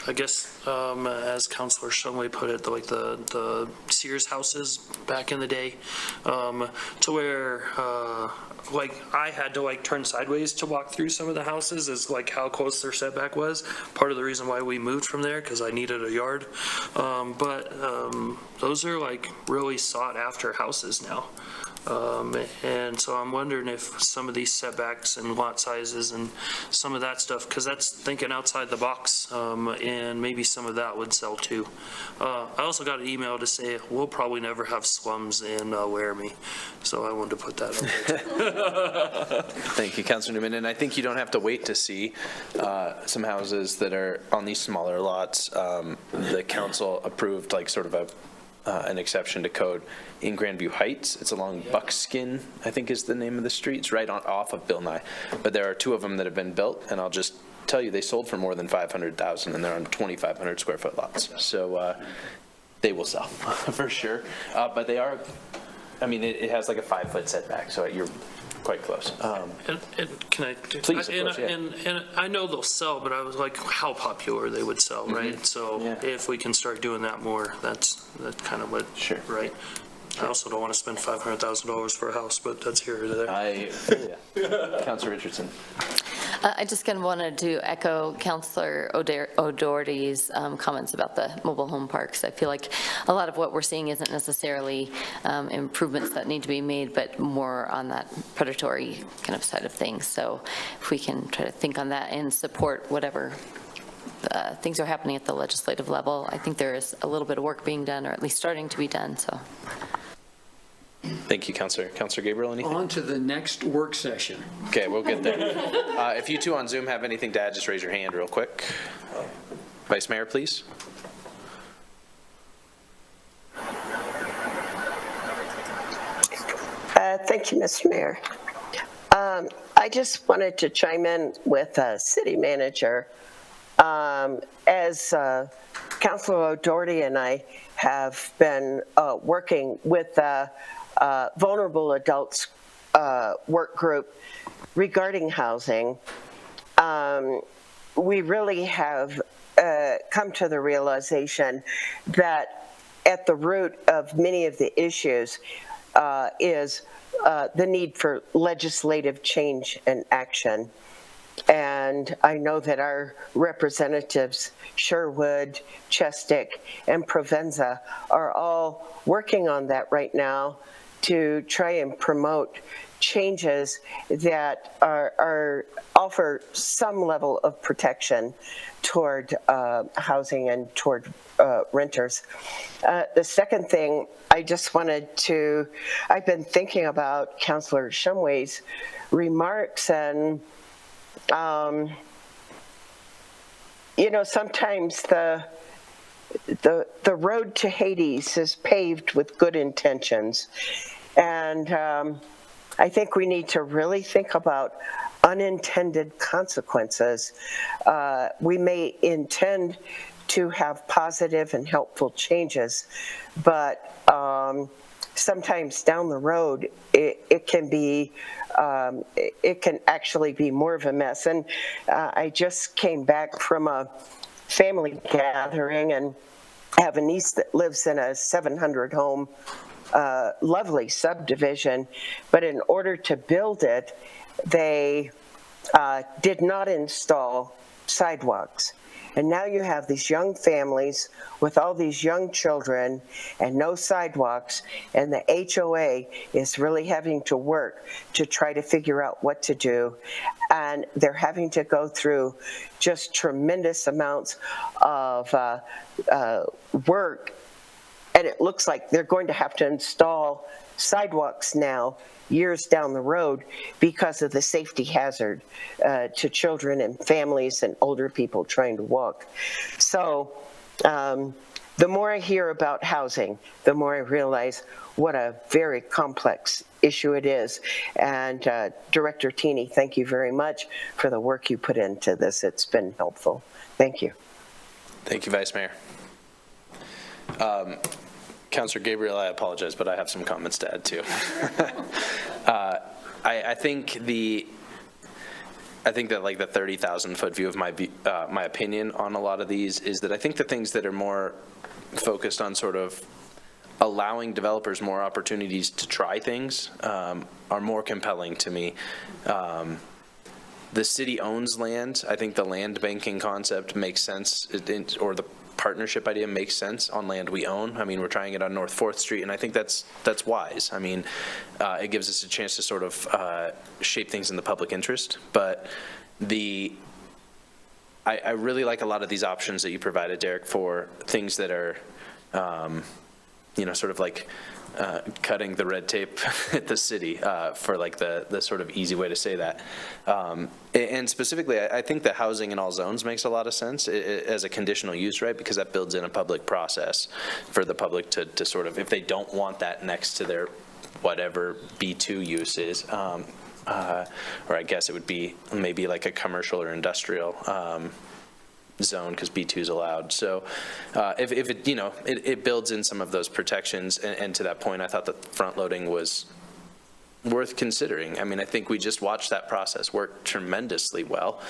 I guess, as Councilor Shumway put it, like the Sears houses back in the day, to where, like, I had to like turn sideways to walk through some of the houses is like how close their setback was. Part of the reason why we moved from there, because I needed a yard. But those are like really sought after houses now. And so I'm wondering if some of these setbacks and lot sizes and some of that stuff, because that's thinking outside the box, and maybe some of that would sell too. I also got an email to say we'll probably never have slums in Laramie, so I wanted to put that on there too. Thank you, Councilor Newman. And I think you don't have to wait to see some houses that are on these smaller lots. The council approved like sort of an exception to code in Grandview Heights. It's along Buckskin, I think is the name of the street. It's right off of Bill Nye. But there are two of them that have been built, and I'll just tell you, they sold for more than $500,000, and they're on 2,500 square foot lots. So they will sell for sure. But they are, I mean, it has like a 5-foot setback, so you're quite close. And can I? Please, of course, yeah. And I know they'll sell, but I was like, how popular they would sell, right? So Yeah. if we can start doing that more, that's kind of what, Sure. right? I also don't want to spend $500,000 for a house, but that's here or there. Yeah. Councilor Richardson. I just kind of wanted to echo Councilor O'Doherty's comments about the mobile home parks. I feel like a lot of what we're seeing isn't necessarily improvements that need to be made, but more on that predatory kind of side of things. So if we can try to think on that and support whatever things are happening at the legislative level, I think there is a little bit of work being done, or at least starting to be done, so. Thank you, Councilor. Councilor Gabriel, anything? On to the next work session. Okay, we'll get there. If you two on Zoom have anything to add, just raise your hand real quick. Vice Mayor, please. Thank you, Mr. Mayor. I just wanted to chime in with City Manager. As Councilor O'Doherty and I have been working with the vulnerable adults work group regarding housing, we really have come to the realization that at the root of many of the issues is the need for legislative change and action. And I know that our representatives, Sherwood, Chestick, and Provenza, are all working on that right now to try and promote changes that offer some level of protection toward housing and toward renters. The second thing, I just wanted to, I've been thinking about Councilor Shumway's remarks, and you know, sometimes the road to Hades is paved with good intentions, and I think we need to really think about unintended consequences. We may intend to have positive and helpful changes, but sometimes down the road, it can actually be more of a mess. And I just came back from a family gathering and have a niece that lives in a 700-home, lovely subdivision, but in order to build it, they did not install sidewalks. And now you have these young families with all these young children and no sidewalks, and the HOA is really having to work to try to figure out what to do. And they're having to go through just tremendous amounts of work. And it looks like they're going to have to install sidewalks now years down the road because of the safety hazard to children and families and older people trying to walk. So the more I hear about housing, the more I realize what a very complex issue it is. And Director Tini, thank you very much for the work you put into this. It's been helpful. Thank you. Thank you, Vice Mayor. Councilor Gabriel, I apologize, but I have some comments to add too. I think I think that like the 30,000-foot view of my opinion on a lot of these is that I think the things that are more focused on sort of allowing developers more opportunities to try things are more compelling to me. The city owns land. I think the land banking concept makes sense, or the partnership idea makes sense on land we own. I mean, we're trying it on North 4th Street, and I think that's wise. I mean, it gives us a chance to sort of shape things in the public interest. But I really like a lot of these options that you provided, Derek, for things that are, sort of like cutting the red tape at the city, for like the sort of easy way to say that. And specifically, I think the housing in all zones makes a lot of sense as a conditional use, right? Because that builds in a public process for the public to sort of, if they don't want that next to their whatever B2 use is, or I guess it would be maybe like a commercial or industrial zone, because B2 is allowed. So if it, it builds in some of those protections, and to that point, I thought that front loading was worth considering. I mean, I think we just watched that process work tremendously well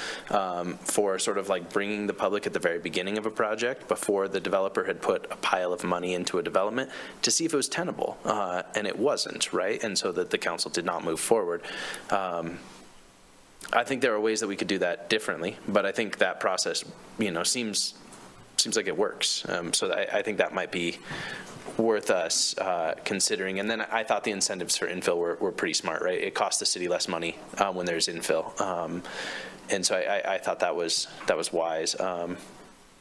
for sort of like bringing the public at the very beginning of a project before the developer had put a pile of money into a development to see if it was tenable, and it wasn't, right? And so that the council did not move forward. I think there are ways that we could do that differently, but I think that process, seems like it works. So I think that might be worth us considering. And then I thought the incentives for infill were pretty smart, right? It costs the city less money when there's infill. And so I thought that was wise. And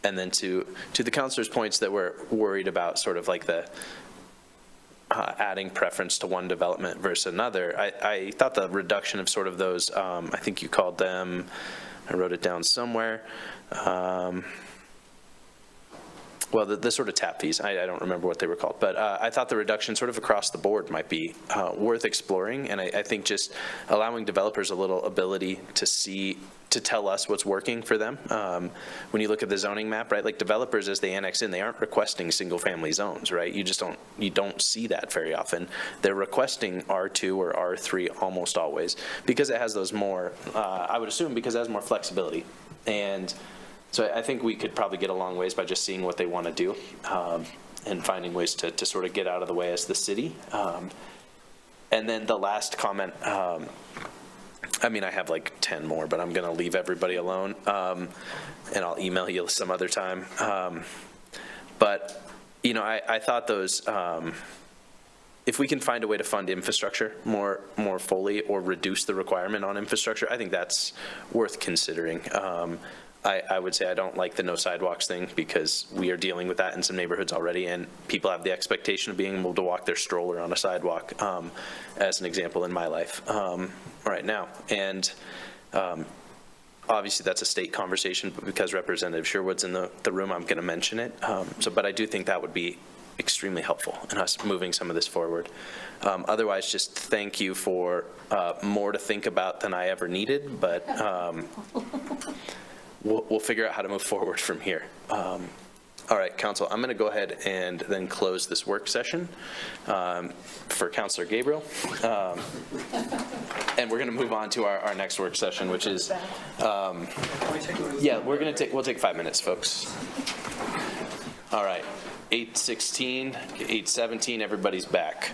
then to the councilor's points that we're worried about sort of like the adding preference to one development versus another, I thought the reduction of sort of those, I think you called them, I wrote it down somewhere, well, the sort of tap fees, I don't remember what they were called, but I thought the reduction sort of across the board might be worth exploring, and I think just allowing developers a little ability to tell us what's working for them. When you look at the zoning map, right, like developers as they annex in, they aren't requesting single-family zones, right? You don't see that very often. They're requesting R2 or R3 almost always, because it has those more, I would assume because it has more flexibility. And so I think we could probably get a long ways by just seeing what they want to do, and finding ways to sort of get out of the way as the city. And then the last comment, I mean, I have like 10 more, but I'm going to leave everybody alone, and I'll email you some other time. But, I thought those, if we can find a way to fund infrastructure more fully or reduce the requirement on infrastructure, I think that's worth considering. I would say I don't like the no sidewalks thing, because we are dealing with that in some neighborhoods already, and people have the expectation of being able to walk their stroller on a sidewalk, as an example in my life right now. And obviously that's a state conversation, but because Representative Sherwood's in the room, I'm going to mention it. But I do think that would be extremely helpful in us moving some of this forward. Otherwise, just thank you for more to think about than I ever needed, but we'll figure out how to move forward from here. All right, Council, I'm going to go ahead and then close this work session for Councilor Gabriel. And we're going to move on to our next work session, which is, yeah, we'll take 5 minutes, folks. All right, 8:16, 8:17, everybody's back.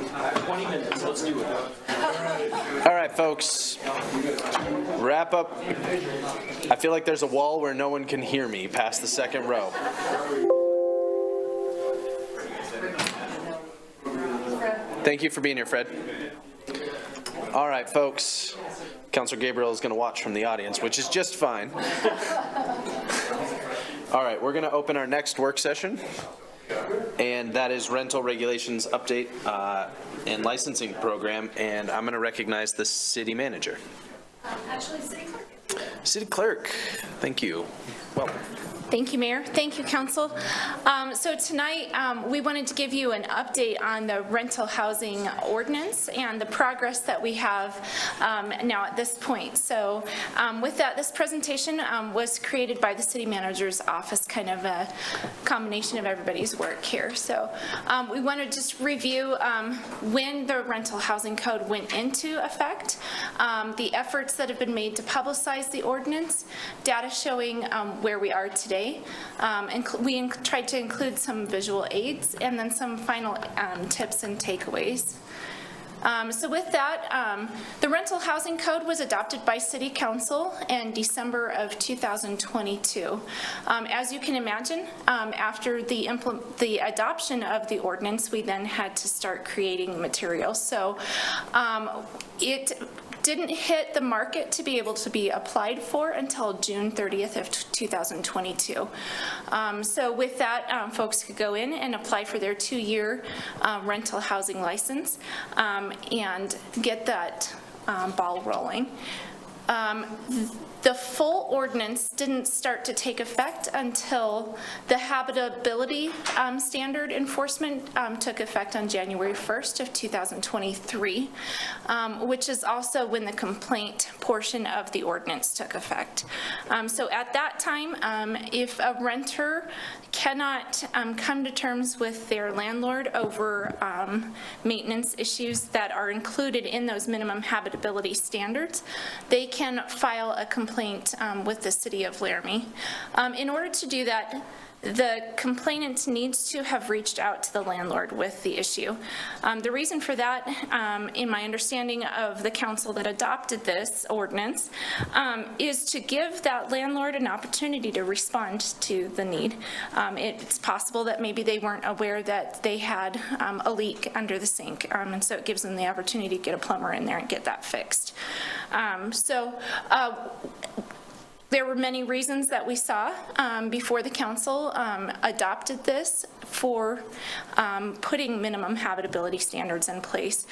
20 minutes, let's do it. All right, folks, wrap up. I feel like there's a wall where no one can hear me past the second row. Thank you for being here, Fred. All right, folks. Councilor Gabriel is going to watch from the audience, which is just fine. All right, we're going to open our next work session, and that is rental regulations update and licensing program, and I'm going to recognize the city manager. Actually, city clerk. City clerk, thank you. Welcome. Thank you, Mayor. Thank you, Council. So tonight, we wanted to give you an update on the rental housing ordinance and the progress that we have now at this point. So with that, this presentation was created by the City Manager's Office, kind of a combination of everybody's work here. So we want to just review when the rental housing code went into effect, the efforts that have been made to publicize the ordinance, data showing where we are today. And we tried to include some visual aids and then some final tips and takeaways. So with that, the rental housing code was adopted by City Council in December of 2022. As you can imagine, after the adoption of the ordinance, we then had to start creating materials. So it didn't hit the market to be able to be applied for until June 30th of 2022. So with that, folks could go in and apply for their 2-year rental housing license and get that ball rolling. The full ordinance didn't start to take effect until the habitability standard enforcement took effect on January 1st of 2023, which is also when the complaint portion of the ordinance took effect. So at that time, if a renter cannot come to terms with their landlord over maintenance issues that are included in those minimum habitability standards, they can file a complaint with the city of Laramie. In order to do that, the complainant needs to have reached out to the landlord with the issue. The reason for that, in my understanding of the council that adopted this ordinance, is to give that landlord an opportunity to respond to the need. It's possible that maybe they weren't aware that they had a leak under the sink, and so it gives them the opportunity to get a plumber in there and get that fixed. There were many reasons that we saw before the council adopted this for putting minimum habitability standards in place.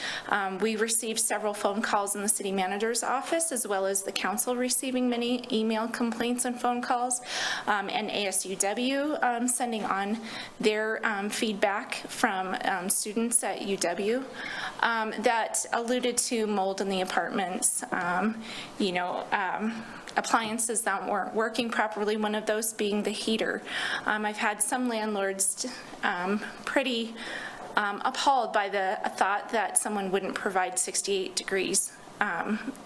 We received several phone calls in the city manager's office, as well as the council receiving many email complaints and phone calls, and ASUW sending on their feedback from students at UW that alluded to mold in the apartments, appliances that weren't working properly, one of those being the heater. I've had some landlords pretty appalled by the thought that someone wouldn't provide 68 degrees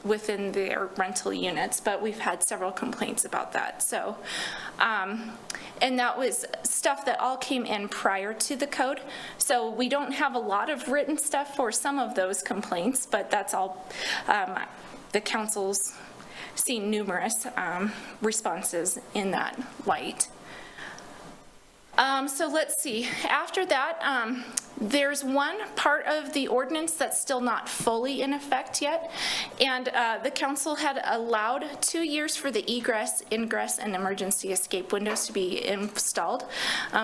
within their rental units, but we've had several complaints about that. So, and that was stuff that all came in prior to the code. So we don't have a lot of written stuff for some of those complaints, but that's all the council's seen numerous responses in that light. So let's see. After that, there's one part of the ordinance that's still not fully in effect yet, and the council had allowed 2 years for the egress, ingress, and emergency escape windows to be installed.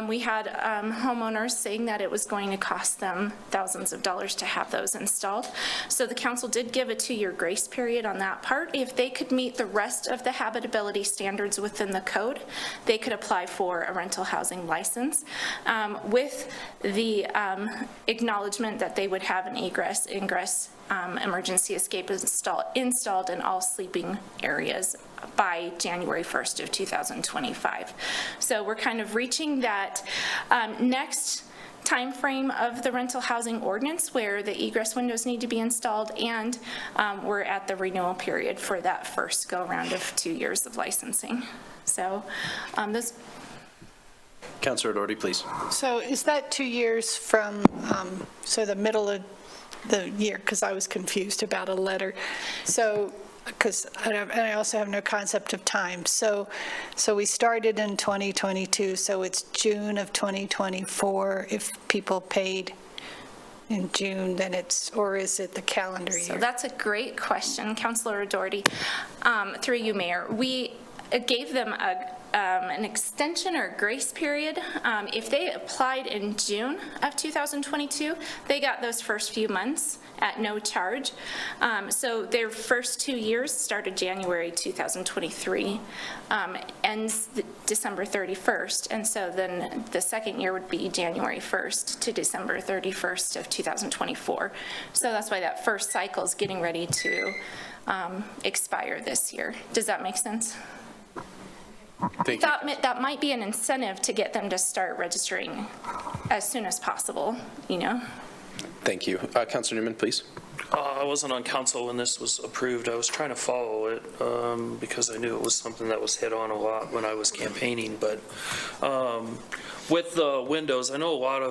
We had homeowners saying that it was going to cost them thousands of dollars to have those installed. So the council did give a 2-year grace period on that part. If they could meet the rest of the habitability standards within the code, they could apply for a rental housing license with the acknowledgement that they would have an egress, ingress, emergency escape installed in all sleeping areas by January 1st of 2025. So we're kind of reaching that next time frame of the rental housing ordinance where the egress windows need to be installed, and we're at the renewal period for that first go around of 2 years of licensing. So this. Councilor Doherty, please. So is that 2 years from, so the middle of the year, because I was confused about a letter. So, because, and I also have no concept of time. So we started in 2022, so it's June of 2024. If people paid in June, then it's, or is it the calendar year? So that's a great question, Councilor Doherty. Through you, Mayor. We gave them an extension or grace period. If they applied in June of 2022, they got those first few months at no charge. So their first 2 years started January 2023, ends December 31st. And so then the second year would be January 1st to December 31st of 2024. So that's why that first cycle is getting ready to expire this year. Does that make sense? Thank you. That might be an incentive to get them to start registering as soon as possible, you know? Thank you. Councilor Newman, please. I wasn't on council when this was approved. I was trying to follow it because I knew it was something that was hit on a lot when I was campaigning. But with the windows, I know a lot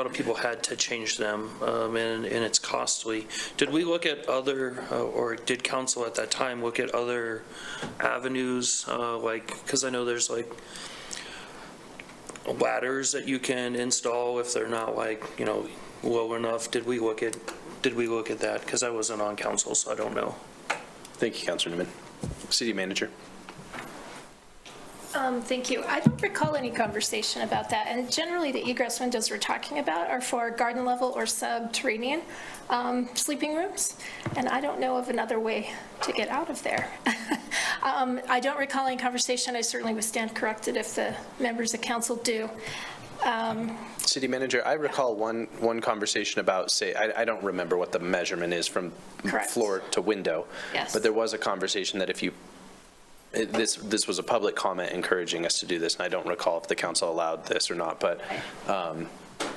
of people had to change them, and it's costly. Did we look at other, or did council at that time look at other avenues, because I know there's like ladders that you can install if they're not low enough. Did we look at that? Because I wasn't on council, so I don't know. Thank you, Councilor Newman. City Manager. Thank you. I don't recall any conversation about that. And generally, the egress windows we're talking about are for garden level or subterranean sleeping rooms. And I don't know of another way to get out of there. I don't recall any conversation. I certainly would stand corrected if the members of council do. City Manager, I recall one conversation about, say, I don't remember what the measurement is from Correct. floor to window. Yes. But there was a conversation that if you, this was a public comment encouraging us to do this, and I don't recall if the council allowed this or not, but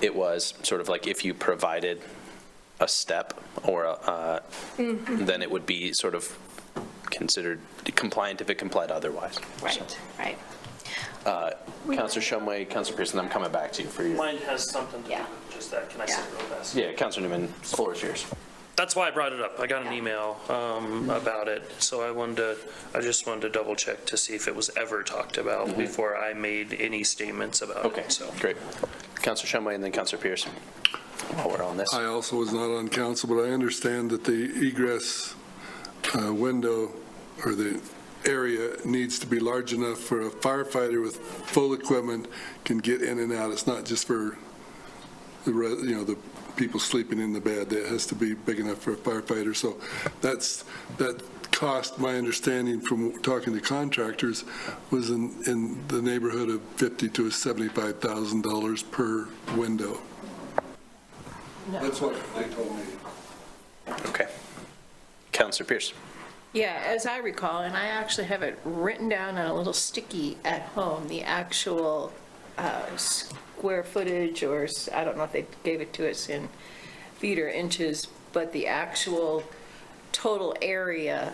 it was sort of like if you provided a step or then it would be sort of considered compliant if it complied otherwise. Right, right. Councilor Shumway, Councilor Pearson, I'm coming back to you for you. Mine has something to do with just that. Can I say it real fast? Yeah, Councilor Newman, the floor is yours. That's why I brought it up. I got an email about it, so I just wanted to double check to see if it was ever talked about before I made any statements about it. So Great. Councilor Shumway and then Councilor Pearson. While we're on this. I also was not on council, but I understand that the egress window or the area needs to be large enough for a firefighter with full equipment can get in and out. It's not just for the people sleeping in the bed. It has to be big enough for a firefighter. So that cost, my understanding from talking to contractors, was in the neighborhood of $50,000 to $75,000 per window. That's what they told me. Okay. Councilor Pierce. Yeah, as I recall, and I actually have it written down on a little sticky at home, the actual square footage, or I don't know if they gave it to us in feet or inches, but the actual total area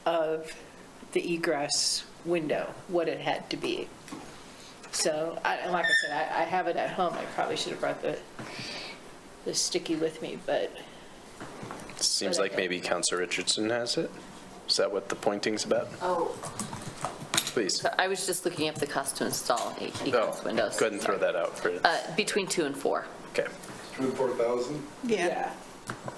of the egress window, what it had to be. So, like I said, I have it at home. I probably should have brought the sticky with me, but. Seems like maybe Councilor Richardson has it. Is that what the pointing's about? Oh, Please. so I was just looking up the cost to install egress windows. Go ahead and throw that out for Between 2 and 4. Okay. 2,000 and 4,000? Yeah.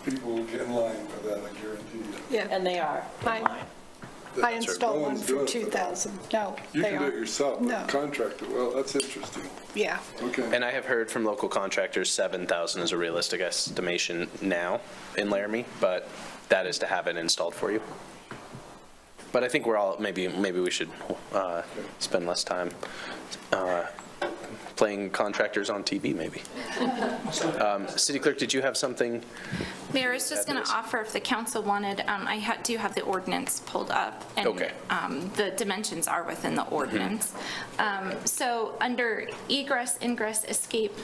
People will get in line for that, I guarantee you. Yeah. And they are. I installed one for 2,000. No, You they can do it aren't. yourself, No. but contract it. Well, that's interesting. Yeah. Okay. And I have heard from local contractors 7,000 is a realistic estimation now in Laramie, but that is to have it installed for you. But I think we're all, maybe we should spend less time playing contractors on TV, maybe. City Clerk, did you have something? Mayor, I was just going to offer, if the council wanted, I do have the ordinance pulled up, and Okay. The dimensions are within the ordinance. So under egress, ingress, escape,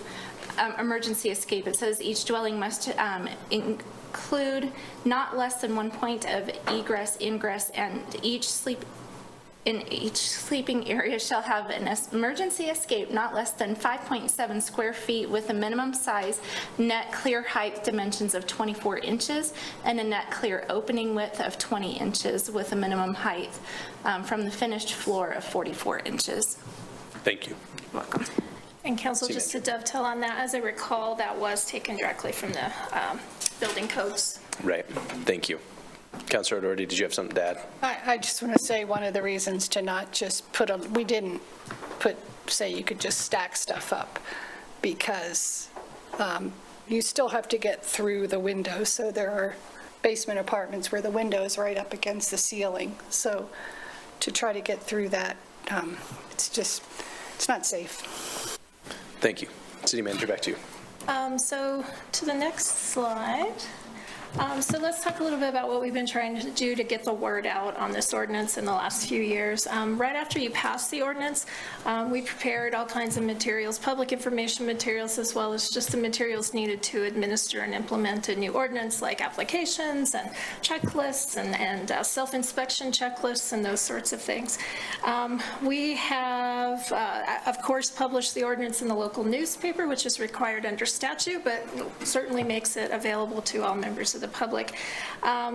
emergency escape, it says each dwelling must include not less than 1 point of egress, ingress, and each in each sleeping area shall have an emergency escape not less than 5.7 square feet with a minimum size net clear height dimensions of 24 inches and a net clear opening width of 20 inches with a minimum height from the finished floor of 44 inches. Thank you. Welcome. And council, just to dovetail on that, as I recall, that was taken directly from the building codes. Right. Thank you. Councilor Doherty, did you have something to add? I just want to say one of the reasons to not just we didn't say you could just stack stuff up, because you still have to get through the windows. So there are basement apartments where the window is right up against the ceiling. So to try to get through that, it's not safe. Thank you. City Manager, back to you. So to the next slide. So let's talk a little bit about what we've been trying to do to get the word out on this ordinance in the last few years. Right after you passed the ordinance, we prepared all kinds of materials, public information materials, as well as just the materials needed to administer and implement a new ordinance, like applications and checklists and self-inspection checklists and those sorts of things. We have, of course, published the ordinance in the local newspaper, which is required under statute, but certainly makes it available to all members of the public.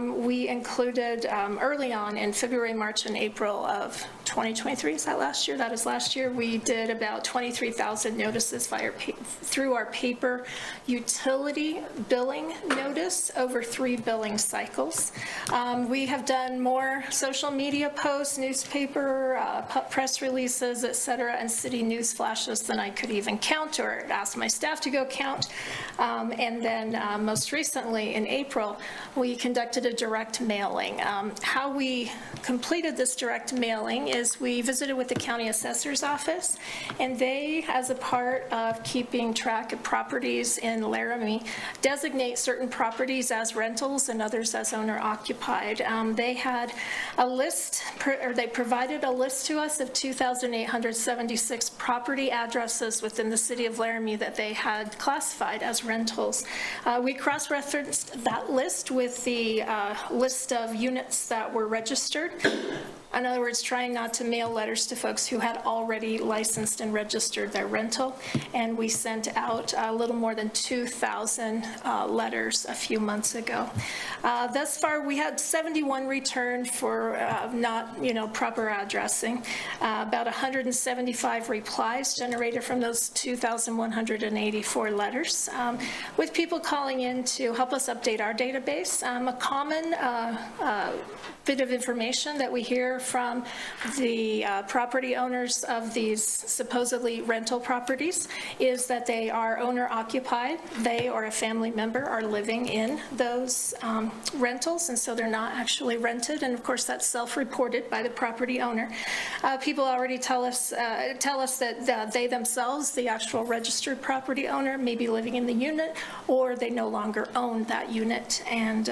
We included early on in February, March, and April of 2023. Is that last year? That is last year. We did about 23,000 notices through our paper utility billing notice over 3 billing cycles. We have done more social media posts, newspaper, press releases, et cetera, and city news flashes than I could even count or ask my staff to go count. And then most recently in April, we conducted a direct mailing. How we completed this direct mailing is we visited with the county assessor's office, and they, as a part of keeping track of properties in Laramie, designate certain properties as rentals and others as owner occupied. They had a list, or they provided a list to us of 2,876 property addresses within the city of Laramie that they had classified as rentals. We cross-referenced that list with the list of units that were registered. In other words, trying not to mail letters to folks who had already licensed and registered their rental. And we sent out a little more than 2,000 letters a few months ago. Thus far, we had 71 returned for not, proper addressing. About 175 replies generated from those 2,184 letters, with people calling in to help us update our database. A common bit of information that we hear from the property owners of these supposedly rental properties is that they are owner occupied. They or a family member are living in those rentals, and so they're not actually rented. And of course, that's self-reported by the property owner. People already tell us that they themselves, the actual registered property owner, may be living in the unit, or they no longer own that unit. And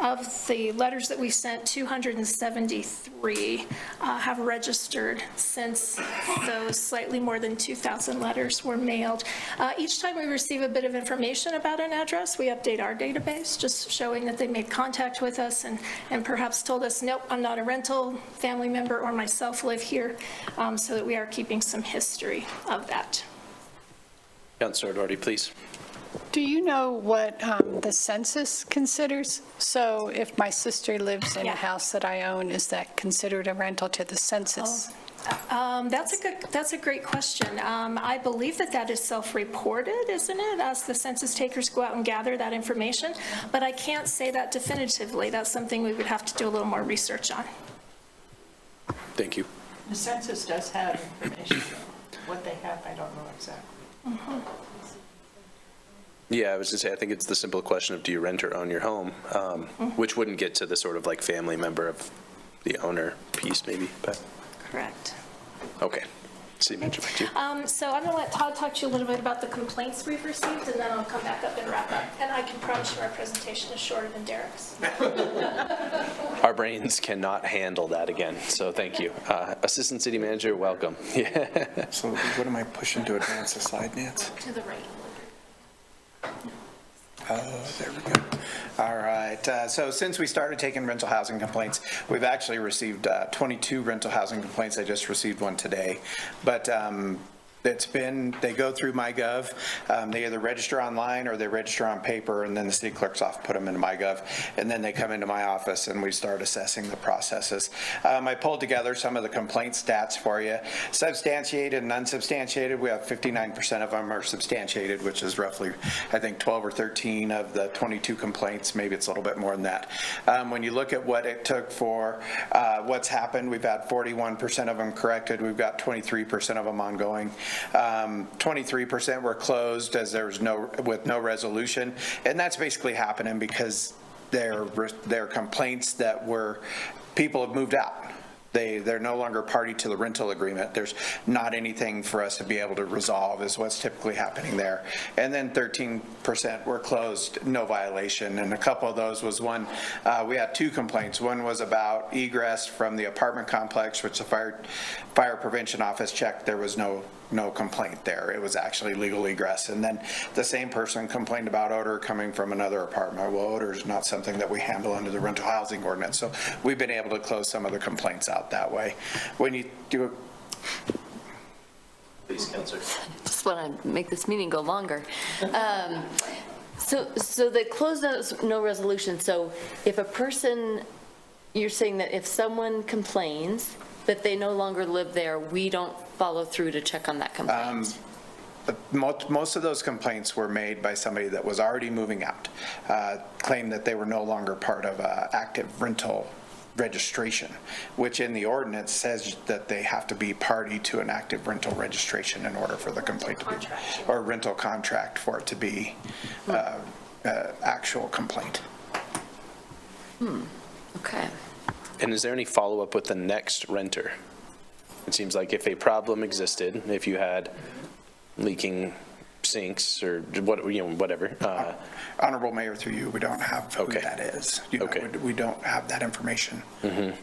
of the letters that we sent, 273 have registered since those slightly more than 2,000 letters were mailed. Each time we receive a bit of information about an address, we update our database, just showing that they made contact with us and perhaps told us, nope, I'm not a rental, family member or myself live here, so that we are keeping some history of that. Councilor Doherty, please. Do you know what the census considers? So if my sister lives in a house that I own, is that considered a rental to the census? That's a great question. I believe that is self-reported, isn't it, as the census takers go out and gather that information, but I can't say that definitively. That's something we would have to do a little more research on. Thank you. The census does have information. What they have, I don't know exactly. Mm-hmm. Yeah, I was going to say, I think it's the simple question of do you rent or own your home, which wouldn't get to the sort of like family member of the owner piece maybe, but. Correct. Okay. City Manager, back to you. So I'm going to let Todd talk to you a little bit about the complaints we've received, and then I'll come back up and wrap up. And I can promise you our presentation is shorter than Derek's. Our brains cannot handle that again, so thank you. Assistant City Manager, welcome. Yeah. So what am I pushing to advance the slide, Nance? To the right. There we go. All right, so since we started taking rental housing complaints, we've actually received 22 rental housing complaints. I just received one today. But they go through MyGov. They either register online or they register on paper, and then the city clerk's office put them into MyGov, and then they come into my office and we start assessing the processes. I pulled together some of the complaint stats for you. Substantiated and unsubstantiated, we have 59% of them are substantiated, which is roughly, I think, 12 or 13 of the 22 complaints. Maybe it's a little bit more than that. When you look at what it took for what's happened, we've had 41% of them corrected. We've got 23% of them ongoing. 23% were closed as there was with no resolution, and that's basically happening because they're complaints that people have moved out. They're no longer party to the rental agreement. There's not anything for us to be able to resolve is what's typically happening there. And then 13% were closed, no violation. And a couple of those was one, we had two complaints. One was about egress from the apartment complex, which the fire prevention office checked. There was no complaint there. It was actually legal egress. And then the same person complained about odor coming from another apartment. Well, odor is not something that we handle under the rental housing ordinance. So we've been able to close some of the complaints out that way. When you do Please, Counselor. Just want to make this meeting go longer. So the close notes, no resolution. So if a person, you're saying that if someone complains that they no longer live there, we don't follow through to check on that complaint? Most of those complaints were made by somebody that was already moving out, claimed that they were no longer part of active rental registration, which in the ordinance says that they have to be party to an active rental registration in order for the complaint to be, or rental contract for it to be actual complaint. Okay. And is there any follow-up with the next renter? It seems like if a problem existed, if you had leaking sinks or whatever. Honorable Mayor, through you, we don't have who Okay. that is. Okay. We don't have that information.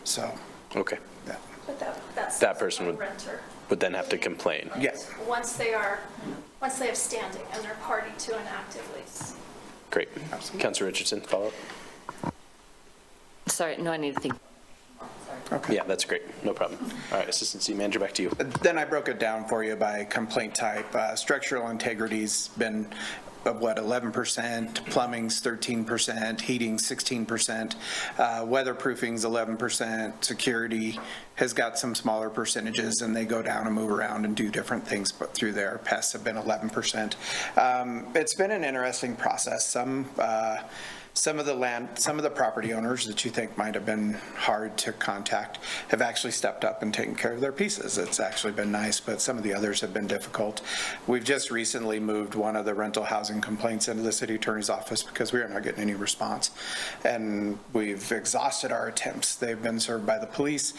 So. Okay. Yeah. But that's That person renter. would then have to complain. Yes. Once they have standing and they're party to an active lease. Great. Councilor Richardson, follow-up? Sorry, no, I need to think. Okay. Yeah, that's great. No problem. All right, Assistant City Manager, back to you. Then I broke it down for you by complaint type. Structural integrity's been 11%, plumbing's 13%, heating 16%, weatherproofing's 11%, security has got some smaller percentages, and they go down and move around and do different things, but through there, pests have been 11%. It's been an interesting process. Some of the property owners that you think might have been hard to contact have actually stepped up and taken care of their pieces. It's actually been nice, but some of the others have been difficult. We've just recently moved one of the rental housing complaints into the city attorney's office because we are not getting any response. And we've exhausted our attempts. They've been served by the police,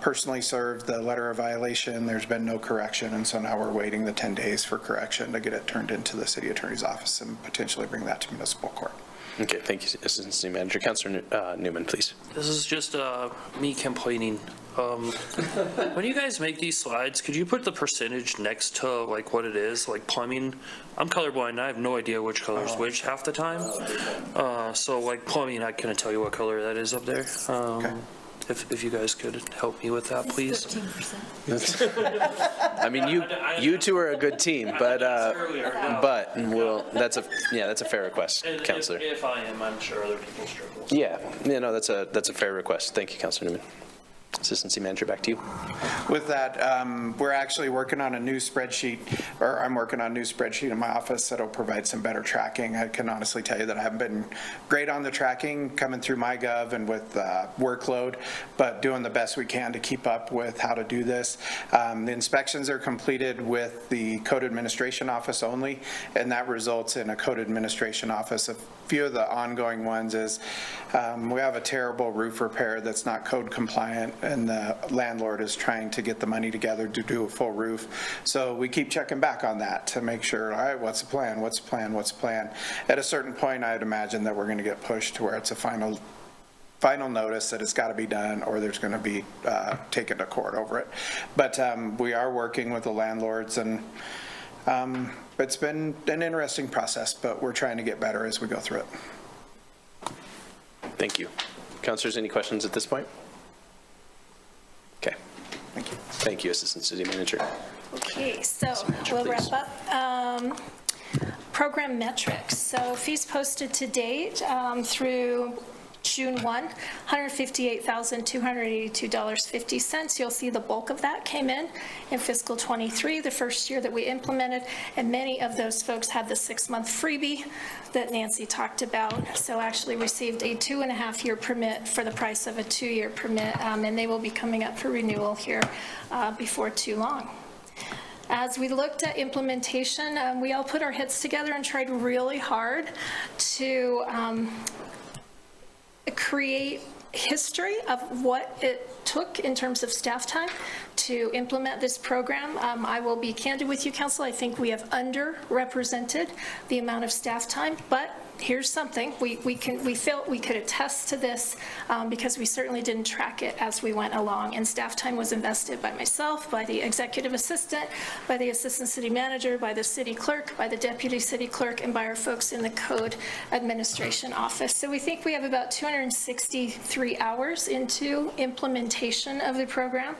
personally served the letter of violation. There's been no correction, and so now we're waiting the 10 days for correction to get it turned into the city attorney's office and potentially bring that to municipal court. Okay, thank you, Assistant City Manager. Councilor Newman, please. This is just me complaining. When you guys make these slides, could you put the percentage next to like what it is, like plumbing? I'm colorblind. I have no idea which color is which half the time. So like plumbing, I couldn't tell you what color that is up there. If you guys could help me with that, please. 13%. I mean, you two are a good team, but that's a fair request, Councilor. If I am, I'm sure other people struggle. Yeah, that's a fair request. Thank you, Councilor Newman. Assistant City Manager, back to you. With that, we're actually working on a new spreadsheet, or I'm working on a new spreadsheet in my office that'll provide some better tracking. I can honestly tell you that I haven't been great on the tracking coming through MyGov and with workload, but doing the best we can to keep up with how to do this. The inspections are completed with the code administration office only, and that results in a code administration office. A few of the ongoing ones is we have a terrible roof repair that's not code compliant, and the landlord is trying to get the money together to do a full roof. So we keep checking back on that to make sure, all right, what's the plan, what's the plan, what's the plan? At a certain point, I'd imagine that we're going to get pushed to where it's a final notice that it's got to be done, or there's going to be taken to court over it. But we are working with the landlords, and it's been an interesting process, but we're trying to get better as we go through it. Thank you. Councilors, any questions at this point? Okay. Thank you. Thank you, Assistant City Manager. Okay, so Manager, we'll please. wrap up. Program metrics. So fees posted to date through June 1, $158,282.50. You'll see the bulk of that came in fiscal '23, the first year that we implemented, and many of those folks had the 6-month freebie that Nancy talked about. So actually received a 2.5-year permit for the price of a 2-year permit, and they will be coming up for renewal here before too long. As we looked at implementation, we all put our heads together and tried really hard to create history of what it took in terms of staff time to implement this program. I will be candid with you, Council. I think we have underrepresented the amount of staff time, but here's something. We felt we could attest to this because we certainly didn't track it as we went along. And staff time was invested by myself, by the executive assistant, by the assistant city manager, by the city clerk, by the deputy city clerk, and by our folks in the code administration office. So we think we have about 263 hours into implementation of the program.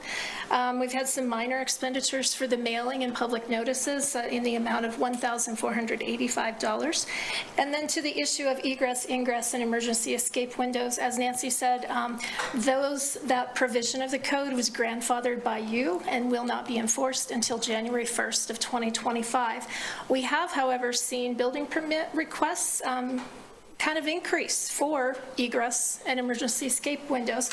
We've had some minor expenditures for the mailing and public notices in the amount of $1,485. And then to the issue of egress, ingress, and emergency escape windows, as Nancy said, that provision of the code was grandfathered by you and will not be enforced until January 1st of 2025. We have, however, seen building permit requests kind of increase for egress and emergency escape windows.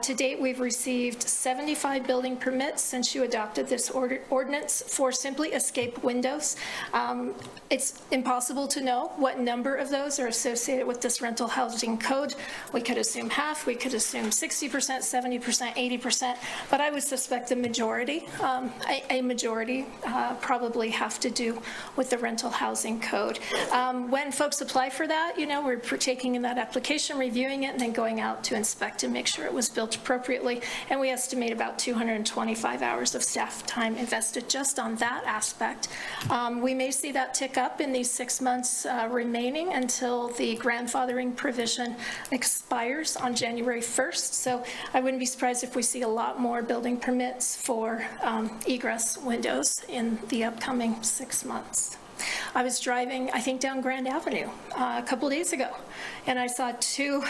To date, we've received 75 building permits since you adopted this ordinance for simply escape windows. It's impossible to know what number of those are associated with this rental housing code. We could assume half, we could assume 60%, 70%, 80%, but I would suspect the majority, a majority probably have to do with the rental housing code. When folks apply for that, we're taking in that application, reviewing it, and then going out to inspect and make sure it was built appropriately. And we estimate about 225 hours of staff time invested just on that aspect. We may see that tick up in these 6 months remaining until the grandfathering provision expires on January 1st. So I wouldn't be surprised if we see a lot more building permits for egress windows in the upcoming 6 months. I was driving, I think, down Grand Avenue a couple days ago, and I saw 2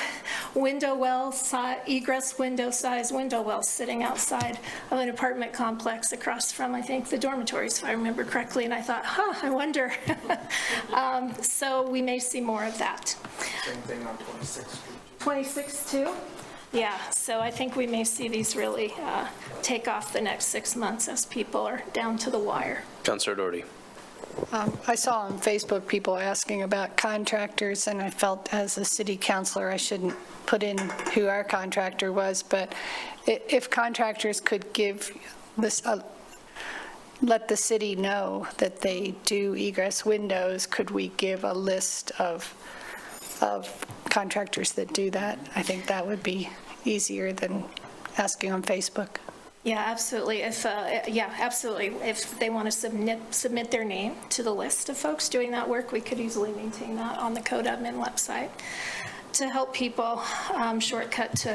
egress window-sized window wells sitting outside of an apartment complex across from, I think, the dormitories, if I remember correctly, and I thought, I wonder. So we may see more of that. Same thing on 26th Street. 26 too? Yeah, so I think we may see these really take off the next 6 months as people are down to the wire. Councilor Doherty. I saw on Facebook people asking about contractors, and I felt as a city councilor I shouldn't put in who our contractor was, but if contractors could give this, let the city know that they do egress windows, could we give a list of contractors that do that? I think that would be easier than asking on Facebook. Yeah, absolutely. Absolutely. If they want to submit their name to the list of folks doing that work, we could easily maintain that on the code admin website to help people shortcut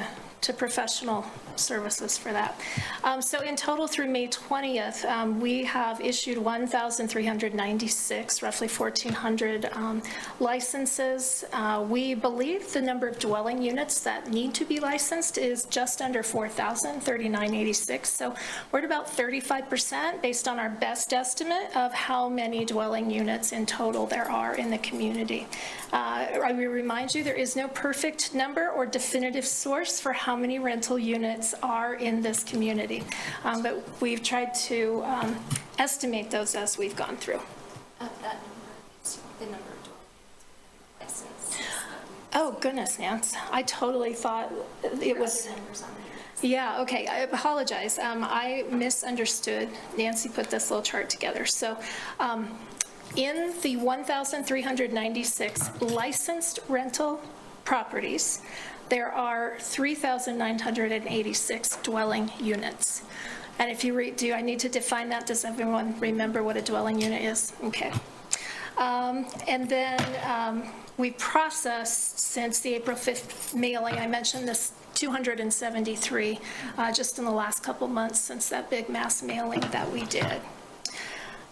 to professional services for that. So in total through May 20th, we have issued 1,396, roughly 1,400 licenses. We believe the number of dwelling units that need to be licensed is just under 4,000, 3,986. So we're at about 35% based on our best estimate of how many dwelling units in total there are in the community. I will remind you, there is no perfect number or definitive source for how many rental units are in this community, but we've tried to estimate those as we've gone through. That number is the number of licenses. Oh, goodness, Nance. I totally thought it was... Yeah, okay, I apologize. I misunderstood. Nancy put this little chart together. So in the 1,396 licensed rental properties, there are 3,986 dwelling units. And if you do I need to define that? Does everyone remember what a dwelling unit is? Okay. And then we processed since the April 5th mailing, I mentioned this 273 just in the last couple months since that big mass mailing that we did.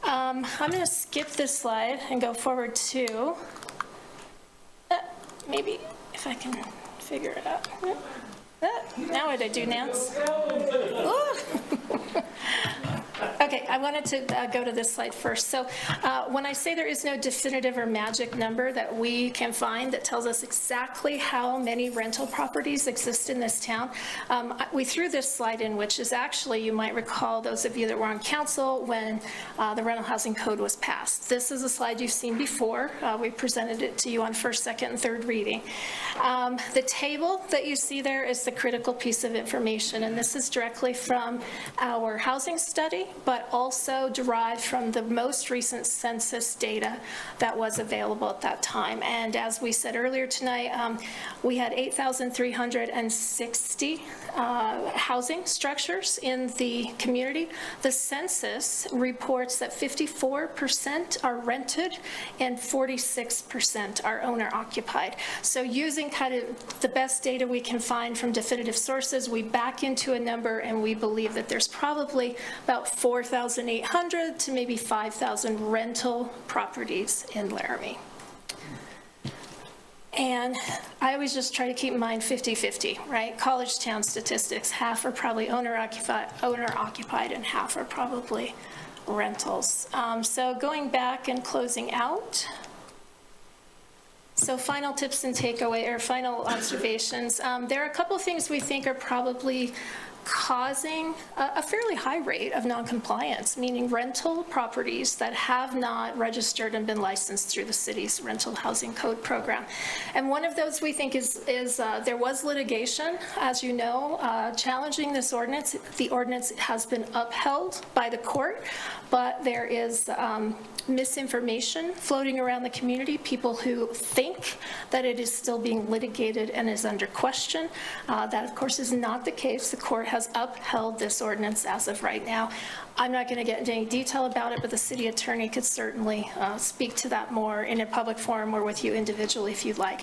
I'm going to skip this slide and go forward to, maybe if I can figure it out. Now what did I do, Nance? Okay, I wanted to go to this slide first. So when I say there is no definitive or magic number that we can find that tells us exactly how many rental properties exist in this town, we threw this slide in, which is actually, you might recall, those of you that were on council when the rental housing code was passed. This is a slide you've seen before. We presented it to you on first, second, and third reading. The table that you see there is the critical piece of information, and this is directly from our housing study, but also derived from the most recent census data that was available at that time. And as we said earlier tonight, we had 8,360 housing structures in the community. The census reports that 54% are rented and 46% are owner occupied. So using kind of the best data we can find from definitive sources, we back into a number, and we believe that there's probably about 4,800 to maybe 5,000 rental properties in Laramie. And I always just try to keep in mind 50-50, right? College town statistics, half are probably owner occupied and half are probably rentals. So going back and closing out. So final tips and takeaway, or final observations. There are a couple of things we think are probably causing a fairly high rate of noncompliance, meaning rental properties that have not registered and been licensed through the city's rental housing code program. And one of those we think is there was litigation, as you know, challenging this ordinance. The ordinance has been upheld by the court, but there is misinformation floating around the community, people who think that it is still being litigated and is under question. That, of course, is not the case. The court has upheld this ordinance as of right now. I'm not going to get into any detail about it, but the city attorney could certainly speak to that more in a public forum or with you individually if you'd like.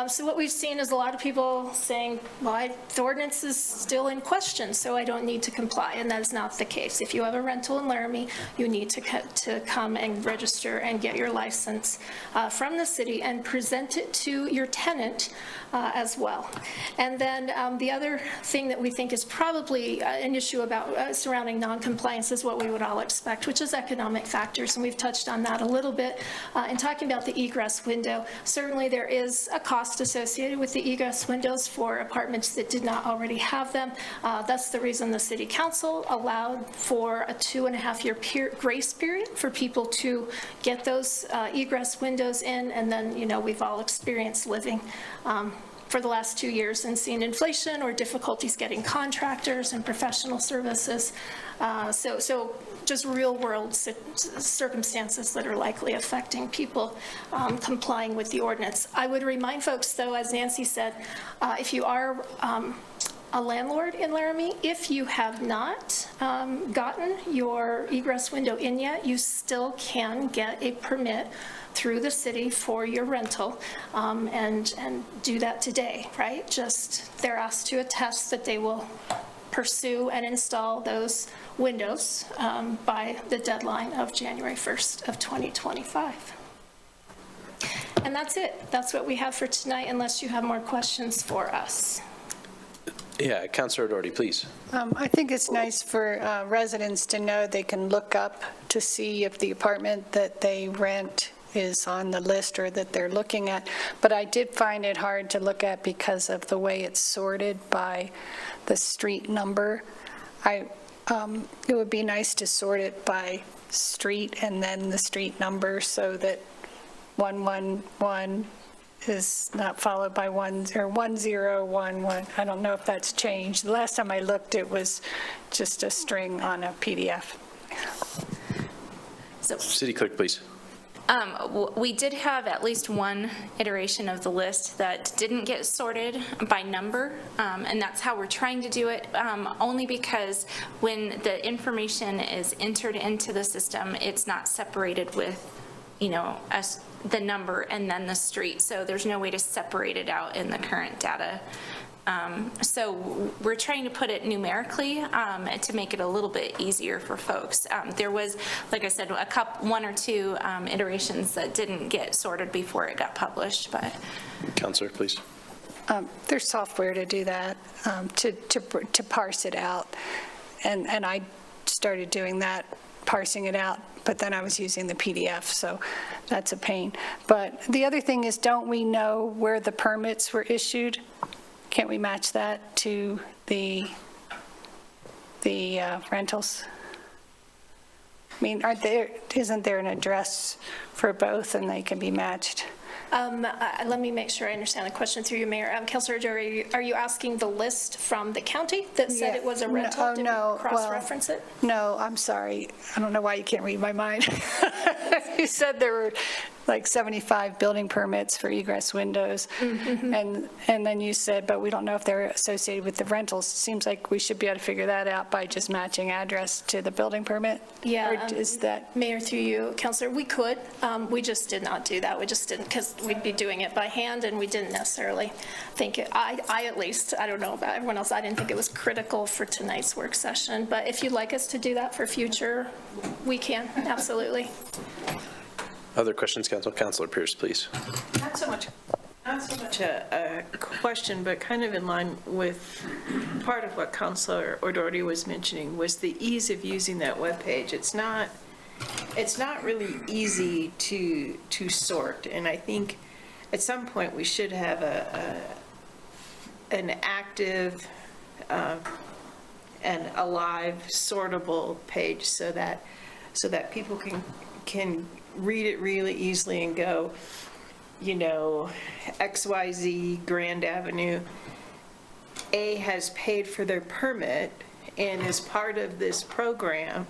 So what we've seen is a lot of people saying, well, the ordinance is still in question, so I don't need to comply, and that is not the case. If you have a rental in Laramie, you need to come and register and get your license from the city and present it to your tenant as well. And then the other thing that we think is probably an issue about surrounding noncompliance is what we would all expect, which is economic factors, and we've touched on that a little bit in talking about the egress window. Certainly there is a cost associated with the egress windows for apartments that did not already have them. That's the reason the city council allowed for a 2.5-year grace period for people to get those egress windows in, and then, you know, we've all experienced living for the last 2 years and seen inflation or difficulties getting contractors and professional services. So just real world circumstances that are likely affecting people complying with the ordinance. I would remind folks, though, as Nancy said, if you are a landlord in Laramie, if you have not gotten your egress window in yet, you still can get a permit through the city for your rental and do that today, right? Just they're asked to attest that they will pursue and install those windows by the deadline of January 1st of 2025. And that's it. That's what we have for tonight, unless you have more questions for us. Yeah, Councilor Doherty, please. I think it's nice for residents to know they can look up to see if the apartment that they rent is on the list or that they're looking at. But I did find it hard to look at because of the way it's sorted by the street number. It would be nice to sort it by street and then the street number so that 111 is not followed by 1011. I don't know if that's changed. The last time I looked, it was just a string on a PDF. City Clerk, please. We did have at least one iteration of the list that didn't get sorted by number, and that's how we're trying to do it, only because when the information is entered into the system, it's not separated with, you know, the number and then the street. So there's no way to separate it out in the current data. So we're trying to put it numerically to make it a little bit easier for folks. There was, like I said, one or two iterations that didn't get sorted before it got published, but. Counselor, please. There's software to do that, to parse it out. And I started doing that, parsing it out, but then I was using the PDF, so that's a pain. But the other thing is, don't we know where the permits were issued? Can't we match that to the rentals? I mean, isn't there an address for both and they can be matched? Let me make sure I understand the question through you, Mayor. Councilor Jory, are you asking the list from the county that said it was a rental? Did we cross-reference it? No, I'm sorry. I don't know why you can't read my mind. You said there were like 75 building permits for egress windows. And then you said, but we don't know if they're associated with the rentals. Seems like we should be able to figure that out by just matching address to the building permit? Yeah. Or is that? Mayor, through you, Councilor, we could. We just did not do that. We just didn't, because we'd be doing it by hand, and we didn't necessarily think it, I at least, I don't know about everyone else, I didn't think it was critical for tonight's work session. But if you'd like us to do that for future, we can, absolutely. Other questions, Council? Councilor Pierce, please. Not so much a question, but kind of in line with part of what Councilor O'Doherty was mentioning, was the ease of using that webpage. It's not really easy to sort, and I think at some point we should have an active and a live sortable page so that people can read it really easily and go, you know, XYZ Grand Avenue, A has paid for their permit and is part of this program,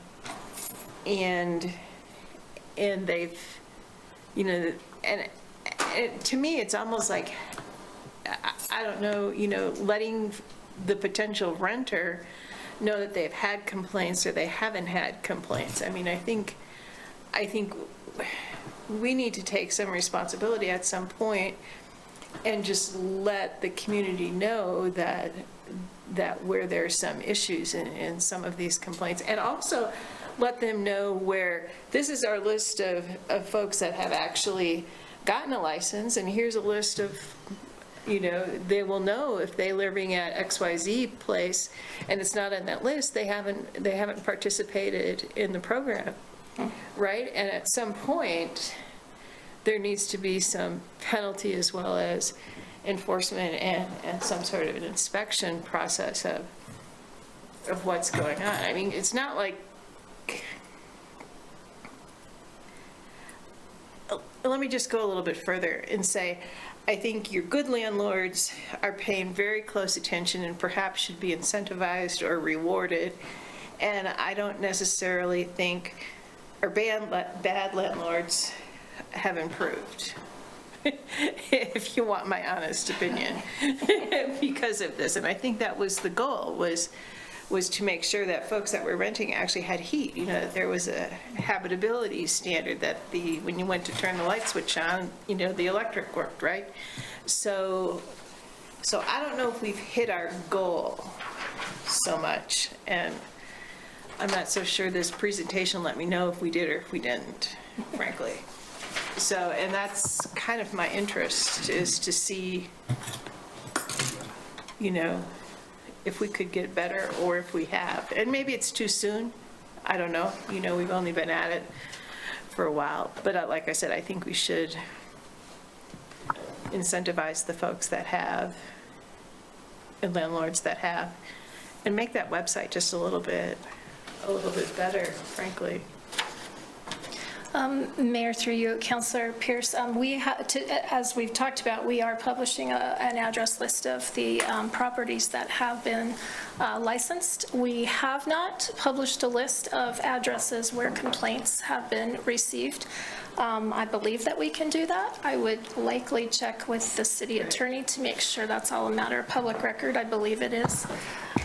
and they've, you know, and to me, it's almost like, I don't know, you know, letting the potential renter know that they've had complaints or they haven't had complaints. I mean, I think we need to take some responsibility at some point and just let the community know that where there's some issues in some of these complaints, and also let them know where this is our list of folks that have actually gotten a license, and here's a list of, you know, they will know if they're living at XYZ place and it's not on that list, they haven't participated in the program. Right? And at some point, there needs to be some penalty as well as enforcement and some sort of an inspection process of what's going on. I mean, it's not like, let me just go a little bit further and say, I think your good landlords are paying very close attention and perhaps should be incentivized or rewarded. And I don't necessarily think our bad landlords have improved, if you want my honest opinion, because of this. And I think that was the goal, was to make sure that folks that were renting actually had heat. You know, that there was a habitability standard, that when you went to turn the light switch on, you know, the electric worked, right? So I don't know if we've hit our goal so much, and I'm not so sure this presentation let me know if we did or if we didn't, frankly. So, and that's kind of my interest, is to see, you know, if we could get better or if we have. And maybe it's too soon. I don't know. You know, we've only been at it for a while. But like I said, I think we should incentivize the folks that have and landlords that have, and make that website just a little bit better, frankly. Mayor, through you, Councilor Pierce, as we've talked about, we are publishing an address list of the properties that have been licensed. We have not published a list of addresses where complaints have been received. I believe that we can do that. I would likely check with the city attorney to make sure that's all a matter of public record. I believe it is.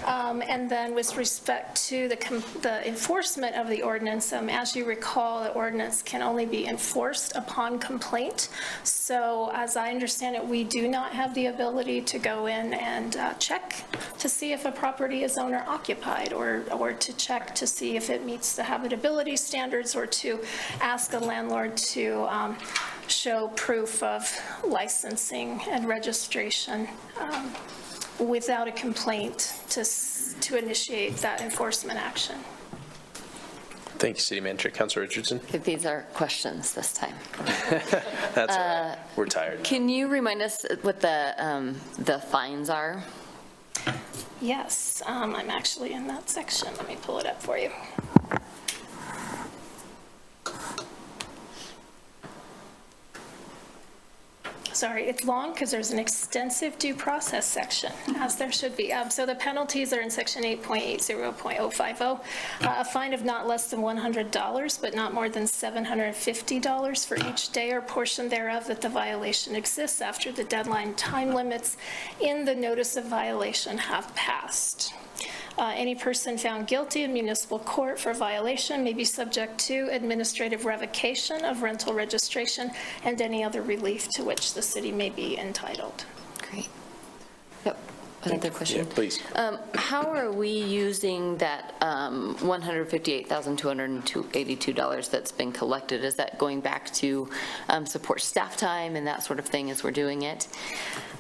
And then with respect to the enforcement of the ordinance, as you recall, the ordinance can only be enforced upon complaint. So as I understand it, we do not have the ability to go in and check to see if a property is owner occupied, or to check to see if it meets the habitability standards, or to ask a landlord to show proof of licensing and registration without a complaint to initiate that enforcement action. Thank you, City Manager. Councilor Richardson? These are questions this time. That's all right. We're tired. Can you remind us what the fines are? Yes, I'm actually in that section. Let me pull it up for you. Sorry, it's long because there's an extensive due process section, as there should be. So the penalties are in section 8.80.050. A fine of not less than $100, but not more than $750 for each day or portion thereof that the violation exists after the deadline time limits in the notice of violation have passed. Any person found guilty in municipal court for violation may be subject to administrative revocation of rental registration and any other relief to which the city may be entitled. Great. Yep. Another question? Yeah, please. How are we using that $158,282 that's been collected? Is that going back to support staff time and that sort of thing as we're doing it?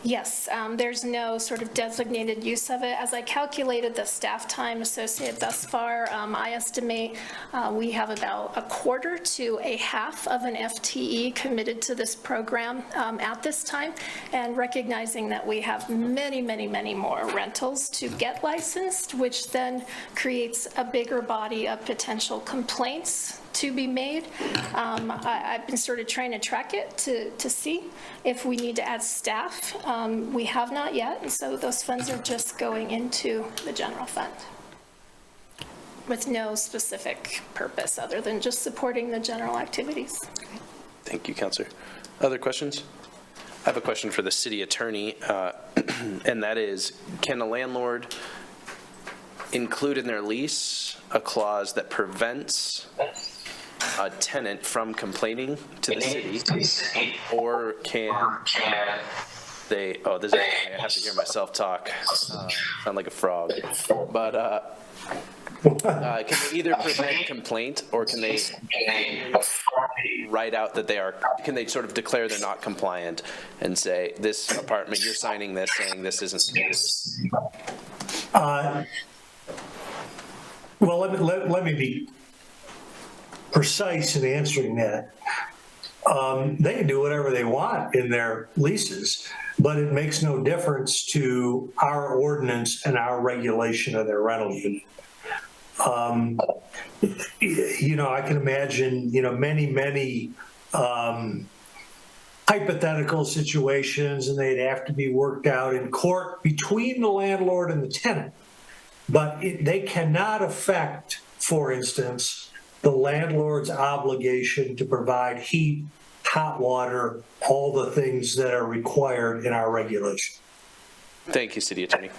Yes, there's no sort of designated use of it. As I calculated the staff time associated thus far, I estimate we have about a quarter to a half of an FTE committed to this program at this time, and recognizing that we have many, many, many more rentals to get licensed, which then creates a bigger body of potential complaints to be made. I've been sort of trying to track it to see if we need to add staff. We have not yet, and so those funds are just going into the general fund with no specific purpose other than just supporting the general activities. Thank you, Councilor. Other questions? I have a question for the city attorney, and that is, can a landlord include in their lease a clause that prevents a tenant from complaining to the city, or can they, I have to hear myself talk, sound like a frog, but can they either prevent complaint, or can they write out that can they sort of declare they're not compliant and say, this apartment, you're signing this saying this isn't? Well, let me be precise in answering that. They can do whatever they want in their leases, but it makes no difference to our ordinance and our regulation of their rental unit. I can imagine, many hypothetical situations, and they'd have to be worked out in court between the landlord and the tenant. But they cannot affect, for instance, the landlord's obligation to provide heat, hot water, all the things that are required in our regulation. Thank you, City Attorney.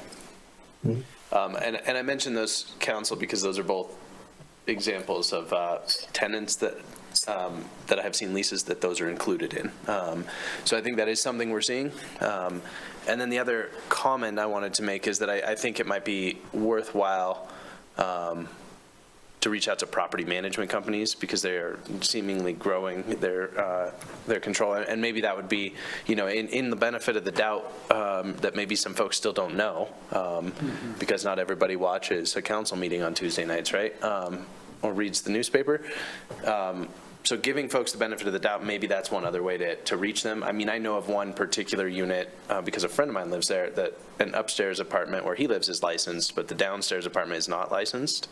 And I mentioned those, Council, because those are both examples of tenants that I have seen leases that those are included in. So I think that is something we're seeing. And then the other comment I wanted to make is that I think it might be worthwhile to reach out to property management companies, because they are seemingly growing their control, and maybe that would be, in the benefit of the doubt that maybe some folks still don't know, because not everybody watches a council meeting on Tuesday nights, right? Or reads the newspaper. So giving folks the benefit of the doubt, maybe that's one other way to reach them. I mean, I know of one particular unit, because a friend of mine lives there, that an upstairs apartment where he lives is licensed, but the downstairs apartment is not licensed.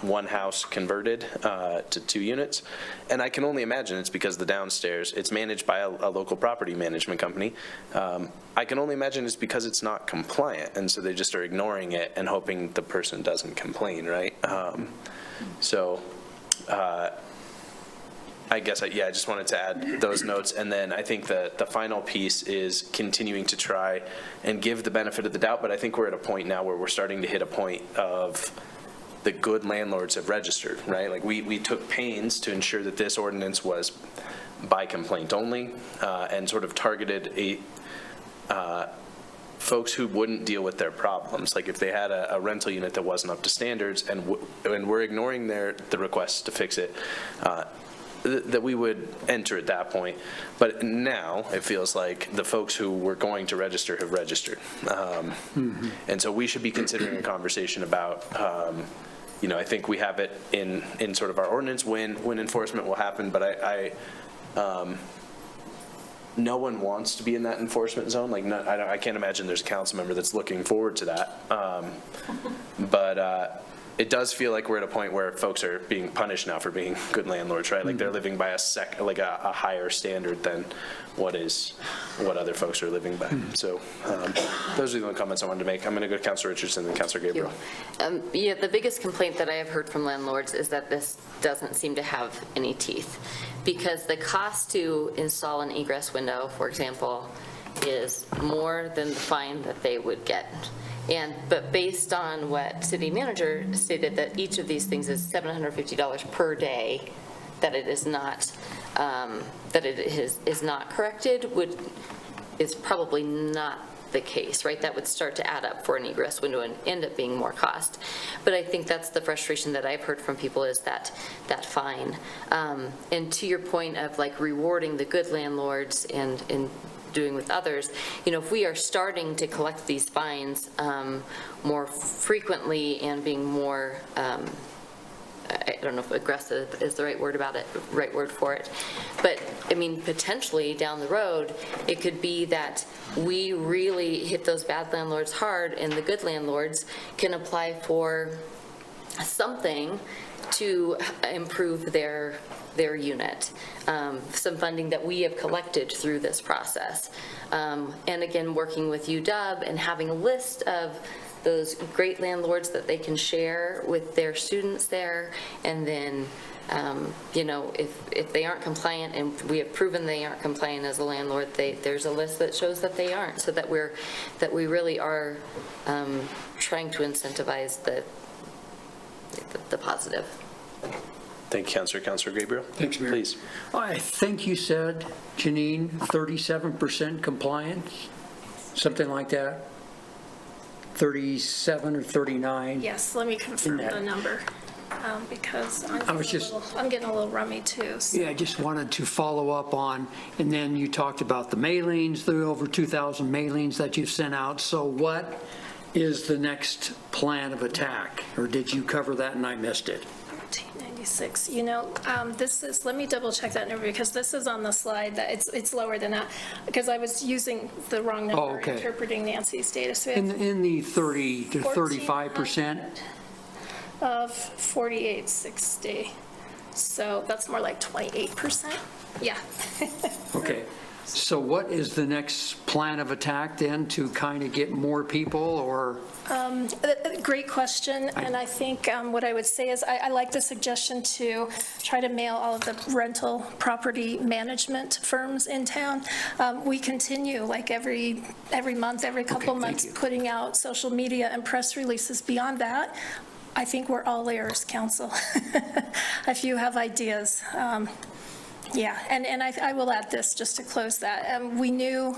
One house converted to 2 units. And I can only imagine it's because the downstairs, it's managed by a local property management company. I can only imagine it's because it's not compliant, and so they just are ignoring it and hoping the person doesn't complain, right? I guess, I just wanted to add those notes. And then I think that the final piece is continuing to try and give the benefit of the doubt, but I think we're at a point now where we're starting to hit a point of the good landlords have registered, right? Like we took pains to ensure that this ordinance was by complaint only, and sort of targeted folks who wouldn't deal with their problems. Like if they had a rental unit that wasn't up to standards and we're ignoring the requests to fix it, that we would enter at that point. But now it feels like the folks who were going to register have registered. And so we should be considering a conversation about, I think we have it in sort of our ordinance when enforcement will happen, but no one wants to be in that enforcement zone. Like, I can't imagine there's a council member that's looking forward to that. But it does feel like we're at a point where folks are being punished now for being good landlords, right? Like they're living by a higher standard than what other folks are living by. So those are the only comments I wanted to make. I'm going to go to Councilor Richardson and then Councilor Gabriel. The biggest complaint that I have heard from landlords is that this doesn't seem to have any teeth, because the cost to install an egress window, for example, is more than the fine that they would get. But based on what city manager stated, that each of these things is $750 per day, that it is not corrected, is probably not the case, right? That would start to add up for an egress window and end up being more cost. But I think that's the frustration that I've heard from people, is that fine. And to your point of like rewarding the good landlords and doing with others, if we are starting to collect these fines more frequently and being more, I don't know if aggressive is the right word for it, but I mean, potentially down the road, it could be that we really hit those bad landlords hard and the good landlords can apply for something to improve their unit, some funding that we have collected through this process. And again, working with UW and having a list of those great landlords that they can share with their students there. And then, if they aren't compliant and we have proven they aren't compliant as a landlord, there's a list that shows that they aren't, so that we really are trying to incentivize the positive. Thank you, Councilor. Councilor Gabriel? Thanks, Mayor. Please. I think you said, Janine, 37% compliance, something like that? 37 or 39? Yes, let me confirm the number, because I'm getting a little rummy too. So. Yeah, I just wanted to follow up on, and then you talked about the mailings, the over 2,000 mailings that you've sent out. So what is the next plan of attack? Or did you cover that and I missed it? 1396. This is, let me double check that number, because this is on the slide that it's lower than that, because I was using the wrong number, interpreting Nancy's data. So in the 30 to 35%? Of 4860. So that's more like 28%. Yeah. Okay. So what is the next plan of attack then, to kind of get more people, or? Great question. And I think what I would say is I like the suggestion to try to mail all of the rental property management firms in town. We continue like every month, every couple months, putting out social media and press releases. Beyond that, I think we're all ears, council. If you have ideas. Yeah, and I will add this just to close that. We knew,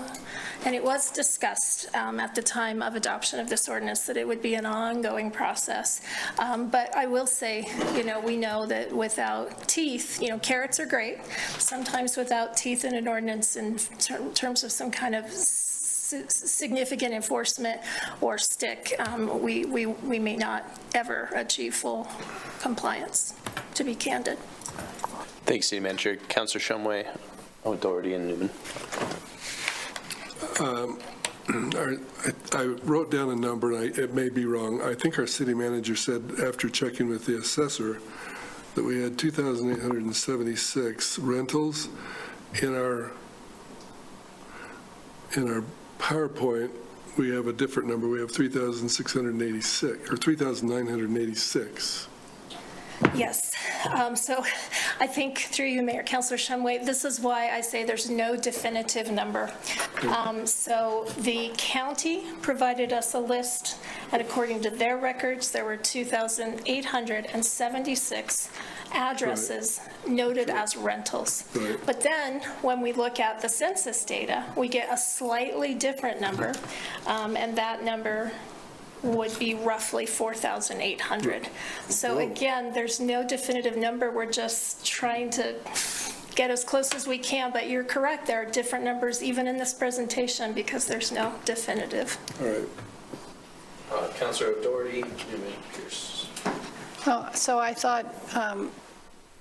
and it was discussed at the time of adoption of this ordinance, that it would be an ongoing process. But I will say, we know that without teeth, carrots are great. Sometimes without teeth in an ordinance in terms of some kind of significant enforcement or stick, we may not ever achieve full compliance, to be candid. Thanks, City Manager. Councilor Shumway, Doherty, and Newman. I wrote down a number, and it may be wrong. I think our city manager said, after checking with the assessor, that we had 2,876 rentals. In our PowerPoint, we have a different number. We have 3,686 or 3,986. Yes. So I think through you, Mayor, Councilor Shumway, this is why I say there's no definitive number. So the county provided us a list, and according to their records, there were 2,876 addresses noted as rentals. Right. But then, when we look at the census data, we get a slightly different number, and that number would be roughly 4,800. So again, there's no definitive number. We're just trying to get as close as we can, but you're correct. There are different numbers even in this presentation because there's no definitive. All right. Councilor O'Doherty, Newman, Pierce. Oh, so I thought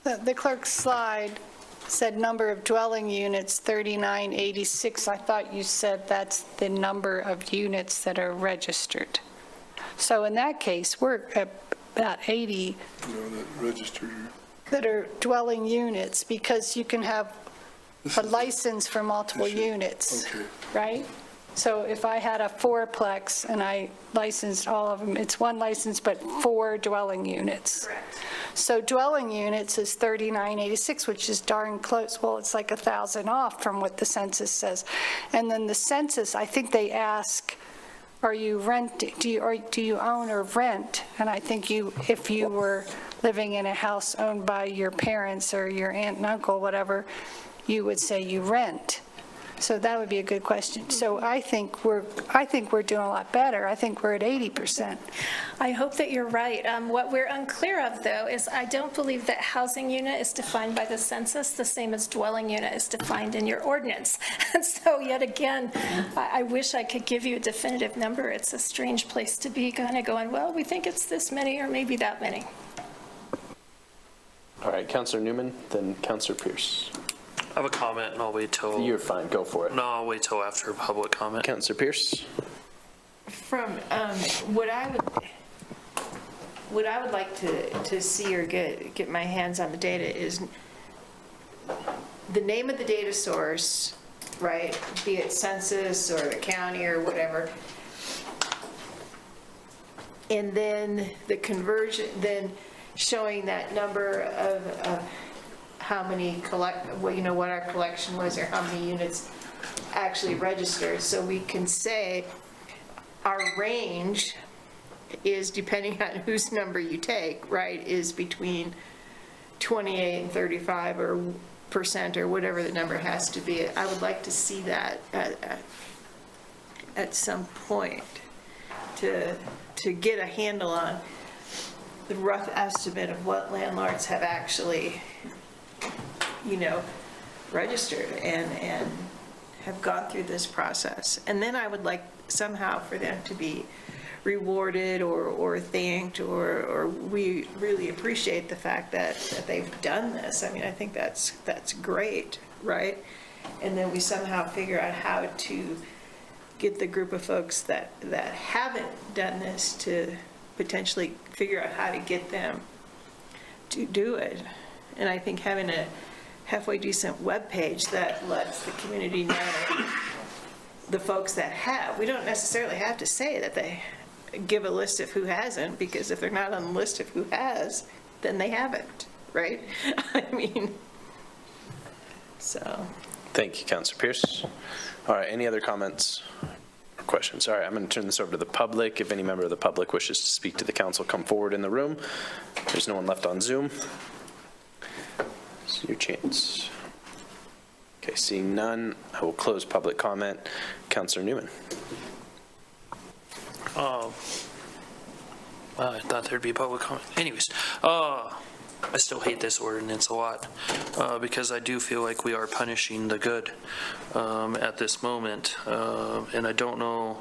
the clerk's slide said number of dwelling units, 3986. I thought you said that's the number of units that are registered. So in that case, we're at about 80 No, that registered. that are dwelling units, because you can have a license for multiple units, Okay. right? So if I had a fourplex and I licensed all of them, it's one license, but 4 dwelling units. Correct. So dwelling units is 3986, which is darn close. Well, it's like 1,000 off from what the census says. And then the census, I think they ask, are you renting, do you own or rent? And I think if you were living in a house owned by your parents or your aunt and uncle, whatever, you would say you rent. So that would be a good question. So I think we're doing a lot better. I think we're at 80%. I hope that you're right. What we're unclear of, though, is I don't believe that housing unit is defined by the census the same as dwelling unit is defined in your ordinance. And so yet again, I wish I could give you a definitive number. It's a strange place to be, kind of going, well, we think it's this many or maybe that many. All right, Councilor Newman, then Councilor Pierce. I have a comment, and I'll wait till... You're fine, go for it. No, I'll wait till after public comment. Councilor Pierce? From what I would like to see or get my hands on the data is the name of the data source, right? Be it census or the county or whatever. And then the conversion, then showing that number of how many what our collection was or how many units actually registered. So we can say our range is, depending on whose number you take, right, is between 28 and 35% or whatever the number has to be. I would like to see that at some point to get a handle on the rough estimate of what landlords have actually registered and have gone through this process. And then I would like somehow for them to be rewarded or thanked, or we really appreciate the fact that they've done this. I mean, I think that's great, right? And then we somehow figure out how to get the group of folks that haven't done this to potentially figure out how to get them to do it. And I think having a halfway decent webpage that lets the community know the folks that have. We don't necessarily have to say that they give a list of who hasn't, because if they're not on the list of who has, then they haven't, right? I mean, so. Thank you, Councilor Pierce. All right, any other comments or questions? All right, I'm going to turn this over to the public. If any member of the public wishes to speak to the council, come forward in the room. There's no one left on Zoom. It's your chance. Okay, seeing none, I will close public comment. Councilor Newman. I thought there'd be public comment. Anyways, I still hate this ordinance a lot because I do feel like we are punishing the good at this moment. And I don't know,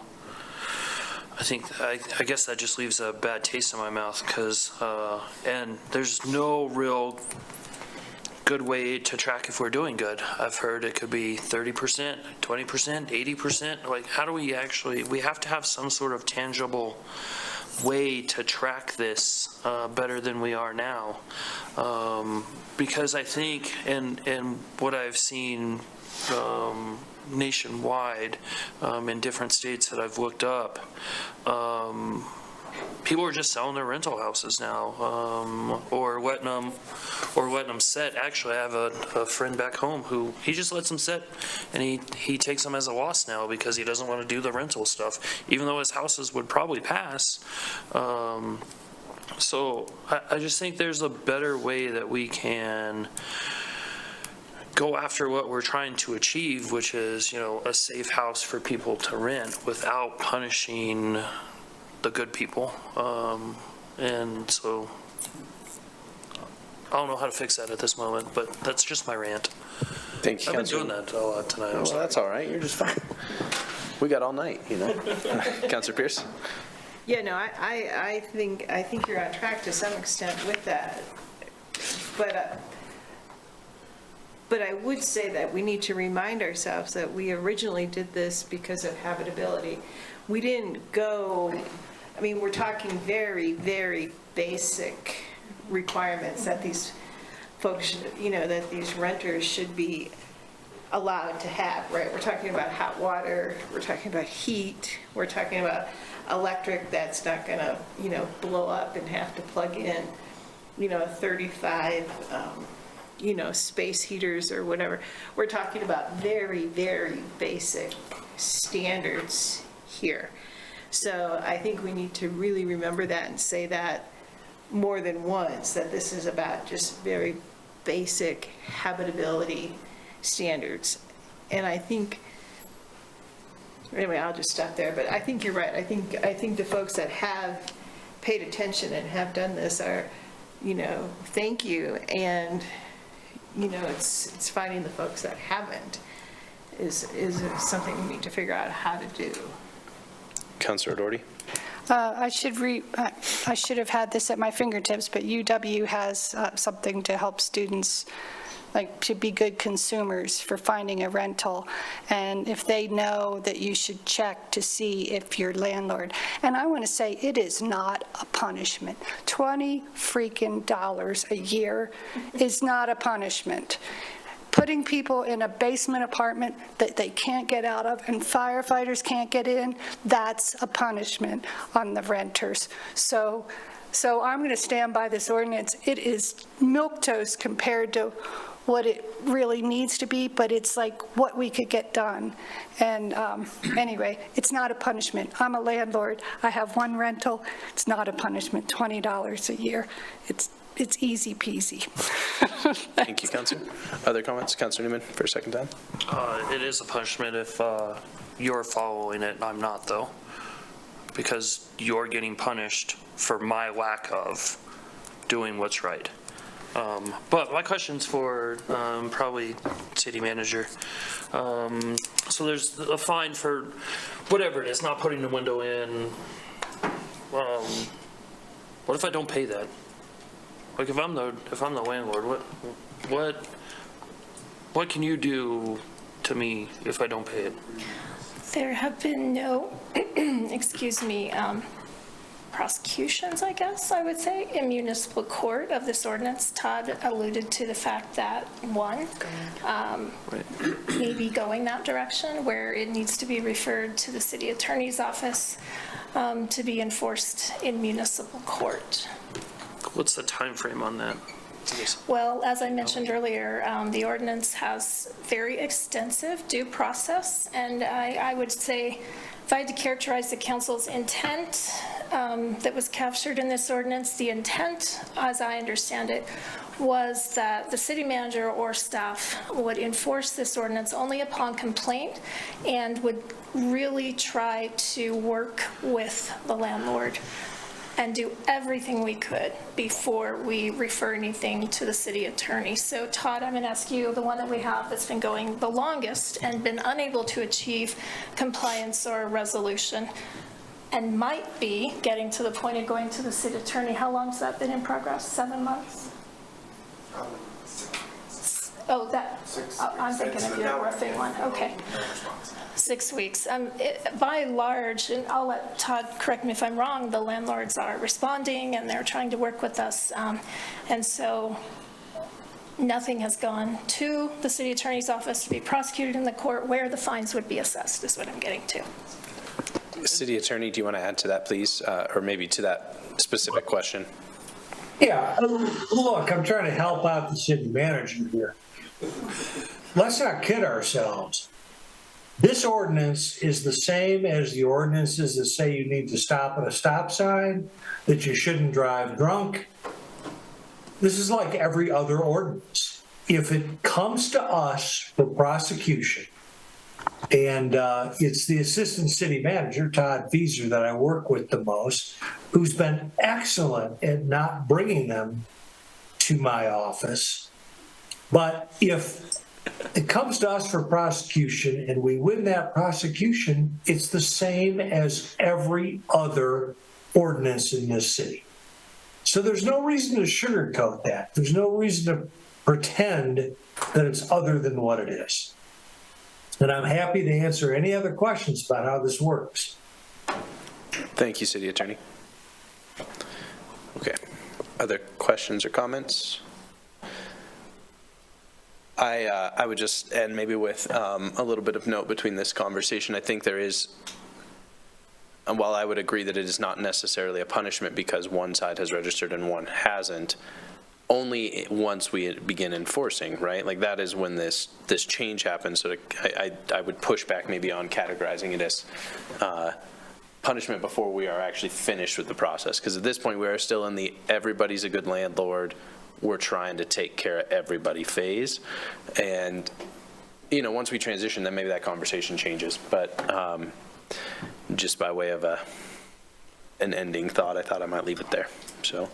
I guess that just leaves a bad taste in my mouth because, and there's no real good way to track if we're doing good. I've heard it could be 30%, 20%, 80%. Like, how do we actually, we have to have some sort of tangible way to track this better than we are now. Because I think, and what I've seen nationwide in different states that I've looked up, people are just selling their rental houses now, or letting them sit. Actually, I have a friend back home who, he just lets them sit, and he takes them as a loss now because he doesn't want to do the rental stuff, even though his houses would probably pass. So I just think there's a better way that we can go after what we're trying to achieve, which is, a safe house for people to rent without punishing the good people. And so I don't know how to fix that at this moment, but that's just my rant. Thank you, I've been Councilor. doing that a lot tonight. Well, that's all right. You're just fine. We got all night, Councilor Pierce? Yeah, no, I think you're on track to some extent with that. But I would say that we need to remind ourselves that we originally did this because of habitability. We didn't go, we're talking very, very basic requirements that these folks, that these renters should be allowed to have, right? We're talking about hot water, we're talking about heat, we're talking about electric that's not gonna, blow up and have to plug in, 35, space heaters or whatever. We're talking about very, very basic standards here. So I think we need to really remember that and say that more than once, that this is about just very basic habitability standards. And I think, anyway, I'll just stop there, but I think you're right. I think the folks that have paid attention and have done this are, thank you. And, it's finding the folks that haven't is something we need to figure out how to do. Councilor Doherty? I should have had this at my fingertips, but UW has something to help students, to be good consumers for finding a rental. And if they know that you should check to see if your landlord, and I want to say it is not a punishment. $20 freaking a year is not a punishment. Putting people in a basement apartment that they can't get out of and firefighters can't get in, that's a punishment on the renters. So I'm going to stand by this ordinance. It is milquetoast compared to what it really needs to be, but it's like what we could get done. And anyway, it's not a punishment. I'm a landlord. I have one rental. It's not a punishment, $20 a year. It's easy peasy. Thank you, Councilor. Other comments? Councilor Newman, for a second time. It is a punishment if you're following it and I'm not, though, because you're getting punished for my lack of doing what's right. But my question's for probably city manager. So there's a fine for whatever it is, not putting the window in. What if I don't pay that? Like if I'm the landlord, what can you do to me if I don't pay it? There have been no, prosecutions, I guess I would say, in municipal court of this ordinance. Todd alluded to the fact that, one, maybe going that direction where it needs to be referred to the city attorney's office to be enforced in municipal court. What's the time frame on that? Well, as I mentioned earlier, the ordinance has very extensive due process, and I would say, if I had to characterize the council's intent that was captured in this ordinance, the intent, as I understand it, was that the city manager or staff would enforce this ordinance only upon complaint and would really try to work with the landlord and do everything we could before we refer anything to the city attorney. So Todd, I'm gonna ask you, the one that we have that's been going the longest and been unable to achieve compliance or resolution and might be getting to the point of going to the city attorney. How long has that been in progress? 7 months? Oh, I'm thinking of your roofing one, okay. 6 weeks. By and large, and I'll let Todd correct me if I'm wrong, the landlords are responding and they're trying to work with us. And so nothing has gone to the city attorney's office to be prosecuted in the court where the fines would be assessed, is what I'm getting to. City Attorney, do you want to add to that, please? Or maybe to that specific question? Yeah, look, I'm trying to help out the city manager here. Let's not kid ourselves. This ordinance is the same as the ordinances that say you need to stop at a stop sign, that you shouldn't drive drunk. This is like every other ordinance. If it comes to us for prosecution, and it's the assistant city manager, Todd Fieser, that I work with the most, who's been excellent at not bringing them to my office. But if it comes to us for prosecution and we win that prosecution, it's the same as every other ordinance in this city. So there's no reason to sugarcoat that. There's no reason to pretend that it's other than what it is. And I'm happy to answer any other questions about how this works. Thank you, City Attorney. Okay. Other questions or comments? I would just end maybe with a little bit of note between this conversation. I think there is, and while I would agree that it is not necessarily a punishment because one side has registered and one hasn't, only once we begin enforcing, right? Like that is when this change happens. So I would push back maybe on categorizing it as punishment before we are actually finished with the process. Because at this point we are still in the everybody's a good landlord, we're trying to take care of everybody phase. And, you know, once we transition, then maybe that conversation changes. But just by way of an ending thought, I thought I might leave it there. So.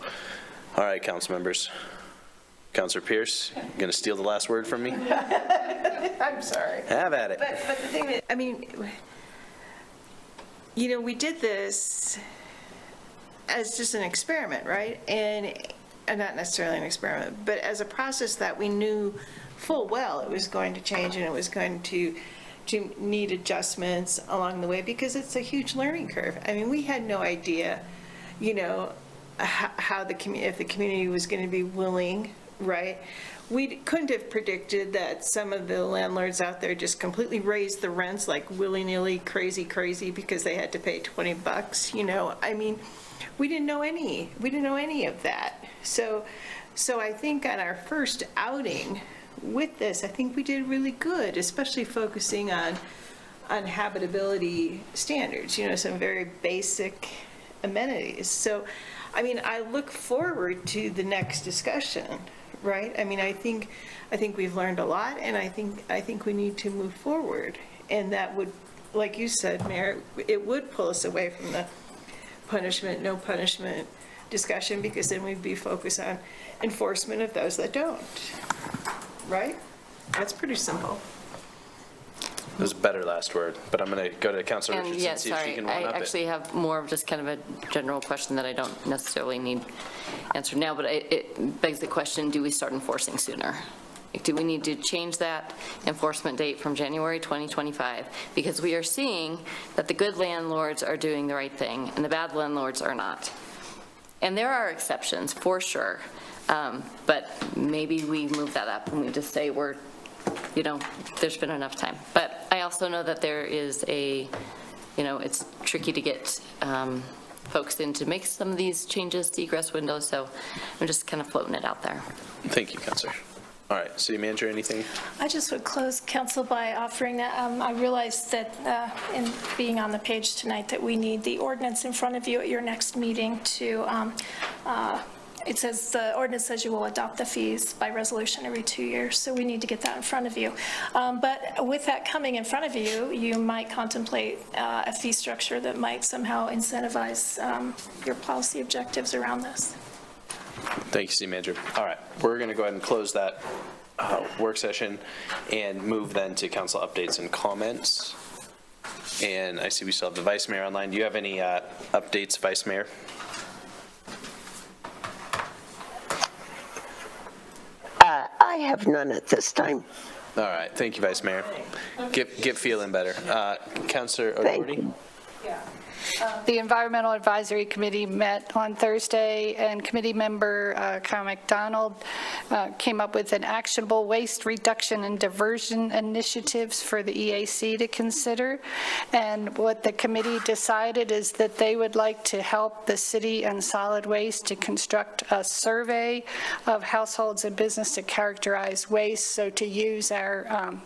All right, council members. Councilor Pierce, you going to steal the last word from me? I'm sorry. Have at it. But the thing that, I mean, you know, we did this as just an experiment, right? And not necessarily an experiment, but as a process that we knew full well it was going to change and it was going to need adjustments along the way because it's a huge learning curve. I mean, we had no idea, you know, how if the community was going to be willing, right? We couldn't have predicted that some of the landlords out there just completely raised the rents like willy-nilly, crazy because they had to pay $20, you know. I mean, we didn't know any of that. So I think on our first outing with this, I think we did really good, especially focusing on habitability standards, you know, some very basic amenities. So I mean, I look forward to the next discussion, right? I mean, I think we've learned a lot, and I think we need to move forward. And that would, like you said, Mayor, it would pull us away from the punishment, no punishment discussion, because then we'd be focused on enforcement of those that don't, right? That's pretty simple. It was a better last word, but I'm going to go to Councilor Richardson, yeah, see if she can I one-up it. actually have more of just kind of a general question that I don't necessarily need answered now, but it begs the question, do we start enforcing sooner? Like, do we need to change that enforcement date from January 2025? Because we are seeing that the good landlords are doing the right thing and the bad landlords are not. And there are exceptions, for sure, but maybe we move that up and we just say we're, you know, there's been enough time. But I also know that there is a, you know, it's tricky to get folks in to make some of these changes to egress windows, so I'm just kind of floating it out there. Thank you, Councilor. All right, City Manager, anything? I just would close council by offering that I realize that in being on the page tonight that we need the ordinance in front of you at your next meeting to it says the ordinance says you will adopt the fees by resolution every 2 years, so we need to get that in front of you. But with that coming in front of you, you might contemplate a fee structure that might somehow incentivize your policy objectives around this. Thank you, City Manager. All right, we're going to go ahead and close that work session and move then to council updates and comments. And I see we still have the Vice Mayor online. Do you have any updates, Vice Mayor? I have none at this time. All right, thank you, Vice Mayor. Get feeling better. Councilor O'Doherty? Thank you. The Environmental Advisory Committee met on Thursday, and committee member Kyle McDonald came up with an actionable waste reduction and diversion initiatives for the EAC to consider. And what the committee decided is that they would like to help the city and solid waste to construct a survey of households and business to characterize waste, so to use our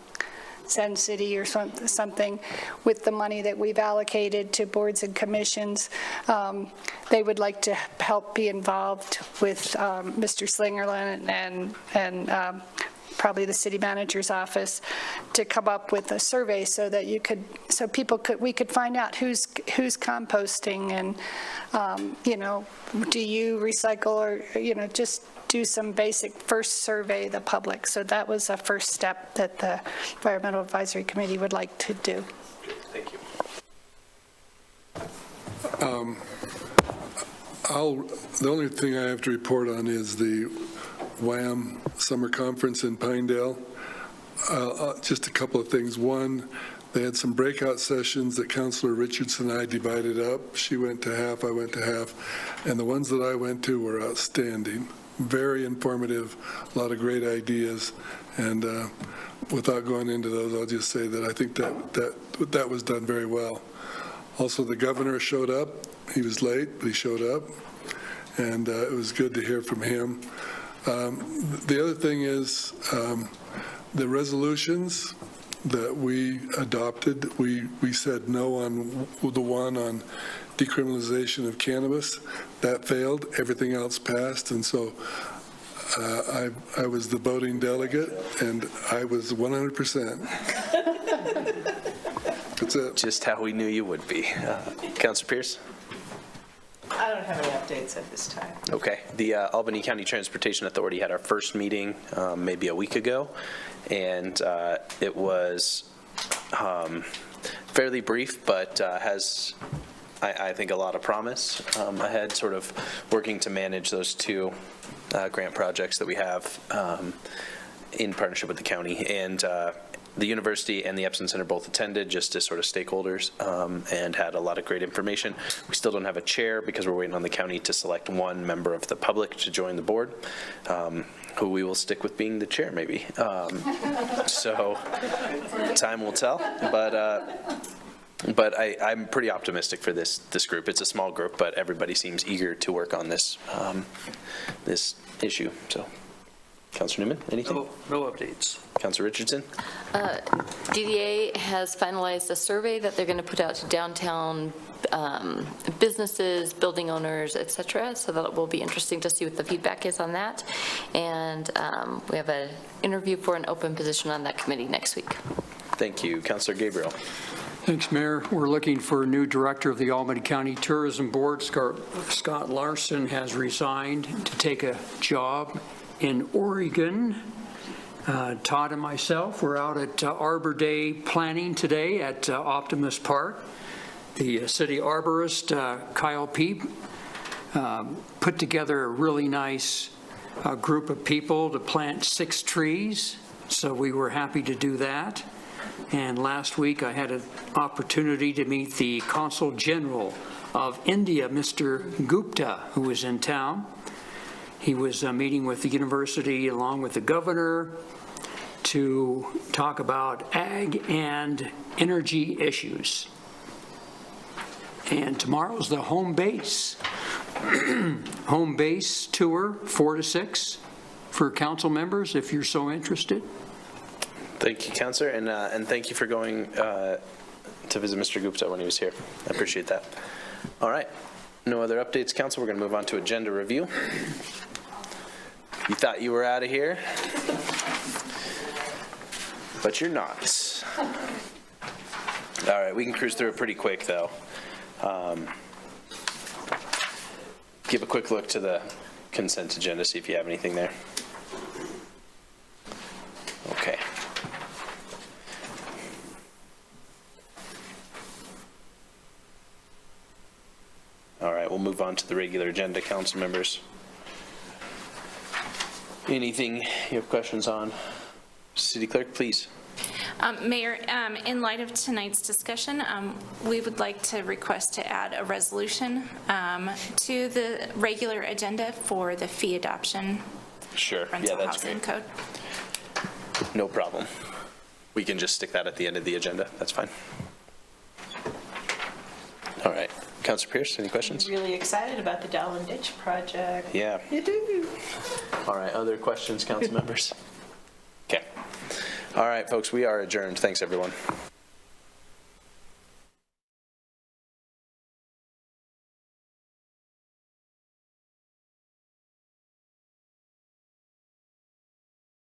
Sun City or something with the money that we've allocated to boards and commissions. They would like to help be involved with Mr. Slingerland and probably the city manager's office to come up with a survey so that we could find out who's composting and, do you recycle, or, just do some basic first survey the public. So that was a first step that the Environmental Advisory Committee would like to do. Thank you. The only thing I have to report on is the WAM Summer Conference in Pinedale. Just a couple of things. One, they had some breakout sessions that Councilor Richardson and I divided up. She went to half, I went to half. And the ones that I went to were outstanding. Very informative, a lot of great ideas. And without going into those, I'll just say that I think that was done very well. Also, the governor showed up. He was late, but he showed up. And it was good to hear from him. The other thing is the resolutions that we adopted, we said no on the one on decriminalization of cannabis. That failed. Everything else passed. And so I was the voting delegate, and I was 100%. That's it. Just how we knew you would be. Councilor Pierce? I don't have any updates at this time. Okay. The Albany County Transportation Authority had our first meeting maybe a week ago, and it was fairly brief, but has, I think, a lot of promise ahead, sort of working to manage those two grant projects that we have in partnership with the county. And the university and the Epson Center both attended just as sort of stakeholders and had a lot of great information. We still don't have a chair because we're waiting on the county to select one member of the public to join the board, who we will stick with being the chair maybe. So time will tell, but I'm pretty optimistic for this group. It's a small group, but everybody seems eager to work on this issue. So, Councilor Newman, anything? No updates. Councilor Richardson? DDA has finalized a survey that they're going to put out to downtown businesses, building owners, et cetera, so that will be interesting to see what the feedback is on that. And we have an interview for an open position on that committee next week. Thank you. Councilor Gabriel? Thanks, Mayor. We're looking for a new director of the Albany County Tourism Board. Scott Larson has resigned to take a job in Oregon. Todd and myself were out at Arbor Day planning today at Optimus Park. The city arborist, Kyle Peep, put together a really nice group of people to plant 6 trees, so we were happy to do that. And last week I had an opportunity to meet the Consul General of India, Mr. Gupta, who was in town. He was meeting with the university along with the governor to talk about ag and energy issues. And tomorrow's the home base. Home base tour, 4 to 6, for council members, if you're so interested. Thank you, Councilor, and thank you for going to visit Mr. Gupta when he was here. I appreciate that. All right. No other updates, Council. We're going to move on to agenda review. You thought you were out of here, but you're not. All right, we can cruise through it pretty quick, though. Give a quick look to the consent agenda, see if you have anything there. Okay. All right, we'll move on to the regular agenda, council members. Anything you have questions on? City Clerk, please. Mayor, in light of tonight's discussion, we would like to request to add a resolution to the regular agenda for the fee adoption Sure. Yeah, rental that's housing great. code. No problem. We can just stick that at the end of the agenda. That's fine. All right. Councilor Pierce, any questions? Really excited about the Dallin Ditch project. Yeah. You do. All right. Other questions, council members? Okay. All right, folks, we are adjourned. Thanks, everyone.